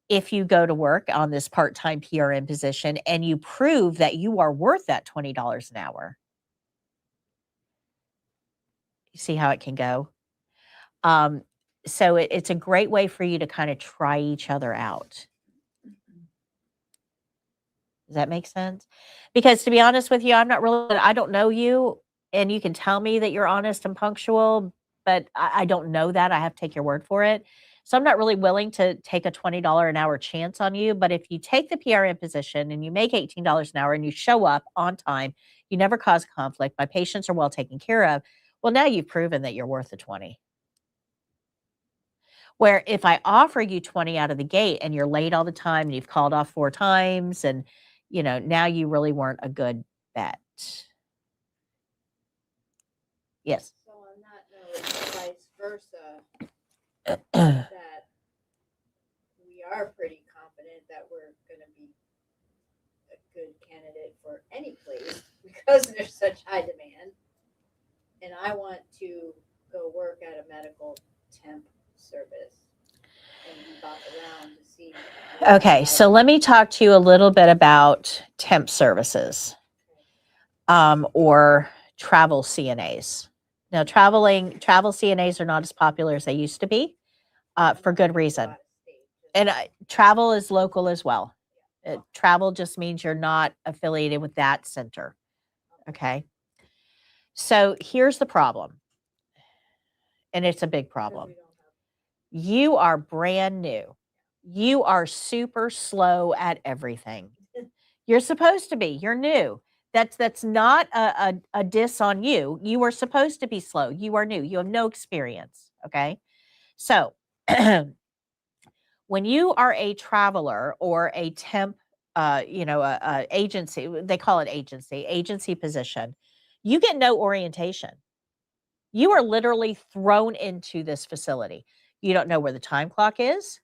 S3: if you go to work on this part-time PRN position and you prove that you are worth that $20 an hour, you see how it can go. So it's a great way for you to kind of try each other out. Does that make sense? Because to be honest with you, I don't know you, and you can tell me that you're honest and punctual, but I don't know that. I have to take your word for it. So I'm not really willing to take a $20 an hour chance on you. But if you take the PRN position and you make $18 an hour and you show up on time, you never cause conflict, my patients are well taken care of. Well, now you've proven that you're worth the 20. Where if I offer you 20 out of the gate and you're late all the time and you've called off 4 times and, now you really weren't a good bet. Yes.
S2: So on that note, vice versa, that we are pretty confident that we're going to be a good candidate for any place because there's such high demand. And I want to go work at a medical temp service and be bounced around to see.
S3: Okay, so let me talk to you a little bit about temp services or travel CNAs. Now, travel CNAs are not as popular as they used to be for good reason. And travel is local as well. Travel just means you're not affiliated with that center. Okay. So here's the problem. And it's a big problem. You are brand new. You are super slow at everything. You're supposed to be. You're new. That's not a diss on you. You are supposed to be slow. You are new. You have no experience. Okay. So when you are a traveler or a temp, a agency, they call it agency position, you get no orientation. You are literally thrown into this facility. You don't know where the time clock is.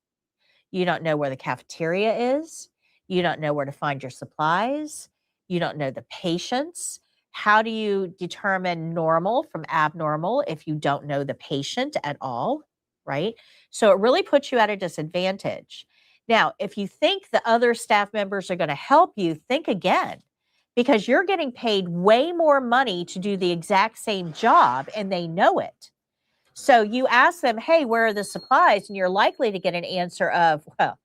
S3: You don't know where the cafeteria is. You don't know where to find your supplies. You don't know the patients. How do you determine normal from abnormal if you don't know the patient at all, right? So it really puts you at a disadvantage. Now, if you think the other staff members are going to help you, think again, because you're getting paid way more money to do the exact same job and they know it. So you ask them, hey, where are the supplies? And you're likely to get an answer of, well,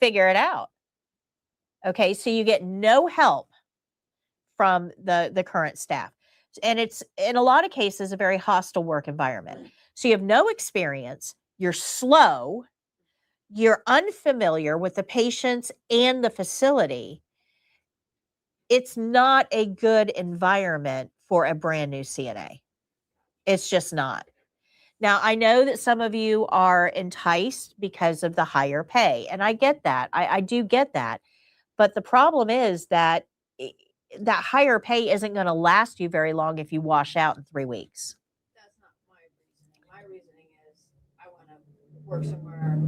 S3: figure it out. Okay, so you get no help from the current staff. And it's, in a lot of cases, a very hostile work environment. So you have no experience, you're slow, you're unfamiliar with the patients and the facility. It's not a good environment for a brand new CNA. It's just not. Now, I know that some of you are enticed because of the higher pay, and I get that. I do get that. But the problem is that that higher pay isn't going to last you very long if you wash out in 3 weeks.
S2: That's not my reasoning. My reasoning is I want to work somewhere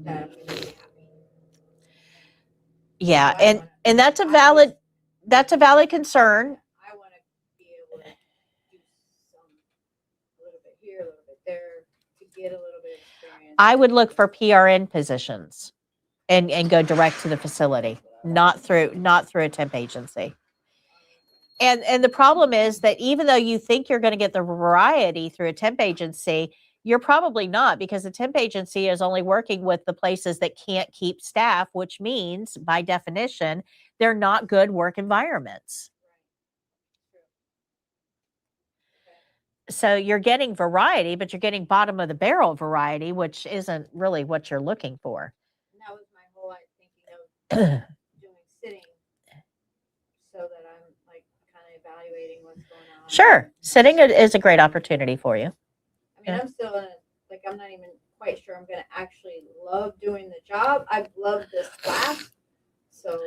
S2: that I'm going to be happy.
S3: Yeah,
S2: So
S3: and that's a valid concern.
S2: I want to be able to do a little bit here, a little bit there to get a little bit of experience.
S3: I would look for PRN positions and go direct to the facility, not through a temp agency. And the problem is that even though you think you're going to get the variety through a temp agency, you're probably not, because the temp agency is only working with the places that can't keep staff, which means by definition, they're not good work environments. So you're getting variety, but you're getting bottom of the barrel variety, which isn't really what you're looking for.
S2: And that was my whole thinking of doing sitting so that I'm like kind of evaluating what's going on.
S3: Sure. Sitting is a great opportunity for you.
S2: I mean, I'm still in I'm not even quite sure I'm going to actually love doing the job. I've loved this class, so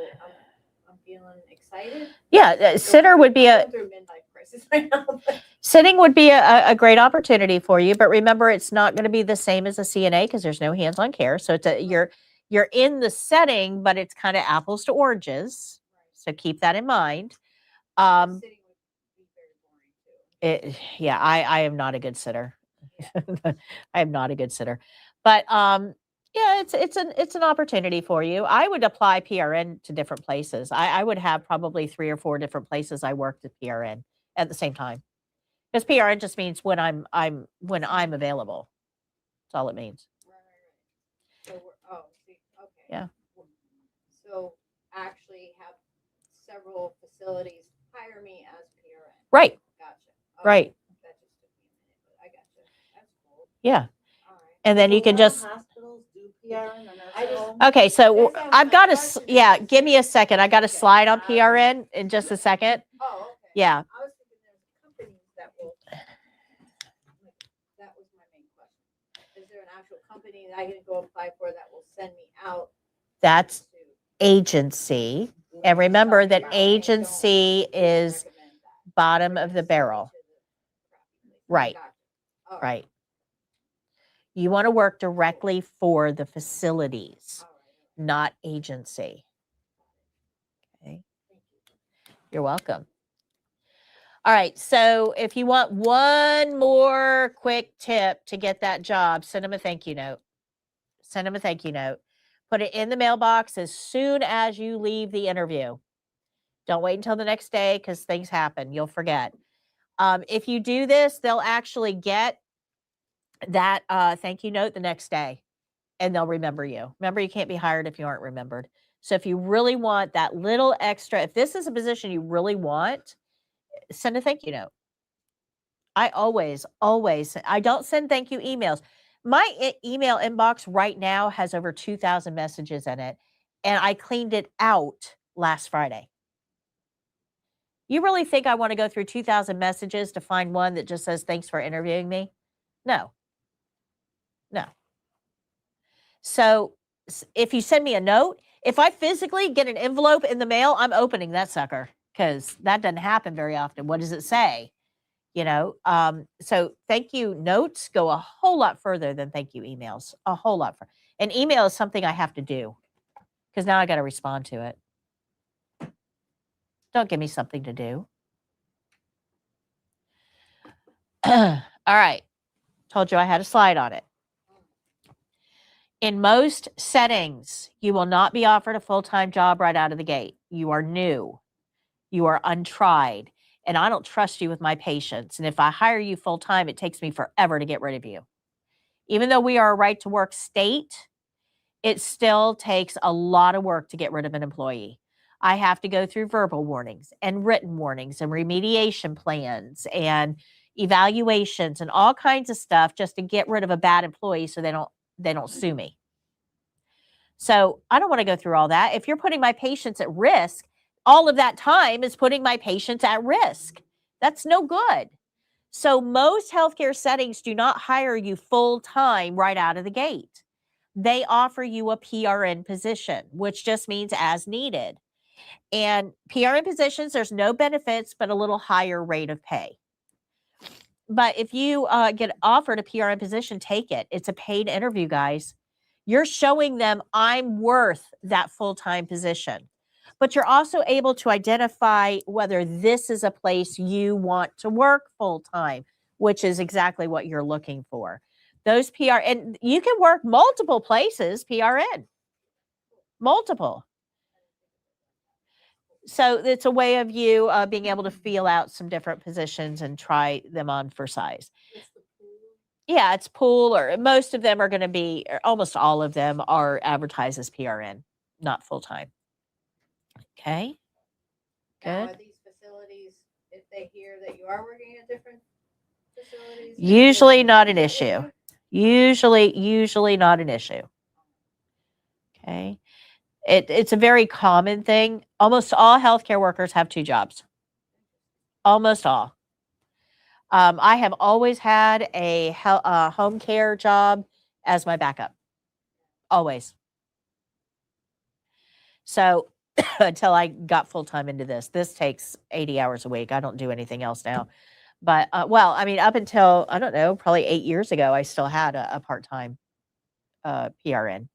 S2: I'm feeling excited.
S3: Yeah, sitter would be
S2: I'm
S3: a
S2: going through midlife crisis right now. But
S3: sitting would be a great opportunity for you, but remember it's not going to be the same as a CNA because there's no hands-on care. So it's you're in the setting, but it's kind of apples to oranges. So keep that in mind.
S2: sitting would be very boring too.
S3: Yeah, I am not a good sitter. I am not a good sitter. But yeah, it's an opportunity for you. I would apply PRN to different places. I would have probably 3 or 4 different places I worked at PRN at the same time. Because PRN just means when I'm available. That's all it means.
S2: Right. So we're, see, okay.
S3: Yeah.
S2: So actually have several facilities hire me as PRN.
S3: Right.
S2: Gotcha.
S3: Right.
S2: That just took me a minute, but I gotcha. That's cool.
S3: Yeah.
S2: All right.
S3: And then you can just
S4: Hospitals do PRN or
S2: I just-
S4: nursing home?
S3: okay. So
S2: That sounds
S3: I've got
S2: like
S3: a
S2: question.
S3: yeah. Give me a second. I got a
S2: Okay.
S3: slide on PRN in just a second.
S2: Oh, okay.
S3: Yeah.
S2: I was thinking there's companies that will. That was my main question. Is there an actual company that I can go apply for that will send me out?
S3: That's
S2: to-
S3: agency. And remember that
S2: Okay, don't
S3: agency is
S2: recommend that.
S3: bottom of the
S2: Send me
S3: barrel.
S2: to the crappy place.
S3: Right.
S2: Gotcha. All
S3: Right. You want to work directly for the facilities,
S2: All right.
S3: not agency. Okay. You're welcome. All right. So if you want one more quick tip to get that job, send them a thank you note. Send them a thank you note. Put it in the mailbox as soon as you leave the interview. Don't wait until the next day because things happen. You'll forget. If you do this, they'll actually get that thank you note the next day and they'll remember you. Remember, you can't be hired if you aren't remembered. So if you really want that little extra, if this is a position you really want, send a thank you note. I always, I don't send thank you emails. My email inbox right now has over 2,000 messages in it, and I cleaned it out last Friday. You really think I want to go through 2,000 messages to find one that just says, thanks for interviewing me? No. So if you send me a note, if I physically get an envelope in the mail, I'm opening that sucker because that doesn't happen very often. What does it say? So thank you notes go a whole lot further than thank you emails, a whole lot further. An email is something I have to do because now I got to respond to it. Don't give me something to do. All right. Told you I had a slide on it. In most settings, you will not be offered a full-time job right out of the gate. You are new. You are untried. And I don't trust you with my patients. And if I hire you full-time, it takes me forever to get rid of you. Even though we are a right-to-work state, it still takes a lot of work to get rid of an employee. I have to go through verbal warnings and written warnings and remediation plans and evaluations and all kinds of stuff just to get rid of a bad employee so they don't sue me. So I don't want to go through all that. If you're putting my patients at risk, all of that time is putting my patients at risk. That's no good. So most healthcare settings do not hire you full time right out of the gate. They offer you a PRN position, which just means as needed. And PRN positions, there's no benefits, but a little higher rate of pay. But if you get offered a PRN position, take it. It's a paid interview, guys. You're showing them I'm worth that full-time position. But you're also able to identify whether this is a place you want to work full-time, which is exactly what you're looking for. Those and you can work multiple places, PRN. Multiple. So it's a way of you being able to feel out some different positions and try them on for size. Yeah, it's pool, or most of them are going to be, almost all of them are advertised as PRN, not full-time. Okay.
S2: Now,
S3: Good.
S2: are these facilities, if they hear that you are working at different facilities?
S3: Usually not an issue. Usually not an issue. Okay. It's a very common thing. Almost all healthcare workers have 2 jobs. Almost all. I have always had a home care job as my backup. Always. So until I got full time into this. This takes 80 hours a week. I don't do anything else now. But well, I mean, up until I don't know, probably 8 years ago, I still had a part time PRN.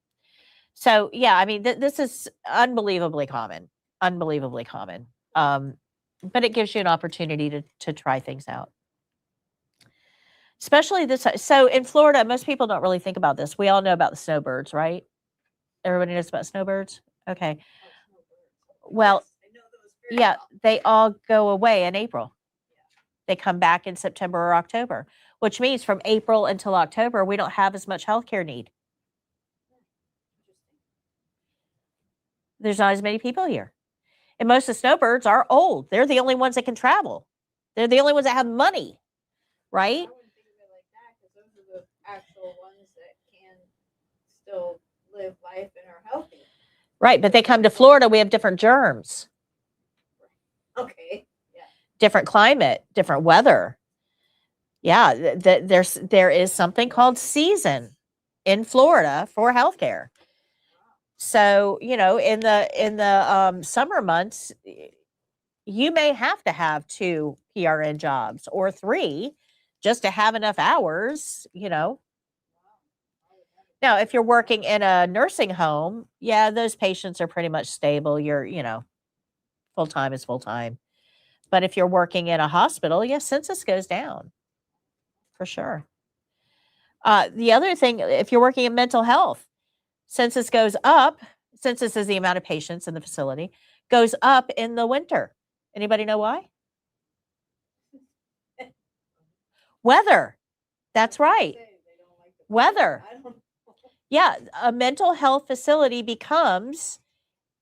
S3: So yeah, I mean, this is unbelievably common, unbelievably common. But it gives you an opportunity to try things out. Especially this. So in Florida, most people don't really think about this. We all know about the snowbirds, right? Everybody knows about snowbirds. Okay. Well,
S2: I know those very
S3: yeah,
S2: well.
S3: they all go away in April. They come back in September or October, which means from April until October, we don't have as much healthcare need. There's not as many people here. And most of the snowbirds are old. They're the only ones that can travel. They're the only ones that have money, right?
S2: I wouldn't think of it like that because those are the actual ones that can still live life and are healthy.
S3: Right. But they come to Florida. We have different germs,
S2: Okay.
S3: different climate, different weather. Yeah. There is something called season in Florida for healthcare. So, you know, in the summer months, you may have to have 2 PRN jobs or 3 just to have enough hours, you know. Now, if you're working in a nursing home, yeah, those patients are pretty much stable. You're, you know, full time is full time. But if you're working in a hospital, yeah, census goes down for sure. The other thing, if you're working in mental health, census goes up. Census is the amount of patients in the facility, goes up in the winter. Anybody know why? Weather. That's right. Weather. Yeah, a mental health facility becomes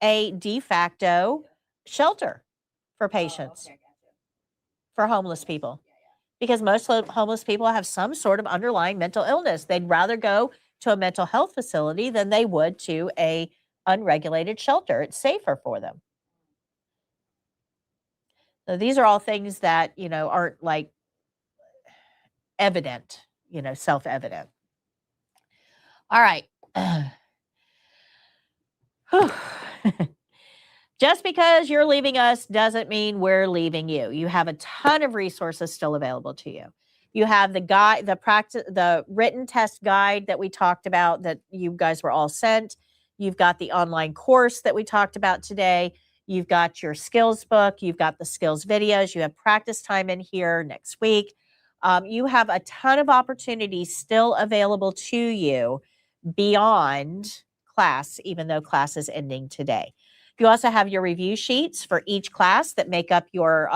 S3: a de facto shelter for patients, for homeless people, because most homeless people have some sort of underlying mental illness. They'd rather go to a mental health facility than they would to a unregulated shelter. It's safer for them. So these are all things that, you know, aren't like evident, you know, self-evident. All right. Just because you're leaving us doesn't mean we're leaving you. You have a ton of resources still available to you. You have the guide, the written test guide that we talked about that you guys were all sent. You've got the online course that we talked about today. You've got your skills book. You've got the skills videos. You have practice time in here next week. You have a ton of opportunities still available to you beyond class, even though class is ending today. You also have your review sheets for each class that make up your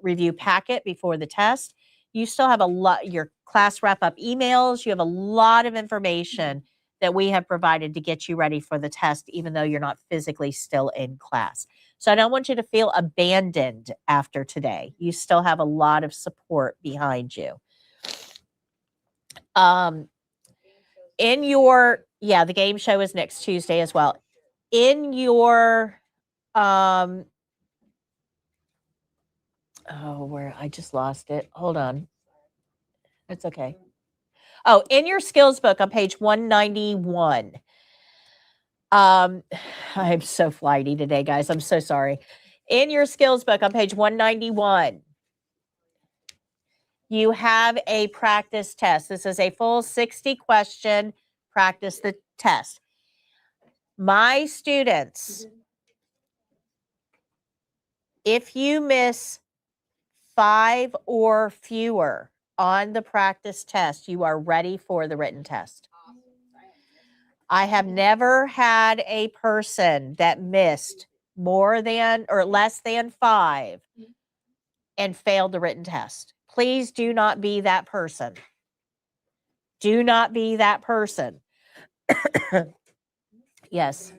S3: review packet before the test. You still have a lot, your class wrap-up emails. You have a lot of information that we have provided to get you ready for the test, even though you're not physically still in class. So I don't want you to feel abandoned after today. You still have a lot of support behind you. In your, yeah, the game show is next Tuesday as well. In your, oh, where I just lost it. Hold on. It's okay. Oh, in your skills book on page 191. I'm so flighty today, guys. I'm so sorry. In your skills book on page 191, you have a practice test. This is a full 60 question practice the test. My students, if you miss 5 or fewer on the practice test, you are ready for the written test. I have never had a person that missed more than or less than 5 and failed the written test. Please do not be that person. Do not be that person. Yes.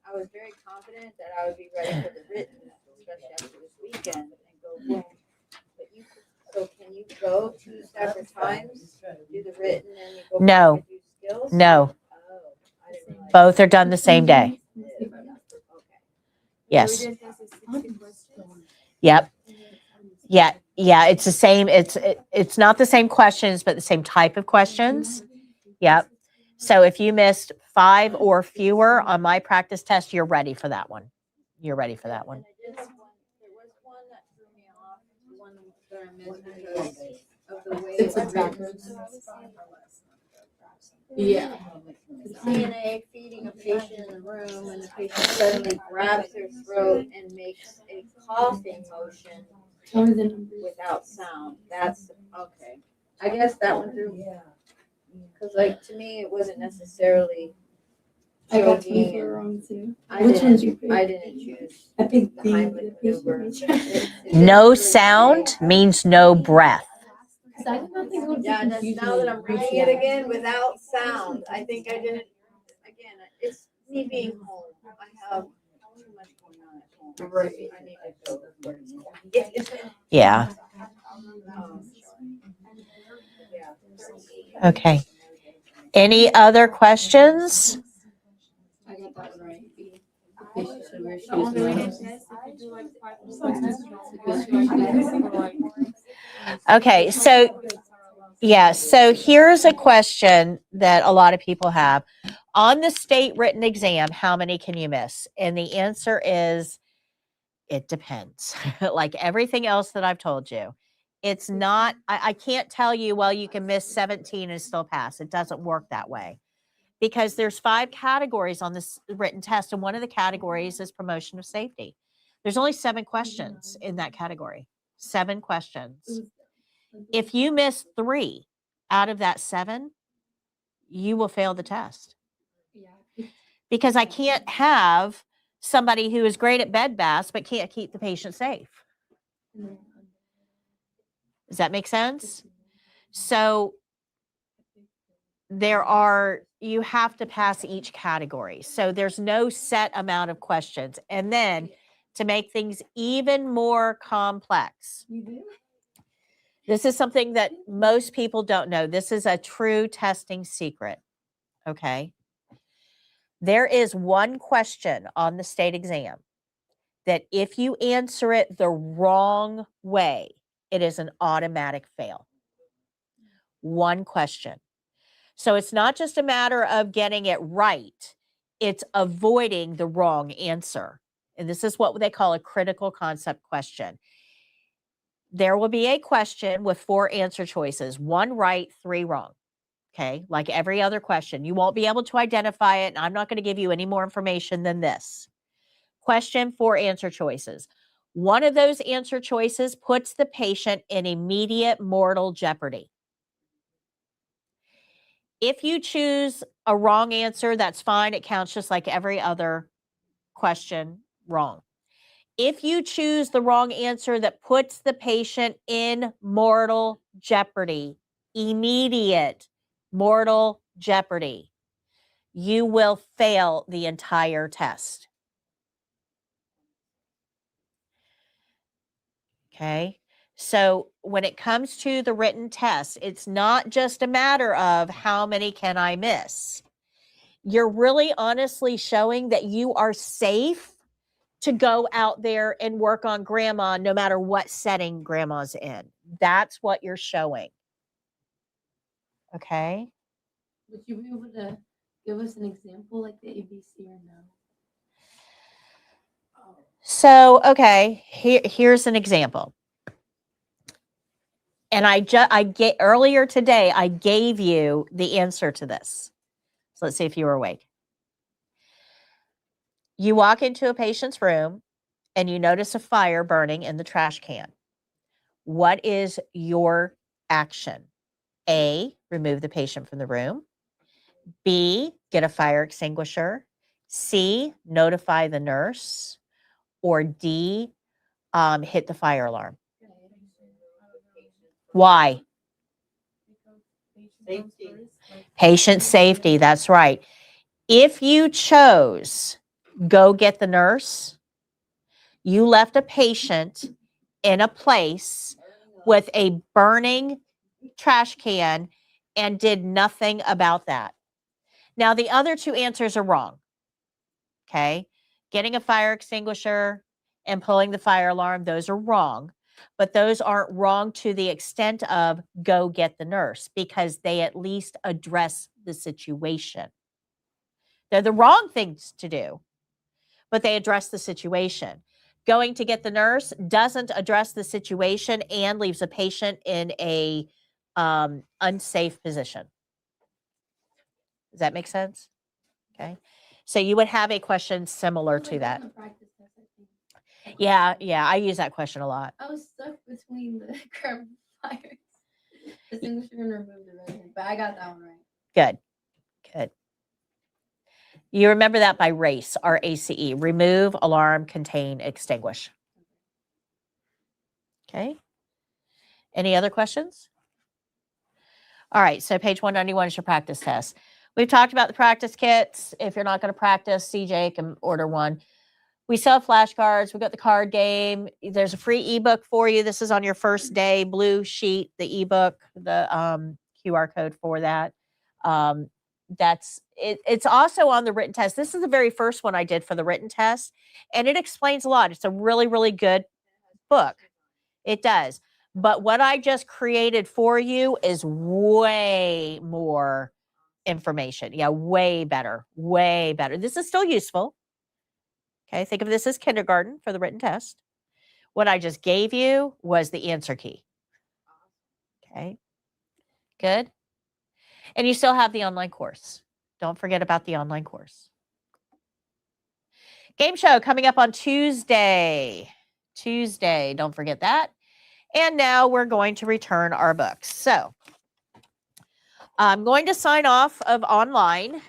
S2: I was very confident that I would be ready for the written, especially after this weekend, and go boom. But so can you go 2 separate times, do the written, and you go
S3: No.
S2: back and do skills?
S3: No.
S2: Oh, I didn't realize.
S3: Both are done the same day.
S2: Okay.
S3: Yes. Yep. Yeah. Yeah, it's the same. It's not the same questions, but the same type of questions. Yep. So if you missed 5 or fewer on my practice test, you're ready for that one. You're ready for that one.
S2: And I did have one, there was one that threw me off, the one that I missed because of the way
S6: It's
S2: it
S6: like
S2: was written.
S6: backwards. Yeah.
S2: CNA feeding a patient in the room and the patient suddenly grabs their throat and makes a coughing motion
S6: Tell me the numbers.
S2: without sound. That's, okay. I guess that one threw me. Cause like, to me, it wasn't necessarily
S6: I got
S2: choking
S6: 24
S2: and
S6: wrong too.
S2: I
S6: Which one's your
S2: didn't, I
S6: favorite?
S2: didn't choose
S6: I think
S2: the
S6: the
S2: Heimlich
S6: patient
S2: maneuver.
S6: makes-
S2: It
S3: No
S2: didn't really
S3: sound
S2: say-
S3: means no breath.
S6: Cause I did not think it would be
S2: Yeah, that's
S6: confusing.
S2: now that I'm reading it again without sound. I think I didn't, again, it's me being home. I have too much going on at home.
S6: Right.
S2: I need to go.
S3: Yeah.
S2: Yeah.
S3: Okay. Any other questions?
S6: I got that one right. The patient should wear shoes.
S8: So on the
S6: and
S8: written
S6: gloves.
S8: test, if you do like 5%, it's like for like.
S3: Okay, so yeah, so here's a question that a lot of people have. On the state written exam, how many can you miss? And the answer is it depends. Like everything else that I've told you. It's not, I can't tell you, well, you can miss 17 and still pass. It doesn't work that way because there's 5 categories on this written test. And one of the categories is promotion of safety. There's only 7 questions in that category, 7 questions. If you miss 3 out of that 7, you will fail the test
S6: Yeah.
S3: because I can't have somebody who is great at bed baths but can't keep the patient safe. Does that make sense? So you have to pass each category. So there's no set amount of questions. And then to make things even more complex, this is something that most people don't know. This is a true testing secret. Okay. There is one question on the state exam that if you answer it the wrong way, it is an automatic fail. One question. So it's not just a matter of getting it right, it's avoiding the wrong answer. And this is what they call a critical concept question. There will be a question with 4 answer choices, 1 right, 3 wrong. Okay, like every other question. You won't be able to identify it, and I'm not going to give you any more information than this. Question, 4 answer choices. One of those answer choices puts the patient in immediate mortal jeopardy. If you choose a wrong answer, that's fine. It counts just like every other question wrong. If you choose the wrong answer that puts the patient in mortal jeopardy, immediate mortal jeopardy, you will fail the entire test. Okay. So when it comes to the written test, it's not just a matter of how many can I miss. You're really honestly showing that you are safe to go out there and work on grandma no matter what setting grandma's in. That's what you're showing. Okay.
S6: Would you be able to give us an example like the ABC or no?
S3: So, okay, here's an example. And earlier today, I gave you the answer to this. So let's see if you were awake. You walk into a patient's room and you notice a fire burning in the trash can. What is your action? A, remove the patient from the room. B, get a fire extinguisher. C, notify the nurse. Or D, hit the fire alarm. Why?
S4: Safety.
S3: Patient safety, that's right. If you chose go get the nurse, you left a patient in a place with a burning trash can and did nothing about that. Now, the other 2 answers are wrong. Okay. Getting a fire extinguisher and pulling the fire alarm, those are wrong. but those aren't wrong to the extent of go get the nurse, because they at least address the situation. They're the wrong things to do, but they address the situation. Going to get the nurse doesn't address the situation and leaves a patient in a unsafe position. Does that make sense? Okay. So you would have a question similar to that. Yeah, I use that question a lot.
S6: I was stuck between the carbon fires. Distinguish and remove the resident, but I got that one right.
S3: Good. You remember that by RACE, R-A-C-E. Remove, alarm, contain, extinguish. Okay. Any other questions? All right, so page 191 is your practice test. We've talked about the practice kits. If you're not going to practice, CJ can order one. We sell flashcards. We've got the card game. There's a free ebook for you. This is on your first day, blue sheet, the ebook, the QR code for that. That's it. It's also on the written test. This is the very first one I did for the written test, and it explains a lot. It's a really, really good book. It does. But what I just created for you is way more information. Yeah, way better. Way better. This is still useful. Okay, think of this as kindergarten for the written test. What I just gave you was the answer key. Okay, good. And you still have the online course. Don't forget about the online course. Game show coming up on Tuesday. Don't forget that. And now we're going to return our books. So I'm going to sign off of online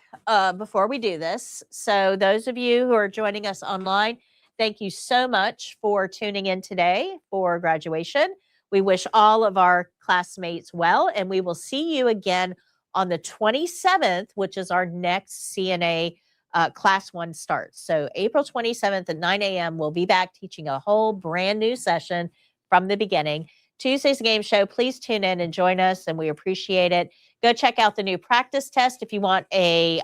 S3: before we do this. So those of you who are joining us online, thank you so much for tuning in today for graduation. We wish all of our classmates well, and we will see you again on the 27th, which is our next CNA Class 1 starts. So April 27th at 9 a.m., we'll be back teaching a whole brand new session from the beginning. Tuesday's game show, please tune in and join us, and we appreciate it. Go check out the new practice test. If you want a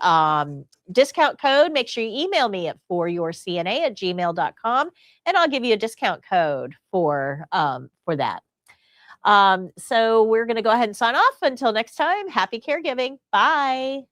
S3: discount code, make sure you email me at 4YourCNA@gmail.com, and I'll give you a discount code for that. So we're going to go ahead and sign off. Until next time, happy caregiving. Bye.